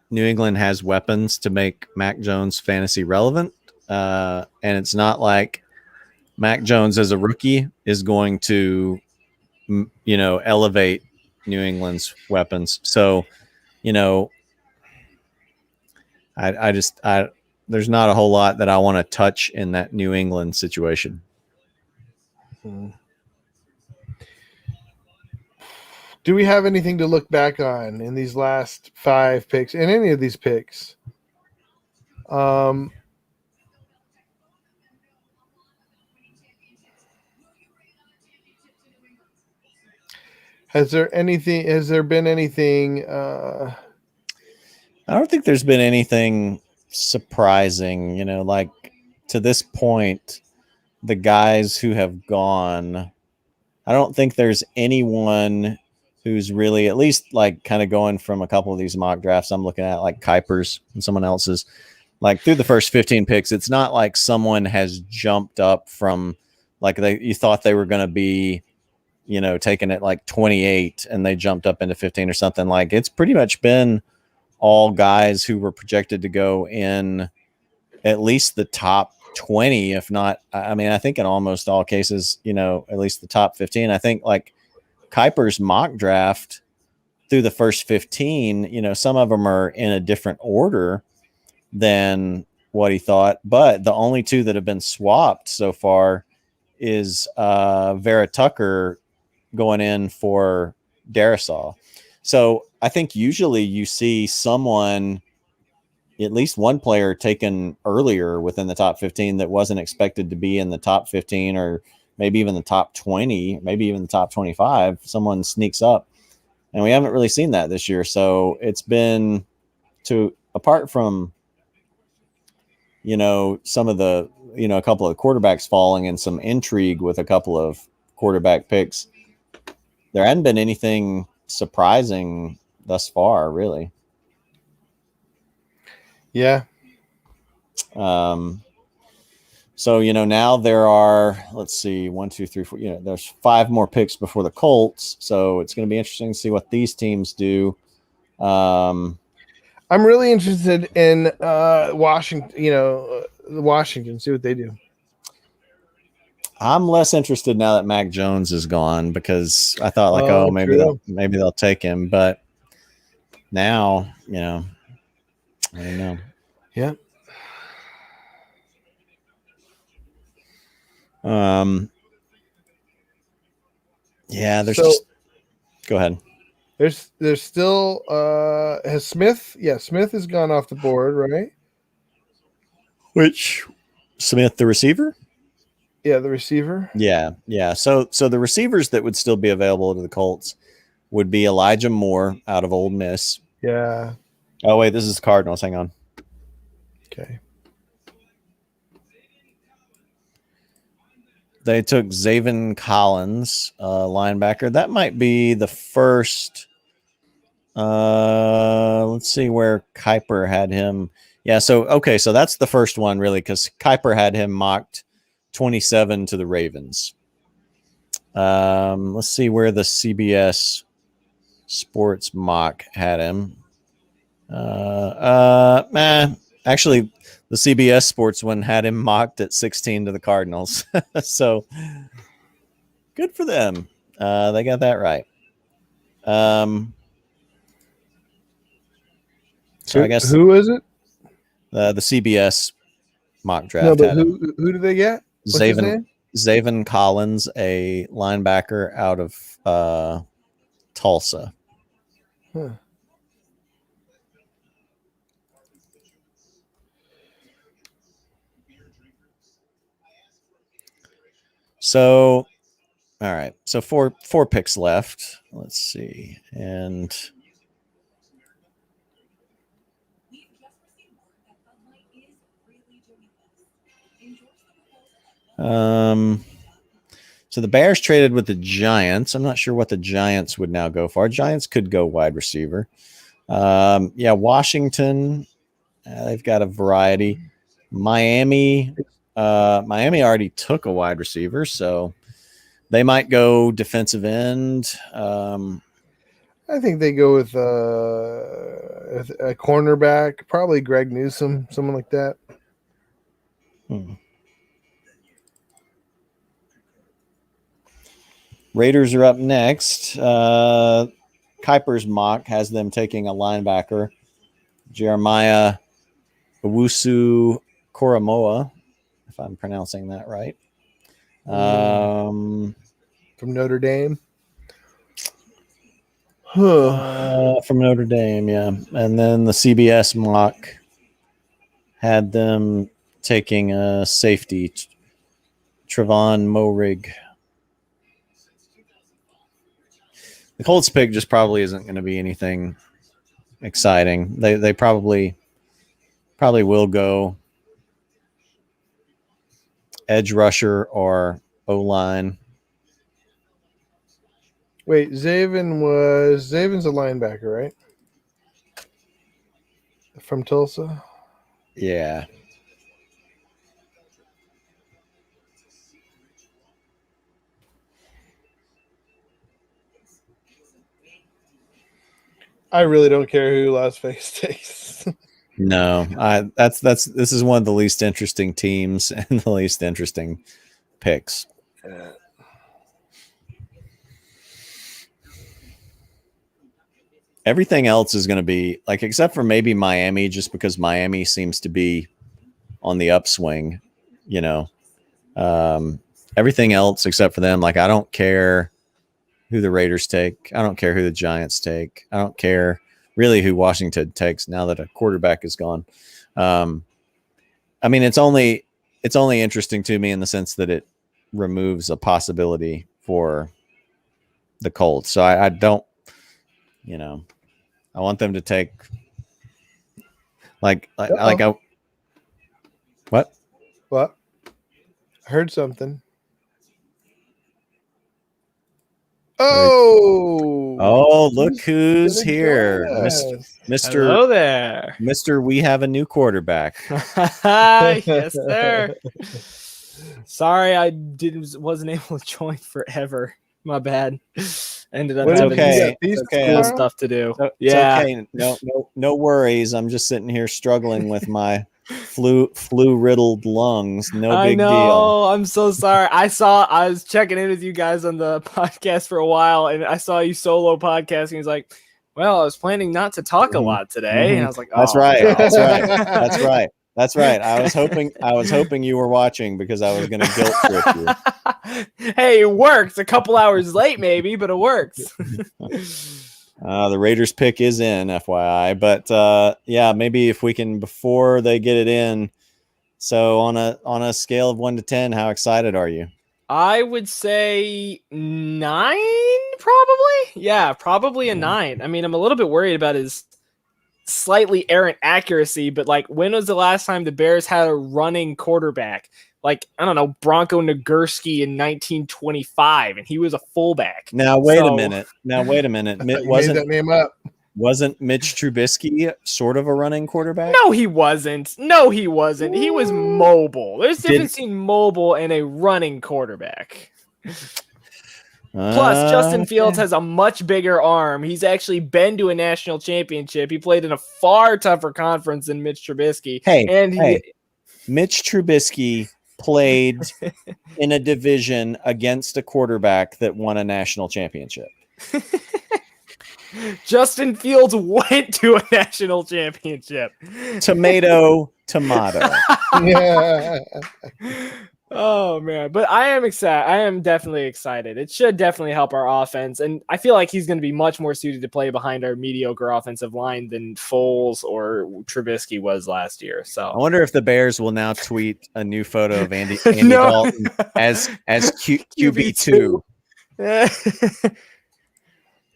New England has weapons to make Mac Jones fantasy relevant. And it's not like Mac Jones as a rookie is going to, elevate New England's weapons. So, there's not a whole lot that I want to touch in that New England situation. Do we have anything to look back on in these last 5 picks, in any of these picks? Has there been anything? I don't think there's been anything surprising, like to this point, the guys who have gone, I don't think there's anyone who's really, at least like kind of going from a couple of these mock drafts I'm looking at, like Kuiper's and someone else's, like through the first 15 picks, it's not like someone has jumped up from like you thought they were going to be, taking it like 28 and they jumped up into 15 or something. Like it's pretty much been all guys who were projected to go in at least the top 20, if not, I mean, I think in almost all cases, at least the top 15. I think like Kuiper's mock draft through the first 15, some of them are in a different order than what he thought, but the only 2 that have been swapped so far is Vera Tucker going in for Darisaw. So I think usually you see someone, at least one player taken earlier within the top 15 that wasn't expected to be in the top 15 or maybe even the top 20, maybe even the top 25. Someone sneaks up, and we haven't really seen that this year. So it's been apart from, some of the, a couple of quarterbacks falling and some intrigue with a couple of quarterback picks. there hadn't been anything surprising thus far, really. Yeah. So, now there are, let's see, 1, 2, 3, 4, there's 5 more picks before the Colts. So it's going to be interesting to see what these teams do. I'm really interested in Washington, Washington, see what they do. I'm less interested now that Mac Jones is gone, because I thought maybe they'll take him, but now, I don't know. Yeah. Yeah, go ahead. There's still has Smith. Yeah, Smith has gone off the board, right? Which Smith, the receiver? Yeah, the receiver. Yeah. So the receivers that would still be available to the Colts would be Elijah Moore out of Ole Miss. Yeah. Oh wait, this is the Cardinals. Hang on. Okay. They took Zaven Collins, linebacker. That might be the first. Let's see where Kuiper had him. Yeah, so that's the first one, really, because Kuiper had him mocked 27 to the Ravens. Let's see where the CBS Sports mock had him. Actually, the CBS Sports one had him mocked at 16 to the Cardinals. So good for them. They got that right. So I guess who is it? The CBS mock draft. No, but who do they get? What's his name? Zaven Collins, a linebacker out of Tulsa. Huh. So, all right. So four picks left. Let's see. And so the Bears traded with the Giants. I'm not sure what the Giants would now go for. Giants could go wide receiver. Washington, they've got a variety. Miami already took a wide receiver, so they might go defensive end. I think they go with a cornerback, probably Greg Newsome, someone like that. Raiders are up next. Kuiper's mock has them taking a linebacker, Jeremiah Owusu Koromoa, if I'm pronouncing that right. From Notre Dame. From Notre Dame, yeah. And then the CBS mock had them taking a safety, Trevon Moehrig. The Colts pick just probably isn't going to be anything exciting. They probably will go edge rusher or O-line. Wait, Zaven's a linebacker, right? From Tulsa? Yeah. I really don't care who Las Vegas takes. No, this is one of the least interesting teams and the least interesting picks. Everything else is going to be like, except for maybe Miami, just because Miami seems to be on the upswing, everything else except for them. Like, I don't care who the Raiders take. I don't care who the Giants take. I don't care really who Washington takes now that a quarterback is gone. It's only interesting to me in the sense that it removes a possibility for the Colts. So I don't, I want them to take what? What? I heard something. Oh, look who's gonna here, join us. Hello there. Mister. We have a new quarterback. Yes, sir. Sorry, I wasn't able to join forever. My bad. Ended up What having okay. you got It's okay. cool tomorrow? stuff to do. It's Yeah. okay. No worries. I'm just sitting here struggling with my flu riddled lungs. No I big know. deal. I'm so sorry. I was checking in with you guys on the podcast for a while, and I saw you solo podcasting. He's like, "Well, I was planning not to talk a lot today," and I was like, That's "Oh, right. no." That's right. That's right. That's right. I was hoping you were watching because I was going to guilt trip you. Hey, it works. A couple hours late, maybe, but it works. The Raiders pick is in, FYI. But yeah, maybe if we can before they get it in. So on a scale of 1 to 10, how excited are you? I would say 9, probably. Yeah, probably a 9. I mean, I'm a little bit worried about his slightly errant accuracy, but like, when was the last time the Bears had a running quarterback? Like, I don't know, Bronco Nagurski in 1925, and he was a fullback. Now wait a minute. I thought you made that name up. Wasn't Mitch Trubisky sort of a running quarterback? No, he wasn't. He was mobile. There's a difference between mobile and a running quarterback. Plus, Justin Fields has a much bigger arm. He's actually been to a national championship. He played in a far tougher conference than Mitch Trubisky. Mitch Trubisky played in a division against a quarterback that won a national championship. Justin Fields went to a national championship. Tomato. Yeah. Oh man, but I am excited. I am definitely excited. It should definitely help our offense, and I feel like he's going to be much more suited to play behind our mediocre offensive line than Foles or Trubisky was last year. So I wonder if the Bears will now tweet a new photo of Andy Dalton as QB2.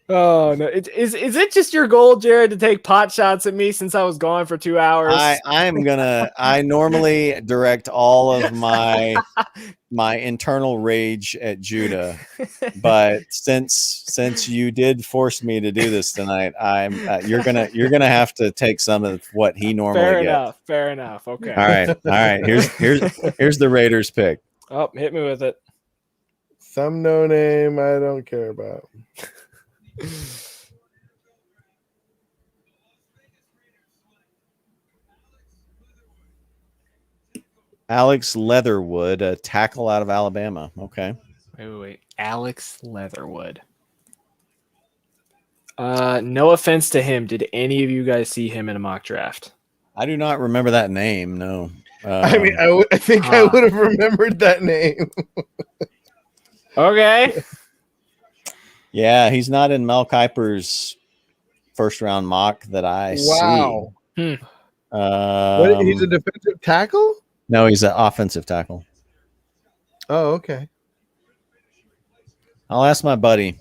Oh no! Is it just your goal, Jared, to take pot shots at me since I was gone for 2 hours? I normally direct all of my internal rage at Judah, but since you did force me to do this tonight, you're gonna have to take some of what he normally gets. Fair enough. Okay. All right. Here's the Raiders pick. Oh, hit me with it. Some no name I don't care about. Alex Leatherwood, a tackle out of Alabama. Okay. Wait. Alex Leatherwood. No offense to him. Did any of you guys see him in a mock draft? I do not remember that name. No. I think I would have remembered that name. Okay. Yeah, he's not in Mel Kiper's first round mock that I see. He's a defensive tackle? No, he's an offensive tackle. Oh, okay. I'll ask my buddy.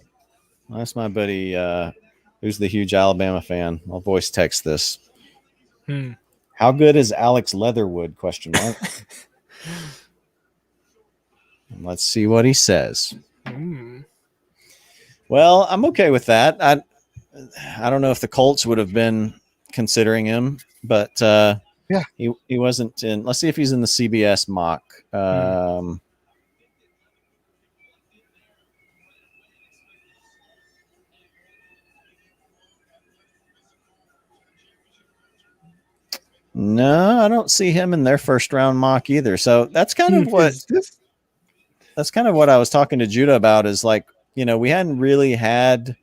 Who's the huge Alabama fan. I'll voice text this. How good is Alex Leatherwood? ? Let's see what he says. Well, I'm okay with that. I don't know if the Colts would have been considering him, but yeah, he wasn't in. Let's see if he's in the CBS mock. No, I don't see him in their first round mock either. So that's kind of what I was talking to Judah about, is like, we hadn't really had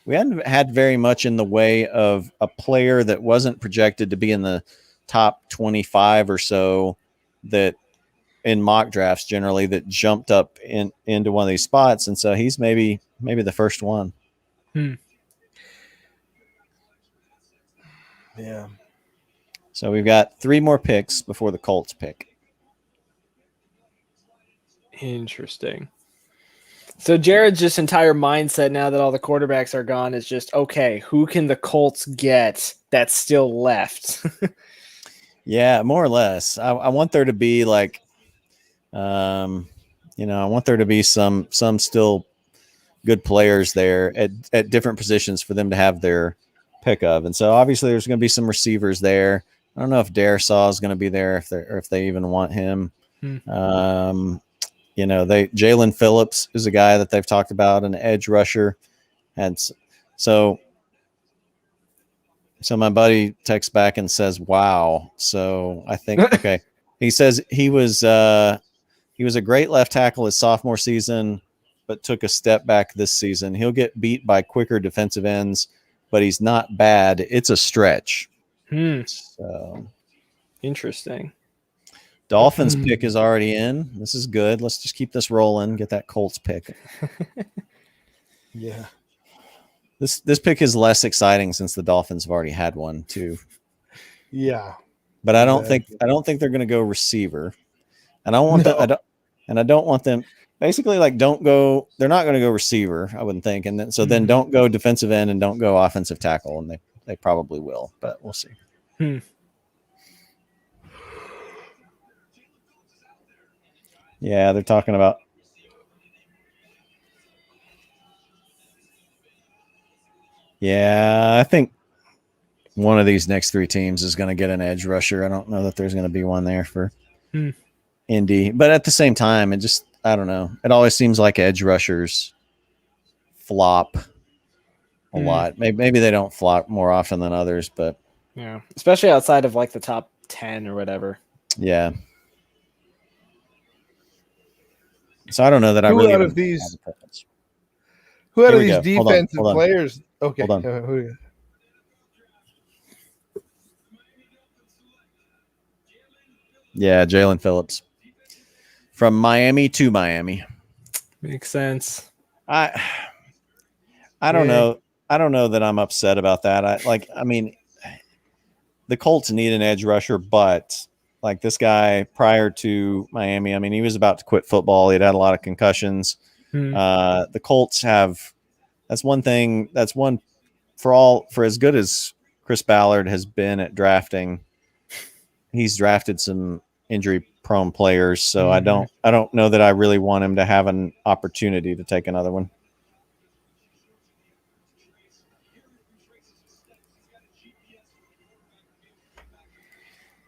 very much in the way of a player that wasn't projected to be in the top 25 or so, that in mock drafts generally, that jumped up into one of these spots. And so he's maybe the first one. Yeah. So we've got 3 more picks before the Colts pick. Interesting. So Jared's just entire mindset now that all the quarterbacks are gone is just, okay, who can the Colts get that's still left? Yeah, more or less. I want there to be like 3 I want there to be some still good players there at different positions for them to have their pick of. And so obviously there's going to be some receivers there. I don't know if Darisaw is going to be there if they even want him. Jalen Phillips is a guy that they've talked about, an edge rusher. And so my buddy texts back and says, wow. So I think, okay. He says he was a great left tackle his sophomore season, but took a step back this season. He'll get beat by quicker defensive ends, but he's not bad. It's a stretch. So interesting. Dolphins pick is already in. This is good. Let's just keep this rolling. Get that Colts pick. Yeah. This pick is less exciting since the Dolphins have already had one too. Yeah. But I don't think they're going to go receiver. And I want I don't want them basically like they're not going to go receiver, I wouldn't think. And then don't go defensive end and don't go offensive tackle, and they probably will, but we'll see. Yeah, they're talking about I think one of these next three teams is going to get an edge rusher. I don't know that there's going to be one there for Indy, but at the same time, I don't know. It always seems like edge rushers flop a lot. Maybe they don't flop more often than others, but yeah, especially outside of like the top 10 or whatever. Yeah. So I don't know that I really who out of these defensive players? Okay. Hold on. Yeah, Jalen Phillips. From Miami to Miami. Makes sense. I don't know. I don't know that I'm upset about that. The Colts need an edge rusher, but like this guy prior to Miami, I mean, he was about to quit football. He'd had a lot of concussions. The Colts that's one for as good as Chris Ballard has been at drafting, he's drafted some injury prone players. So I don't know that I really want him to have an opportunity to take another one.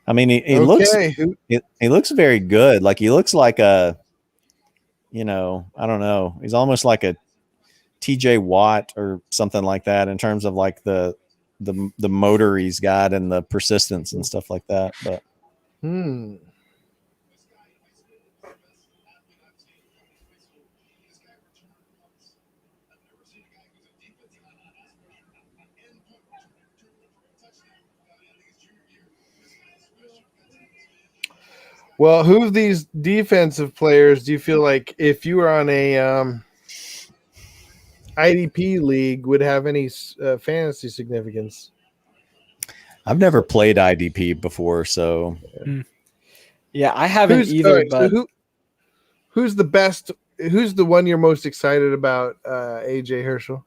I mean, he looks very good. Like he looks like I don't know. He's almost like a TJ Watt or something like that in terms of like the motor he's got and the persistence and stuff like that. But well, who of these defensive players do you feel like if you were on a IDP league would have any fantasy significance? I've never played IDP before, so yeah, I haven't either. But so who's the best? Who's the one you're most excited about? AJ Herschel.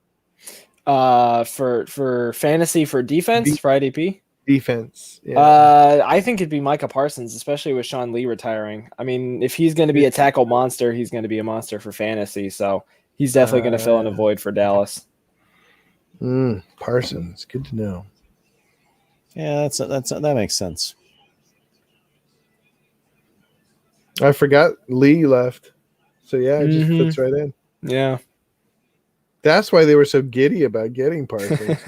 For fantasy, for defense, for IDP. Defense. Yeah. I think it'd be Micah Parsons, especially with Sean Lee retiring. I mean, if he's going to be a tackle monster, he's going to be a monster for fantasy. So he's definitely going to fill in a void for Dallas. Parsons, good to know. Yeah, that makes sense. I forgot Lee left, so yeah, it just fits right in. Yeah, that's why they were so giddy about getting Parsons.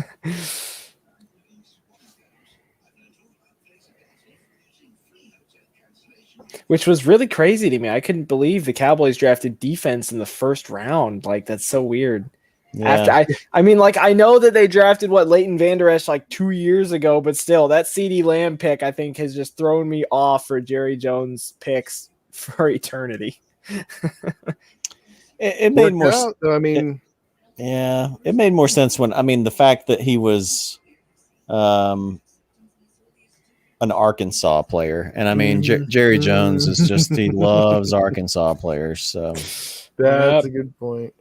Which was really crazy to me. I couldn't believe the Cowboys drafted defense in the first round. Like, that's so weird. Yeah. I know that they drafted Leighton Vander Esch like 2 years ago, but still, that CeeDee Lamb pick I think has just thrown me off for Jerry Jones picks for eternity. it made more sense. It made more sense when the fact that he was an Arkansas player, and Jerry Jones is just he loves Arkansas players. So that's a good point.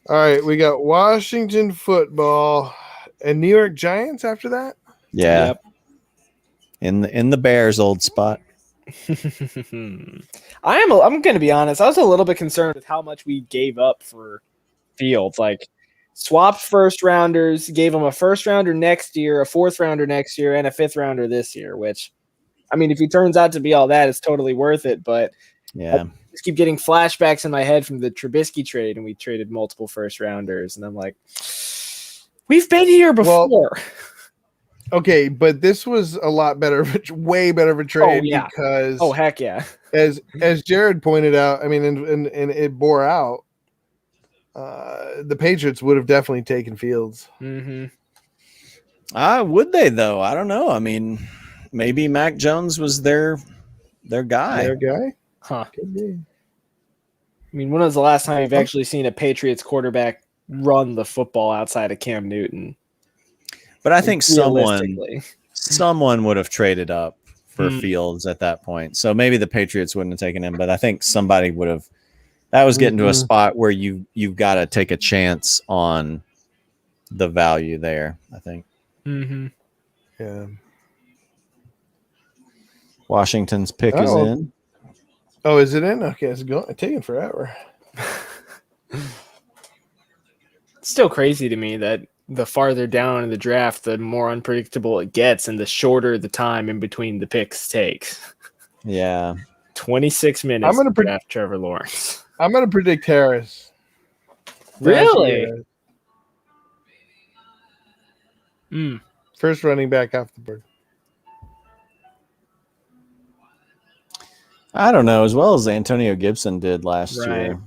All right, we got Washington football and New York Giants after that. Yeah, in the Bears' old spot. I'm going to be honest. I was a little bit concerned with how much we gave up for Fields. Like, swapped first rounders, gave him a first rounder next year, a fourth rounder next year, and a fifth rounder this year, which, I mean, if he turns out to be all that, it's totally worth it. But Yeah. I just keep getting flashbacks in my head from the Trubisky trade, and we traded multiple first rounders. And I'm like, we've been here before. Well, okay, but this was a lot better, way better of a trade because heck yeah. As Jared pointed out, I mean, and it bore out. The Patriots would have definitely taken Fields. Mm-hmm. Would they though? I don't know. I mean, maybe Mac Jones was their guy. Their guy? Huh. Could be. I mean, when was the last time you've actually seen a Patriots quarterback run the football outside of Cam Newton? But I think someone would have traded up for Fields at that point. So maybe the Patriots wouldn't have taken him, but I think somebody would have. That was getting to a spot where you've got to take a chance on the value there, I think. Mm-hmm. Yeah. Washington's pick is in. Oh, is it in? Okay, it's taking forever. It's still crazy to me that the farther down in the draft, the more unpredictable it gets, and the shorter the time in between the picks takes. Yeah. 26 minutes. I'm going to draft Trevor Lawrence. I'm going to predict Harris. Really? First running back off the board. I don't know, as well as Antonio Gibson did last year.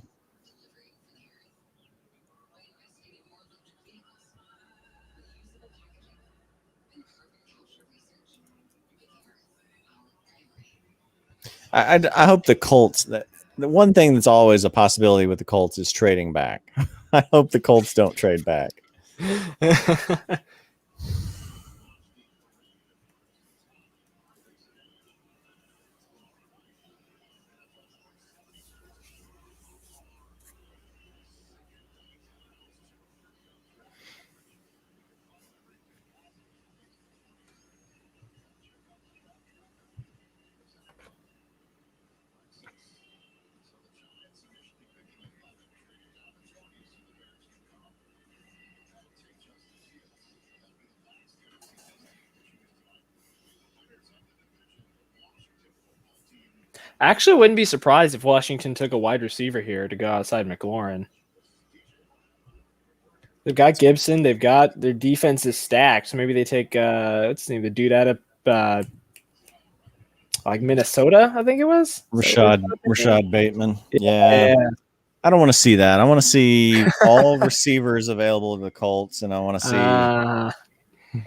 I hope the Colts, the one thing that's always a possibility with the Colts is trading back. I hope the Colts don't trade back. I actually wouldn't be surprised if Washington took a wide receiver here to go outside McLaurin. They've got Gibson. They've got their defense is stacked. So maybe they take what's the name? The dude out of like Minnesota, I think it was. Rashad Bateman. Yeah. I don't want to see that. I want to see all receivers available to the Colts, and I want to see.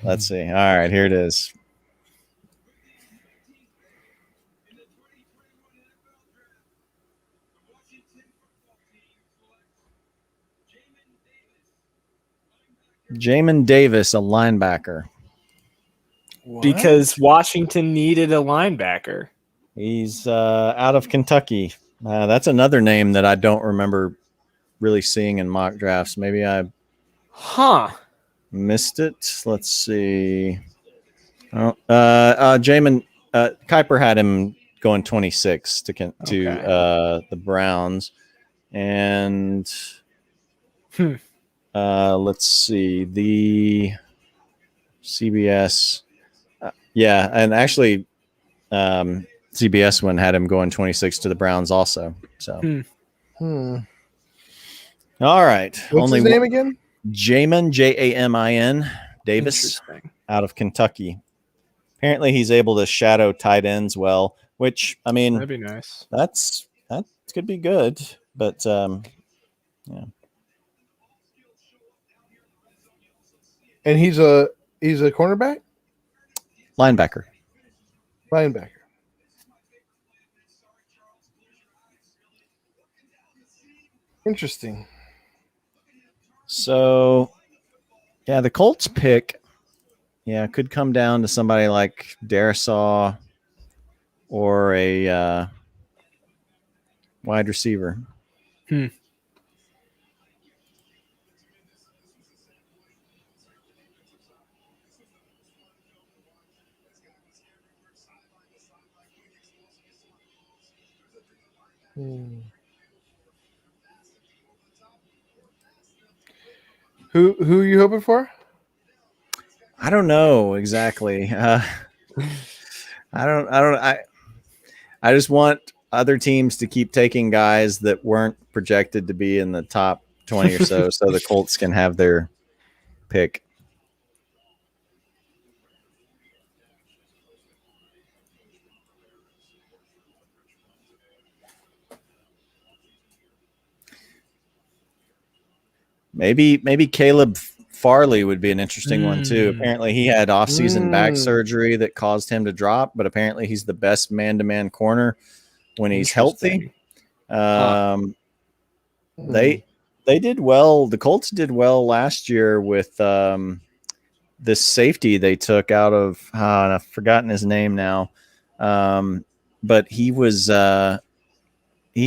Let's see. All right, here it is. Jamin Davis, a linebacker. What? Because Washington needed a linebacker. He's out of Kentucky. That's another name that I don't remember really seeing in mock drafts. Maybe I missed it. Let's see. Jamin Kuiper had him going 26 to the Browns, and let's see the CBS. And actually, CBS one had him going 26 to the Browns also. So, all right. What's his name again? Jamin, Jamin Davis, out of Kentucky. Apparently, he's able to shadow tight ends well, which I mean, that'd be nice. That could be good, but yeah. And he's a cornerback? Linebacker. Interesting. So, yeah, the Colts pick, could come down to somebody like Darisaw or a wide receiver. Who are you hoping for? I don't know exactly. I just want other teams to keep taking guys that weren't projected to be in the top 20 or so the Colts can have their pick. Maybe Caleb Farley would be an interesting one too. Apparently he had off-season back surgery that caused him to drop, but apparently he's the best man-to-man corner when he's healthy. They did well. The Colts did well last year with this safety they took out of and I've forgotten his name now. But he was he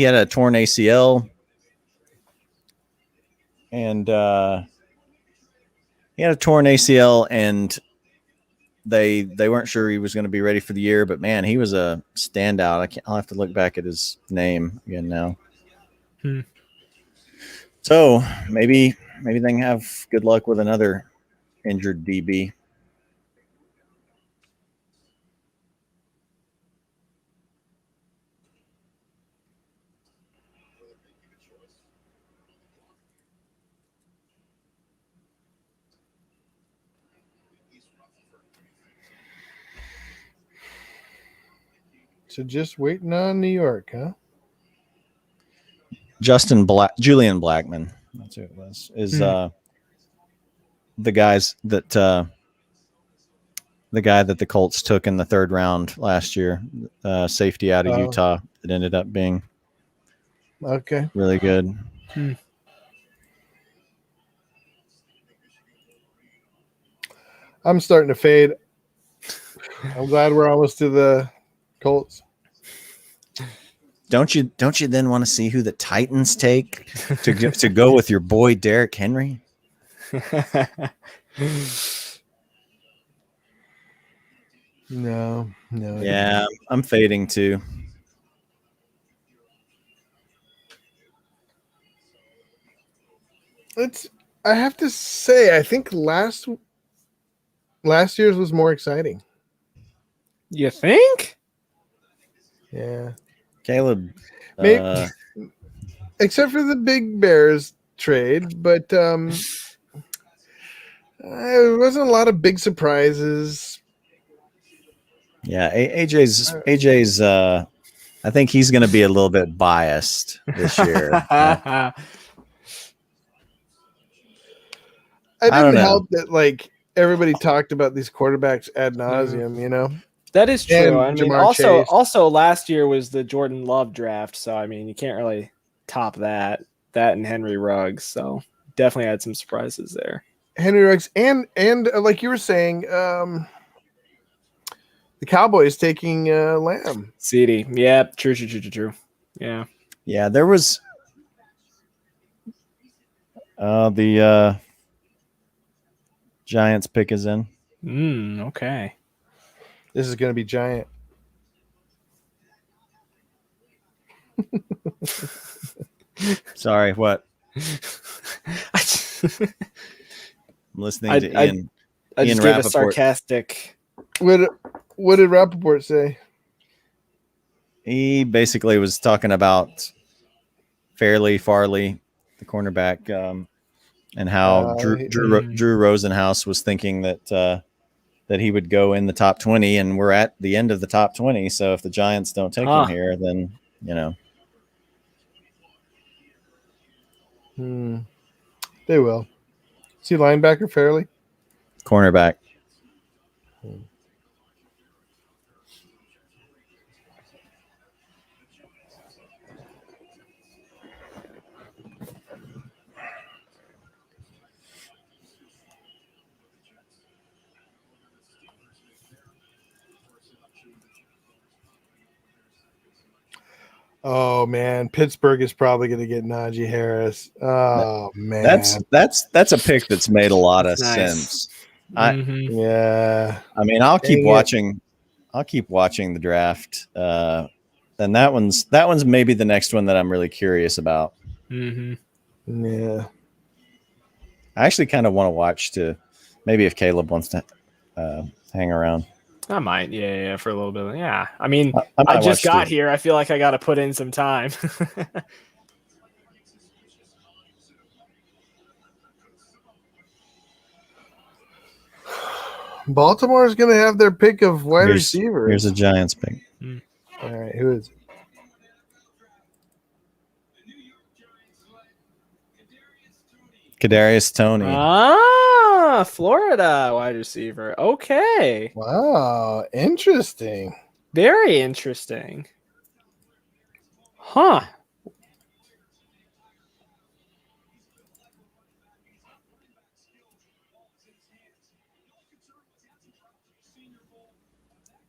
had a torn ACL and he had a torn ACL and they weren't sure he was going to be ready for the year, but man, he was a standout. I'll have to look back at his name again now. So maybe they can have good luck with another injured DB. So just waiting on New York, huh? Julian Blackman. That's who it was. Is the guy that the Colts took in the third round last year, safety out of Utah that ended up being really good. I'm starting to fade. I'm glad we're almost to the Colts. Don't you then want to see who the Titans take to go with your boy Derrick Henry? No. Yeah, I'm fading too. I have to say, I think last year's was more exciting. You think? Yeah. Caleb. Maybe, except for the Big Bears trade, but there wasn't a lot of big surprises. Yeah, AJ's I think he's going to be a little bit biased this year. It didn't help that like everybody talked about these quarterbacks ad nauseum, you know. That is true. And I mean, also last year was the Jordan Love draft, so I mean, you can't really top that. That and Henry Ruggs, so definitely had some surprises there. Henry Ruggs and like you were saying, the Cowboys taking Lamb. CD, yeah, true. Yeah, there was the Giants pick is in. Okay. This is going to be giant. Sorry, what? I'm listening to Ian. I just gave a sarcastic. What did Rappaport say? He basically was talking about Farley, the cornerback, and how Drew Rosenhaus was thinking that he would go in the top 20, and we're at the end of the top 20. So if the Giants don't take him here, then they will. Is he linebacker, Farley? Cornerback. Oh man, Pittsburgh is probably going to get Najee Harris. Oh man, that's a pick that's made a lot of sense. Yeah. I mean, I'll keep watching the draft And that one's maybe the next one that I'm really curious about. Mm-hmm. Yeah. I actually kind of want to watch to maybe if Caleb wants to hang around. I might, yeah, for a little bit. Yeah, I mean, I I might just watch got too. here. I feel like I got to put in some time. Baltimore's going to have their pick of wide receivers. Here's a Giants pick. All right, who is it? Kadarius Toney. Florida wide receiver. Okay, Wow, interesting. very interesting. Huh.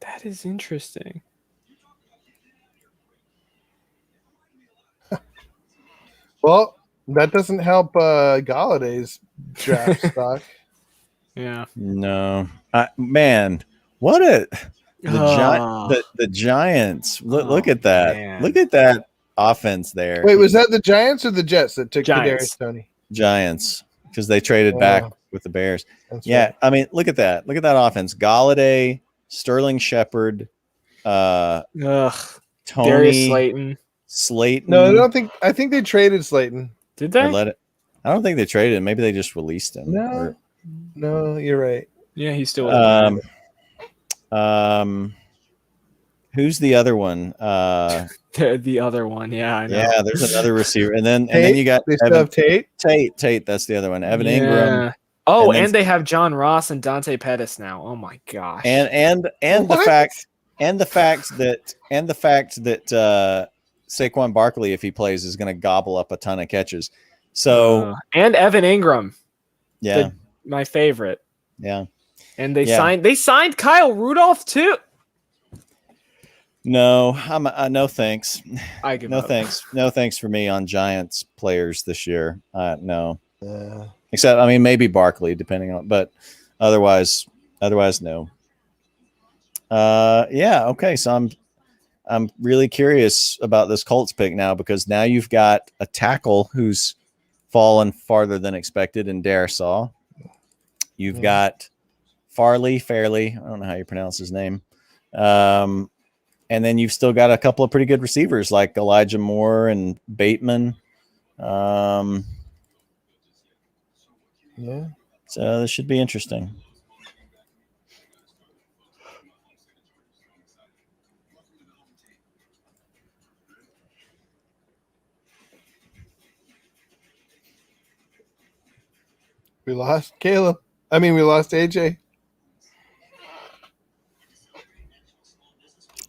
That is interesting. Well, that doesn't help Galladay's draft stock. Yeah. No, man, what a the Giants. Look at that. Man. Look at that offense there. Wait, was that the Giants or the Jets that took Giants. Kadarius Toney? Giants, because they traded back with the Bears. That's Yeah, right. I mean, look at that. Look at that offense. Galladay, Sterling Shepard, Ugh. Tony, Darius Slayton. No, I don't think. I think they traded Slayton. Did Or they? let it. I don't think they traded him. Maybe they just released him. No, no, you're right. Yeah, he's still. Who's the other one? The other one. Yeah, I know. Yeah, there's another receiver, and then you got They still have Tate. Tate. That's the other one. Evan Ingram. Oh, And then- and they have John Ross and Dante Pettis now. Oh my gosh. And the What? fact that Saquon Barkley, if he plays, is going to gobble up a ton of catches. So and Evan Ingram, yeah, my favorite. yeah. And they signed Kyle Rudolph too. No, no thanks. I give No up. thanks. No thanks for me on Giants players this year. No. Yeah. Except, I mean, maybe Barkley, depending on, but otherwise, no. Yeah. Okay. So I'm really curious about this Colts pick now, because now you've got a tackle who's fallen farther than expected in Darisaw. You've got Fairley. I don't know how you pronounce his name. And then you've still got a couple of pretty good receivers like Elijah Moore and Bateman. Yeah. So this should be interesting. We lost Caleb. I mean, we lost AJ.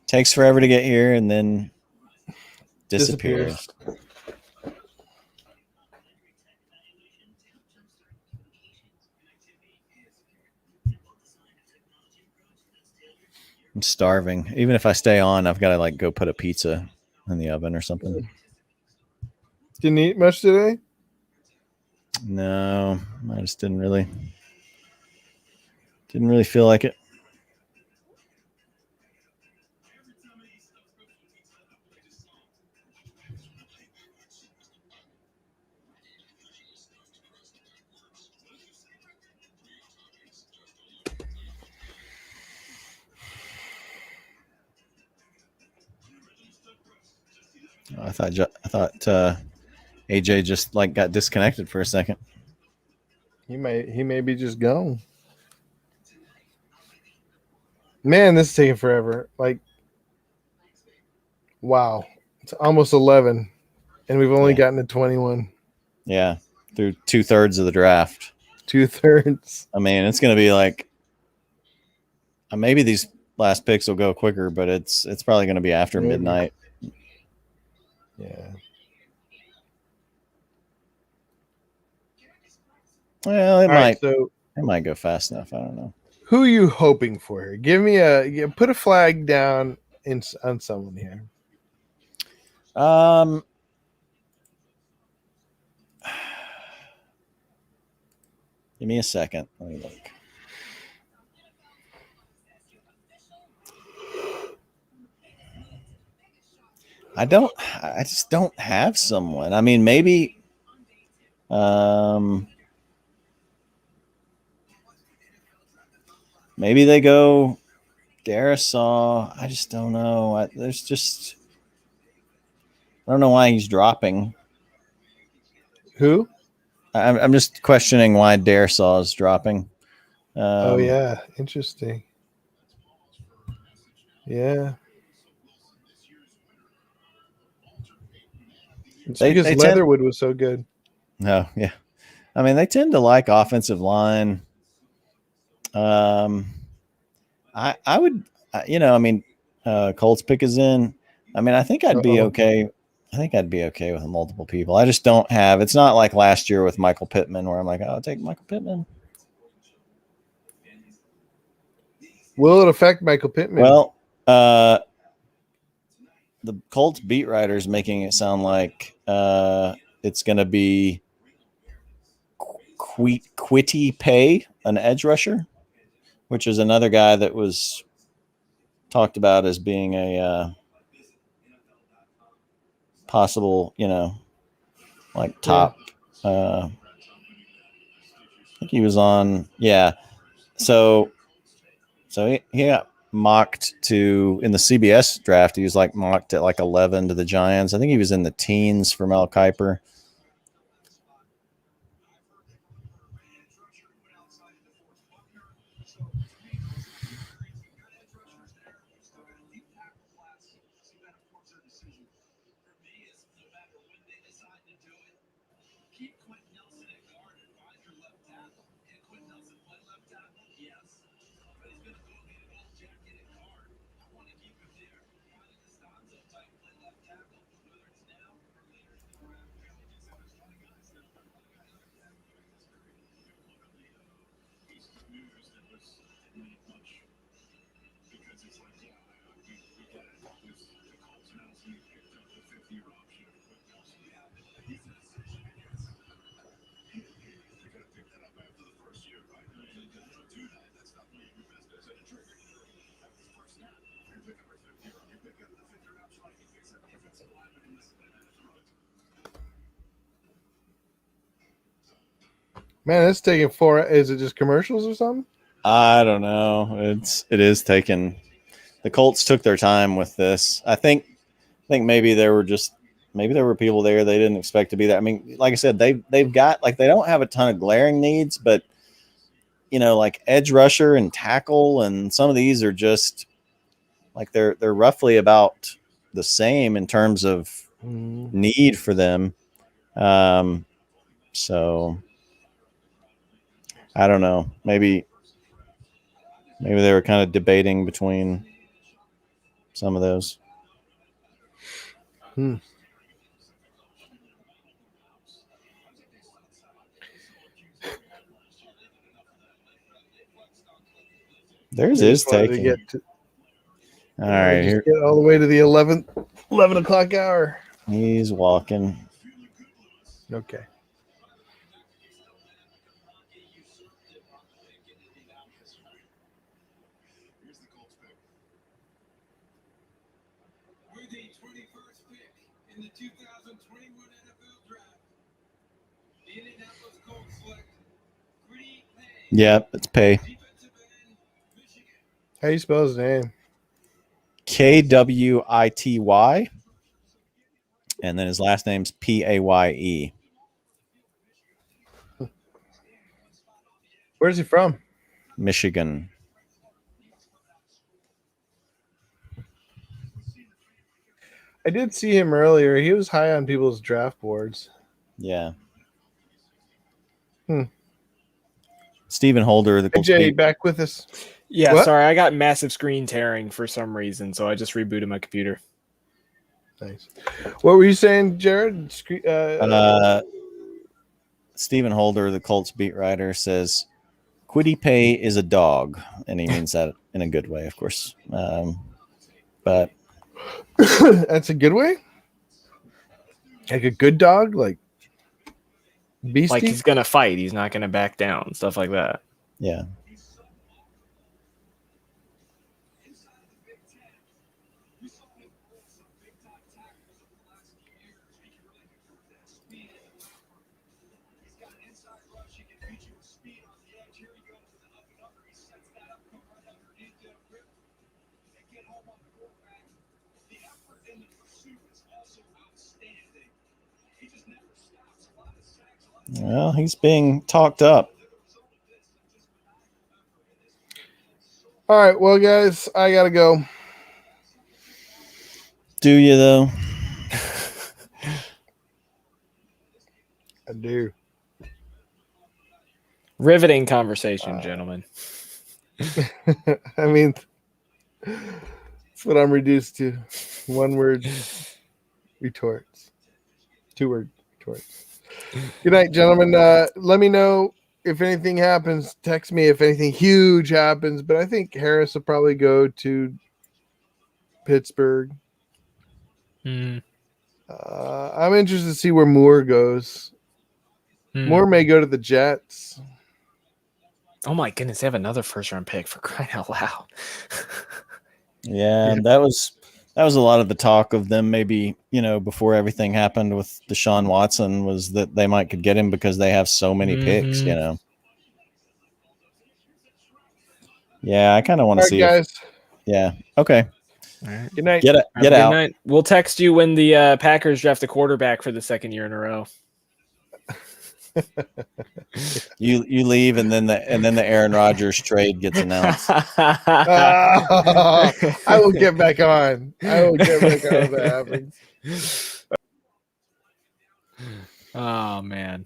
Takes forever to get here and then disappears. I'm starving. Even if I stay on, I've got to like go put a pizza in the oven or something. Didn't eat much today. No, I just didn't really feel like it. I thought AJ just like got disconnected for a second. He may be just gone. Man, this is taking forever. Like, wow, it's almost 11, and we've only gotten to 21. Yeah, through 2/3 of the draft. 2/3. I mean, it's going to be like maybe these last picks will go quicker, but it's probably going to be after midnight. Yeah. Well, it All might. right, so It might go fast enough. I don't know. who are you hoping for here? Give me put a flag down on someone here. Give me a second. Let me look. I just don't have someone. I mean, maybe maybe they go Darisaw. I just don't know. I don't know why he's dropping. Who? I'm just questioning why Darisaw is dropping. Oh yeah, interesting. Yeah. It's because Leatherwood was so good. No, yeah. I mean, they tend to like offensive line. I would, I mean, Colts pick is in. I mean, I think I'd be okay. I think I'd be okay with multiple people. I just don't have. It's not like last year with Michael Pittman, where I'm like, I'll take Michael Pittman. Will it affect Michael Pittman? Well, the Colts beat writers making it sound like it's going to be Quitty Pay, an edge rusher, which is another guy that was talked about as being a possible, like top. I think he was on, yeah. So he got mocked to in the CBS draft. He was like mocked at like 11 to the Giants. I think he was in the teens for Mel Kiper. Man, it's taking 4. Is it just commercials or something? I don't know. It is taking. The Colts took their time with this. I think maybe there were people there they didn't expect to be there. I mean, like I said, they've got like they don't have a ton of glaring needs, but like edge rusher and tackle, and some of these are just like they're roughly about the same in terms of need for them. So I don't know. Maybe they were kind of debating between some of those. Theirs is taking. All right, here. Get all the way to the 11 o'clock hour. He's walking. Okay. With the 21st pick in the 2021 NFL Draft, the Indianapolis Colts select Quitty Pay. Yeah, it's Pay. How do you spell his name? Kwity, and then his last name's Paye. Where's he from? Michigan. I did see him earlier. He was high on people's draft boards. Yeah. Stephen Holder, the Colts Jay, back with us. Yeah, what? Sorry, I got massive screen tearing for some reason, so I just rebooted my computer. Nice. What were you saying, Jared? Stephen Holder, the Colts beat writer, says Quitty Pay is a dog, and he means that in a good way, of course. But that's a good way? Like a good dog? Like beastie? Like he's going to fight. He's not going to back down. Stuff like that. Yeah. Well, he's being talked up. All right, well, guys, I gotta go. Do you though? I do. Riveting conversation, gentlemen. I mean, that's what I'm reduced to. One word retorts. 2-word retorts. Good night, gentlemen. Let me know if anything happens. Text me if anything huge happens. But I think Harris will probably go to Pittsburgh. Hmm. I'm interested to see where Moore goes. Moore may go to the Jets. Oh my goodness, they have another first-round pick, for crying out loud. Yeah, that was a lot of the talk of them maybe, before everything happened with Deshaun Watson, was that they might could get him because they have so many picks, Yeah, I kind of want to see guys. Yeah. Okay. All right. Good night. Get Have a out. good night. We'll text you when the Packers draft a quarterback for the second year in a row. You leave and then the Aaron Rodgers trade gets announced. I will get back on. I will get back on if that happens. Oh man.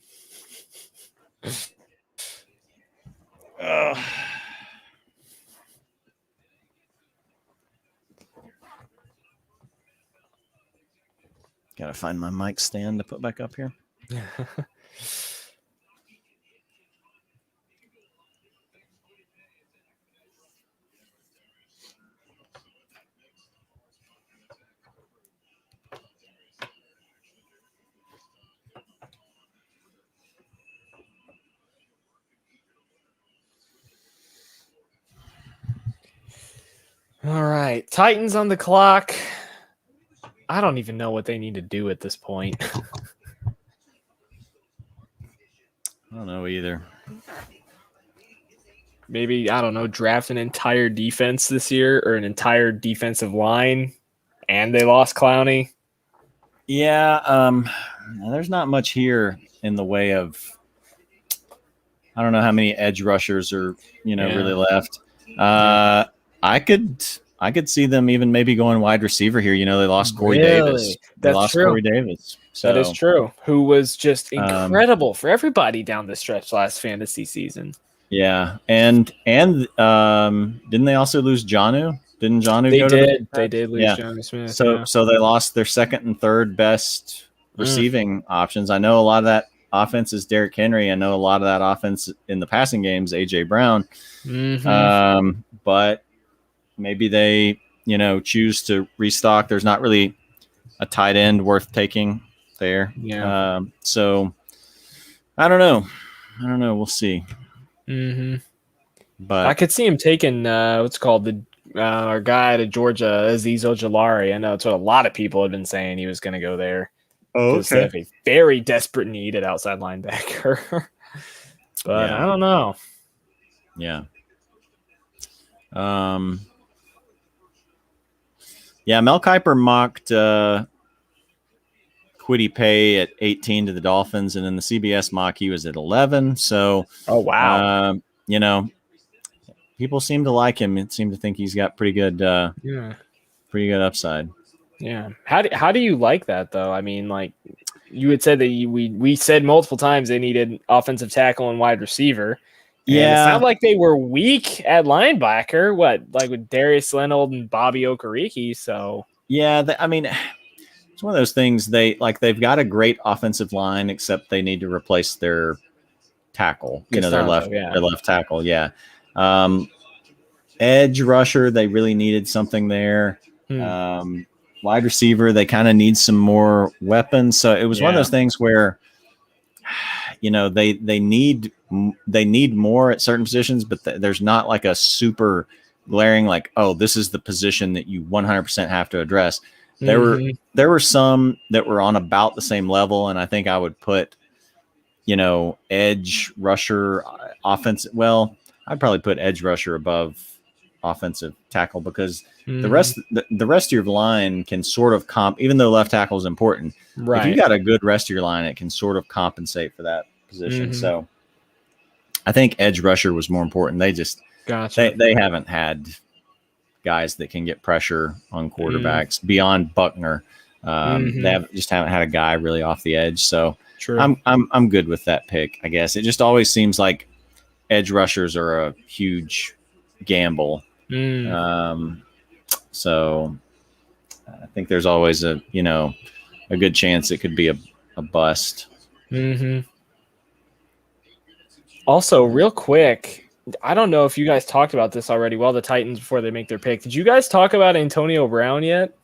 Gotta find my mic stand to put back up here. All right. Titans on the clock. I don't even know what they need to do at this point. I don't know either. Maybe, I don't know, draft an entire defense this year or an entire defensive line, and they lost Clowney. Yeah, there's not much here in the way of, I don't know how many edge rushers are, really left. I could see them even maybe going wide receiver here. They lost Corey Davis. That's true. Corey Davis. So, that is true. Who was just incredible for everybody down the stretch last fantasy season. Yeah, and didn't they also lose Jonnu? Didn't Jonnu go to the They did lose Jonnu Smith. So they lost their second and third best receiving options. I know a lot of that offense is Derrick Henry. I know a lot of that offense in the passing games, AJ Brown. Mm-hmm. But maybe they, choose to restock. There's not really a tight end worth taking there. Yeah. So I don't know. We'll see. Mm-hmm. But I could see him taking what's called our guy to Georgia, Azeez Ojulari. I know it's what a lot of people have been saying he was going to go there. Oh, okay. They have a very desperate need at outside linebacker. But I don't know. Yeah. Mel Kiper mocked Kwity Paye at 18 to the Dolphins, and in the CBS mock he was at 11. So, oh wow, people seem to like him. It seemed to think he's got pretty good upside. Yeah. How do you like that though? I mean, like you had said that we said multiple times they needed offensive tackle and wide receiver. Yeah, it sounded like they were weak at linebacker. What, like with Darius Leonard and Bobby Okereke? So yeah, it's one of those things. They've got a great offensive line, except they need to replace their tackle. Their left tackle. Yeah, edge rusher. They really needed something there. Wide receiver. They kind of need some more weapons. So it was one of those things where, they need more at certain positions, but there's not like a super glaring like, oh, this is the position that you 100% have to address. There were some that were on about the same level, and I think I would put, edge rusher, offensive. Well, I'd probably put edge rusher above offensive tackle because the rest of your line can sort of even though left tackle is important. Right. If you got a good rest of your line, it can sort of compensate for that position. Mhm. So I think edge rusher was more important. Gotcha. They haven't had guys that can get pressure on quarterbacks beyond Buckner. They haven't had a guy really off the edge. So True. I'm good with that pick, I guess. It just always seems like edge rushers are a huge gamble. So I think there's always a good chance it could be a bust. Also, real quick, I don't know if you guys talked about this already. Well, the Titans before they make their pick. Did you guys talk about Antonio Brown yet?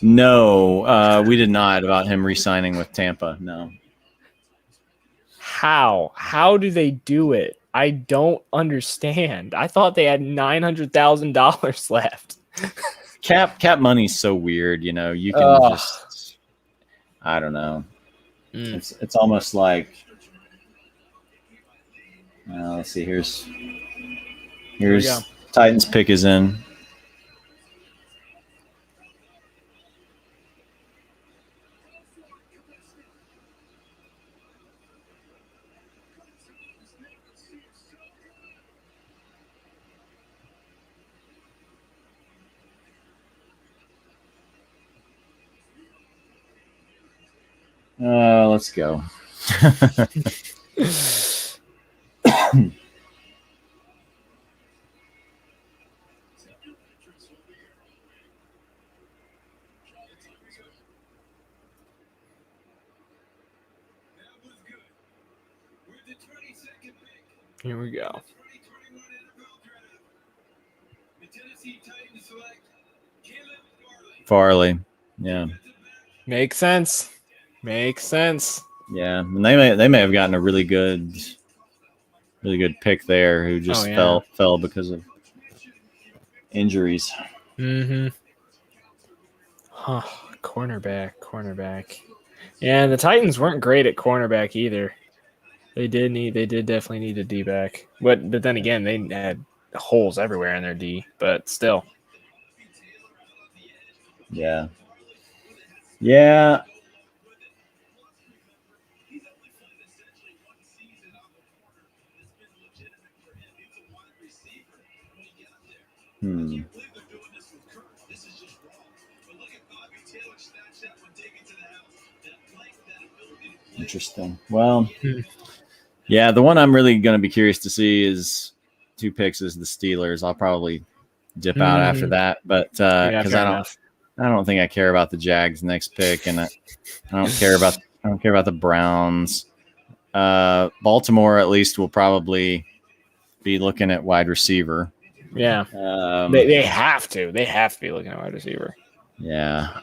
No, we did not, about him re-signing with Tampa. No. How? How do they do it? I don't understand. I thought they had $900,000 left. Cap money's so weird, you can just, I don't know. It's almost like, let's see, here's Titans pick is in. Let's go. Here we go. Farley. Yeah. Makes sense. Makes sense. Yeah. And they may have gotten a really good pick there who just fell because of injuries. Huh. Cornerback. Yeah, the Titans weren't great at cornerback either. They did definitely need a D back. But then again, they had holes everywhere in their D, but still. Yeah. Yeah. Interesting. Well, yeah, the one I'm really going to be curious to see is 2 picks is the Steelers. I'll probably dip out after that, but because I don't think I care about the Jags next pick, and I don't care about the Browns. Baltimore at least will probably be looking at wide receiver. Yeah, they have to. They have to be looking at wide receiver. Yeah.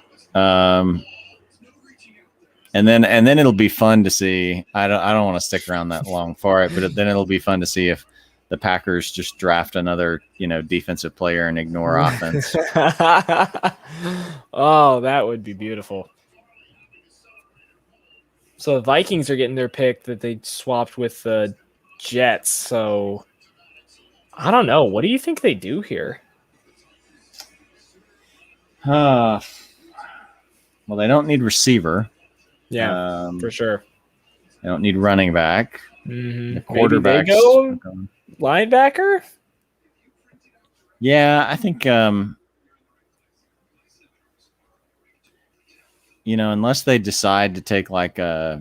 And then it'll be fun to see. I don't want to stick around that long for it, but then it'll be fun to see if the Packers just draft another, defensive player and ignore offense. Oh, that would be beautiful. So the Vikings are getting their pick that they swapped with the Jets. So I don't know. What do you think they do here? Well, they don't need receiver. Yeah, for sure. They don't need running back. The quarterbacks. Maybe they go linebacker? Yeah, I think unless they decide to take like a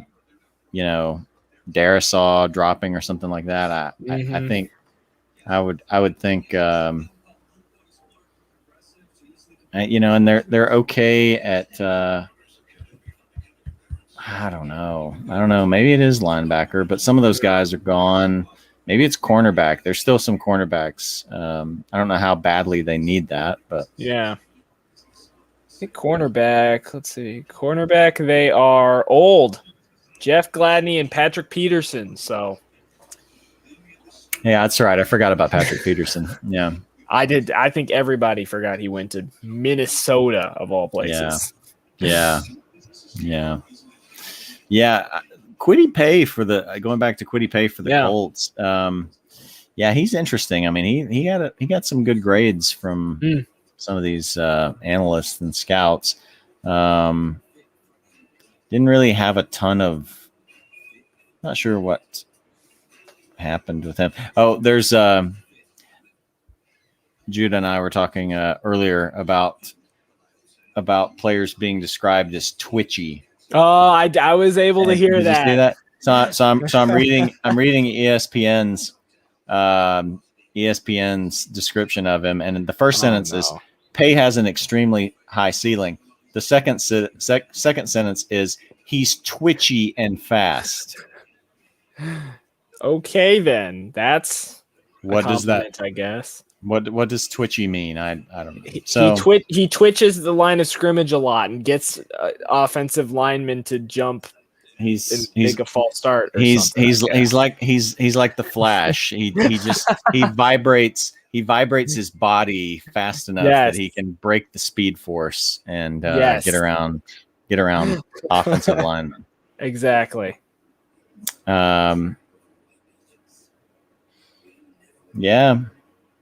Darisaw dropping or something like that, I think I would think and they're okay at I don't know. Maybe it is linebacker, but some of those guys are gone. Maybe it's cornerback. There's still some cornerbacks. I don't know how badly they need that, but yeah. I think cornerback. Let's see. Cornerback, they are old. Jeff Gladney and Patrick Peterson. So yeah, that's right. I forgot about Patrick Peterson. Yeah. I did. I think everybody forgot he went to Minnesota of all places. Yeah. Kwity Paye going back to Kwity Paye for the Colts. Yeah, he's interesting. I mean, he got some good grades from some of these analysts and scouts. Didn't really have a ton of Not sure what happened with him. Oh, there's Judah and I were talking earlier about players being described as twitchy. Oh, I was able to hear Did that. you see that? So I'm reading ESPN's description of him, and the first sentence is Pay has an extremely high ceiling. The second sentence is he's twitchy and fast. Okay, then that's What does that? I guess. What does twitchy mean? I don't know. He twitches the line of scrimmage a lot and gets offensive linemen to jump. He's make a false start. He's like the Flash. He vibrates his body fast enough that he can break the speed force and get around offensive linemen. Exactly. Yeah.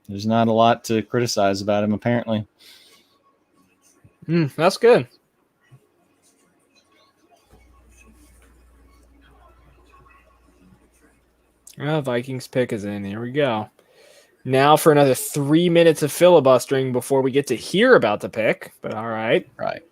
There's not a lot to criticize about him, apparently. That's good. Vikings pick is in. Here we go. Now for another 3 minutes of filibustering before we get to hear about the pick. But all right. Right.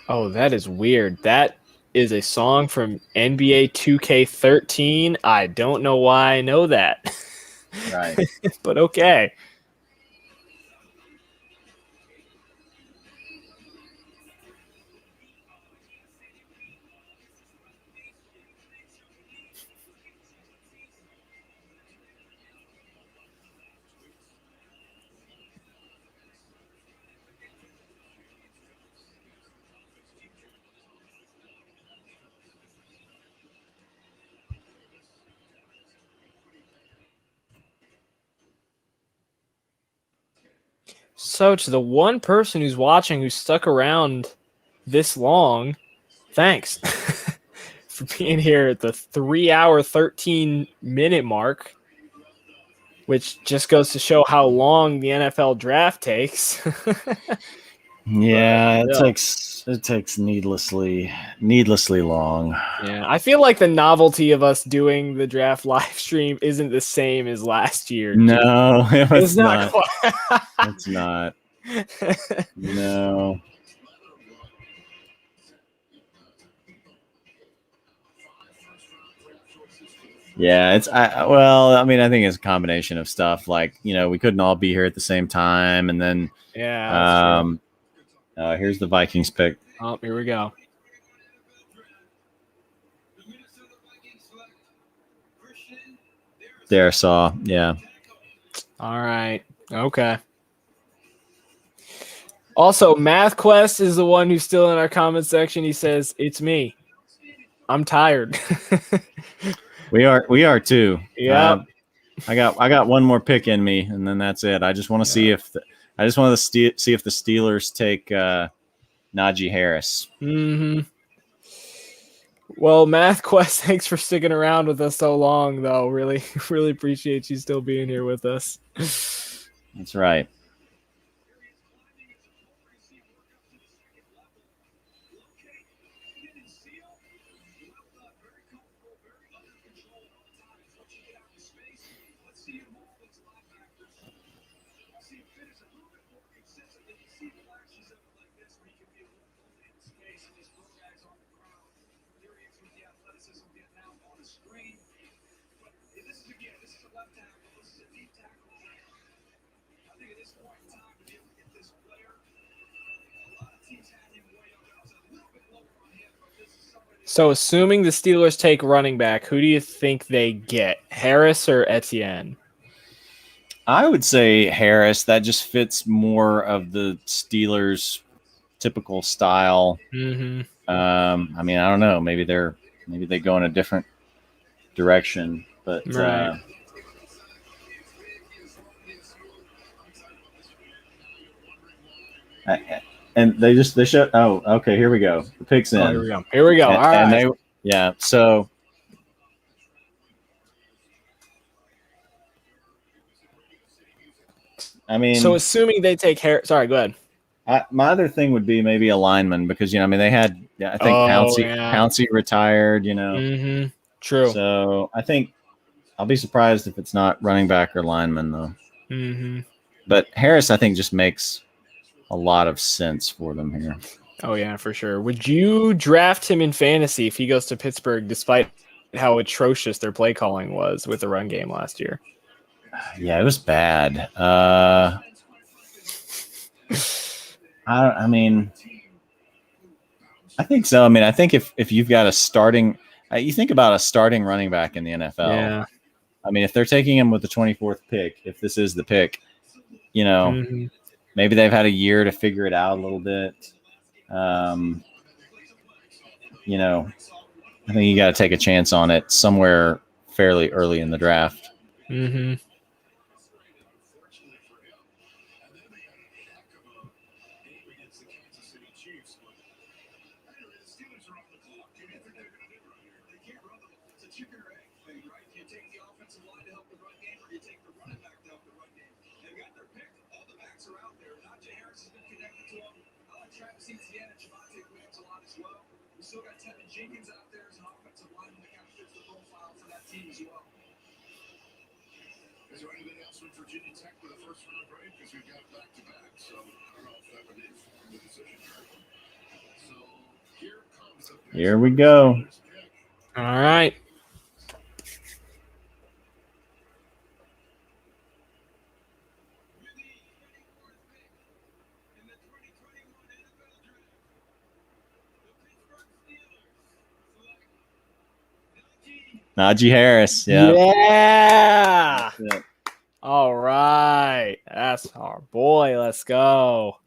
Oh, that is weird. That is a song from NBA 2K13. I don't know why I know that. Right. But okay. So to the one person who's watching who stuck around this long, thanks for being here at the 3 hour, 13-minute mark, which just goes to show how long the NFL draft takes. Yeah, it takes needlessly long. Yeah, I feel like the novelty of us doing the draft live stream isn't the same as last year. No, it's not. Quite. It's not. No. Yeah, I think it's a combination of stuff. Like, we couldn't all be here at the same time, and then here's the Vikings pick. Oh, here we go. There, saw. Yeah. All right. Okay. Also, Math Quest is the one who's still in our comment section. He says, "It's me. I'm tired." We are too. Yeah. I got one more pick in me, and then that's it. I just want to see if the Steelers take Najee Harris. Mm-hmm. Well, Math Quest, thanks for sticking around with us so long, though. Really, really appreciate you still being here with us. That's right. So, assuming the Steelers take running back, who do you think they get, Harris or Etienne? I would say Harris. That just fits more of the Steelers' typical style. Mm-hmm. I mean, I don't know. Maybe they go in a different direction, but Right. and they showed. Oh, okay. Here we go. The pick's in. Oh, here we go. Here we go. And, All and right. yeah. So I mean, So assuming they take sorry, go ahead. my other thing would be maybe a lineman because I mean they had I think Pouncey retired. Mm-hmm. True. So I think I'll be surprised if it's not running back or lineman though. Mm-hmm. But Harris, I think, just makes a lot of sense for them here. Oh yeah, for sure. Would you draft him in fantasy if he goes to Pittsburgh, despite how atrocious their play calling was with the run game last year? Yeah, it was bad. I mean, I think so. I mean, I think if you've got a starting, you think about a starting running back in the NFL. Yeah. I mean, if they're taking him with the 24th pick, if this is the pick, Mm-hmm. maybe they've had a year to figure it out a little bit. I think you got to take a chance on it somewhere fairly early in the draft. Mm-hmm. Is there anything else with Virginia Tech with a first round break? Because we've got back to back, so I don't know if that would inform the decision. So here comes the Here we go. All right. Najee Harris. Yeah. Yeah. Yeah. All right. That's our boy. Let's go.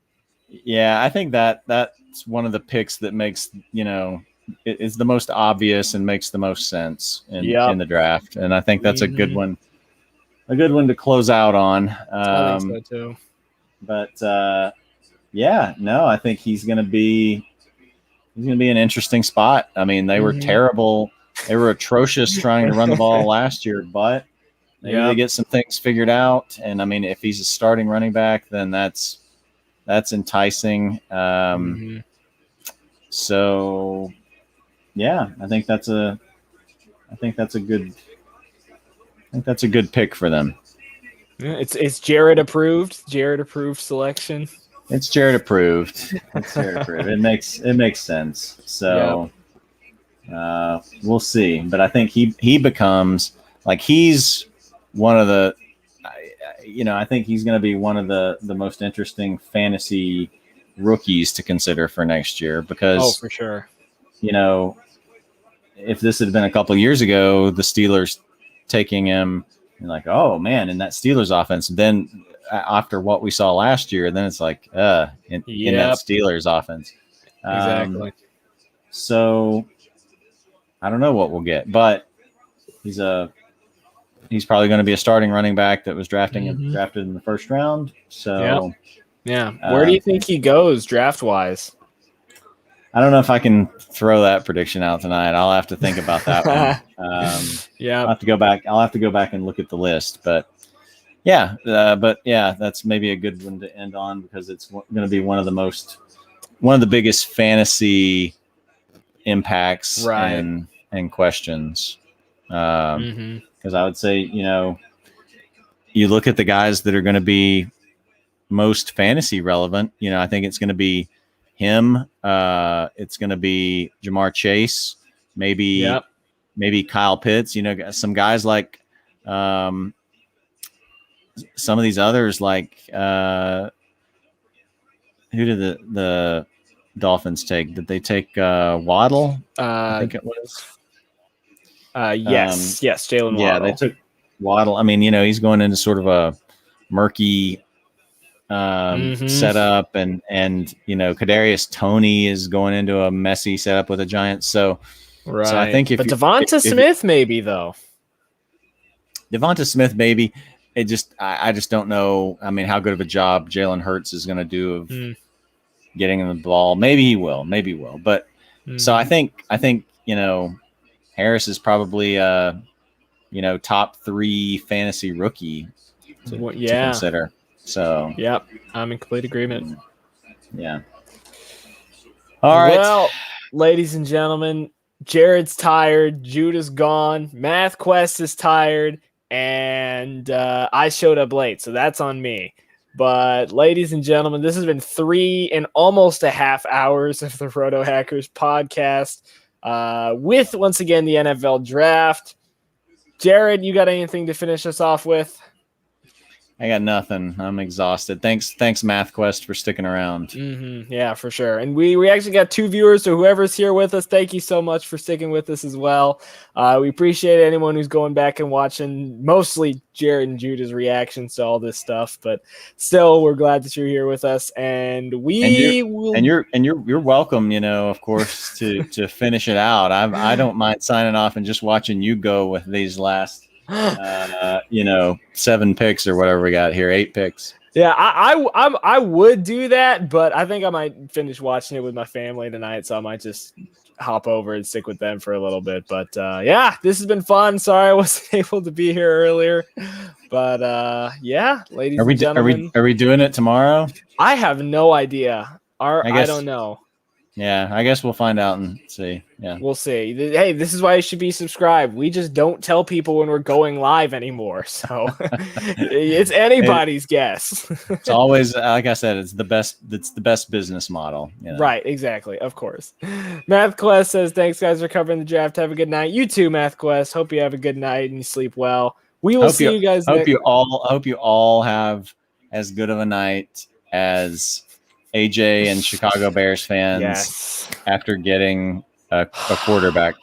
Yeah, I think that's one of the picks that makes, it is the most obvious and makes the most sense in the draft. And I think that's a good one to close out on. I think so too. But I think he's going to be an interesting spot. I mean, they were terrible. They were atrocious trying to run the ball last year, but maybe they get some things figured out. And I mean, if he's a starting running back, then that's enticing. So yeah, I think that's a good pick for them. Yeah, it's Jared approved. Jared approved selection. It's Jared approved. It makes sense. So we'll see. But I think he becomes like he's one of the. I think he's going to be one of the most interesting fantasy rookies to consider for next year because for sure. If this had been a couple of years ago, the Steelers taking him and like, oh man, in that Steelers offense, then after what we saw last year, then it's like, in that Steelers offense. Exactly. So I don't know what we'll get, but he's probably going to be a starting running back that was drafted in the first round. So where do you think he goes draft wise? I don't know if I can throw that prediction out tonight. I'll have to think about that one. I'll have to go back. I'll have to go back and look at the list, but that's maybe a good one to end on because it's going to be one of the biggest fantasy impacts and questions. Because I would say, you look at the guys that are going to be most fantasy relevant. I think it's going to be him. It's going to be Jamar Chase, maybe Kyle Pitts. Some guys like some of these others, like who did the Dolphins take? Did they take Waddle? I think it was. Yes, Jalen Waddle. Yeah, they took Waddle. I mean, he's going into sort of a murky setup, and Kadarius Toney is going into a messy setup with the Giants. So I think if Devonta Smith maybe though. Devonta Smith maybe. I just don't know. I mean, how good of a job Jalen Hurts is going to do of getting him the ball. Maybe he will. But so I think Harris is probably top 3 fantasy rookie to consider. So yep, I'm in complete agreement. Yeah. All right. Well, ladies and gentlemen, Jared's tired. Judah's gone. Math Quest is tired. And I showed up late, so that's on me. But ladies and gentlemen, this has been 3 and almost a half hours of the Roto Hackers podcast with, once again, the NFL draft. Jared, you got anything to finish us off with? I got nothing. I'm exhausted. Thanks, MathQuest, for sticking around. Yeah, for sure. And we actually got 2 viewers, so whoever's here with us, thank you so much for sticking with us as well. We appreciate anyone who's going back and watching, mostly Jared and Judah's reactions to all this stuff. But still, we're glad that you're here with us, and you're welcome. Of course, to finish it out. I don't mind signing off and just watching you go with these last 7 picks or whatever we got here, 8 picks. Yeah, I would do that, but I think I might finish watching it with my family tonight, so I might just hop over and stick with them for a little bit. But yeah, this has been fun. Sorry I wasn't able to be here earlier, but yeah, ladies and gentlemen, are we doing it tomorrow? I have no idea. I don't know. Yeah, I guess we'll find out and see. Yeah, we'll see. Hey, this is why you should be subscribed. We just don't tell people when we're going live anymore, so it's anybody's guess. It's always, like I said, it's the best. It's the best business model. Right? Exactly. Of course. MathQuest says, "Thanks, guys, for covering the draft. Have a good night. You too, MathQuest. Hope you have a good night and you sleep well. We will see you guys. Hope you all have as good of a night as AJ and Chicago Bears fans after getting a quarterback.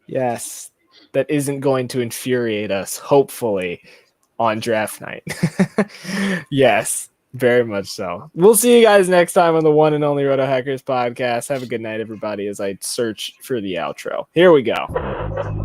Yes, that isn't going to infuriate us, hopefully, on draft night. Yes, very much so. We'll see you guys next time on the one and only Roto Hackers podcast. Have a good night, everybody, as I search for the outro. Here we go.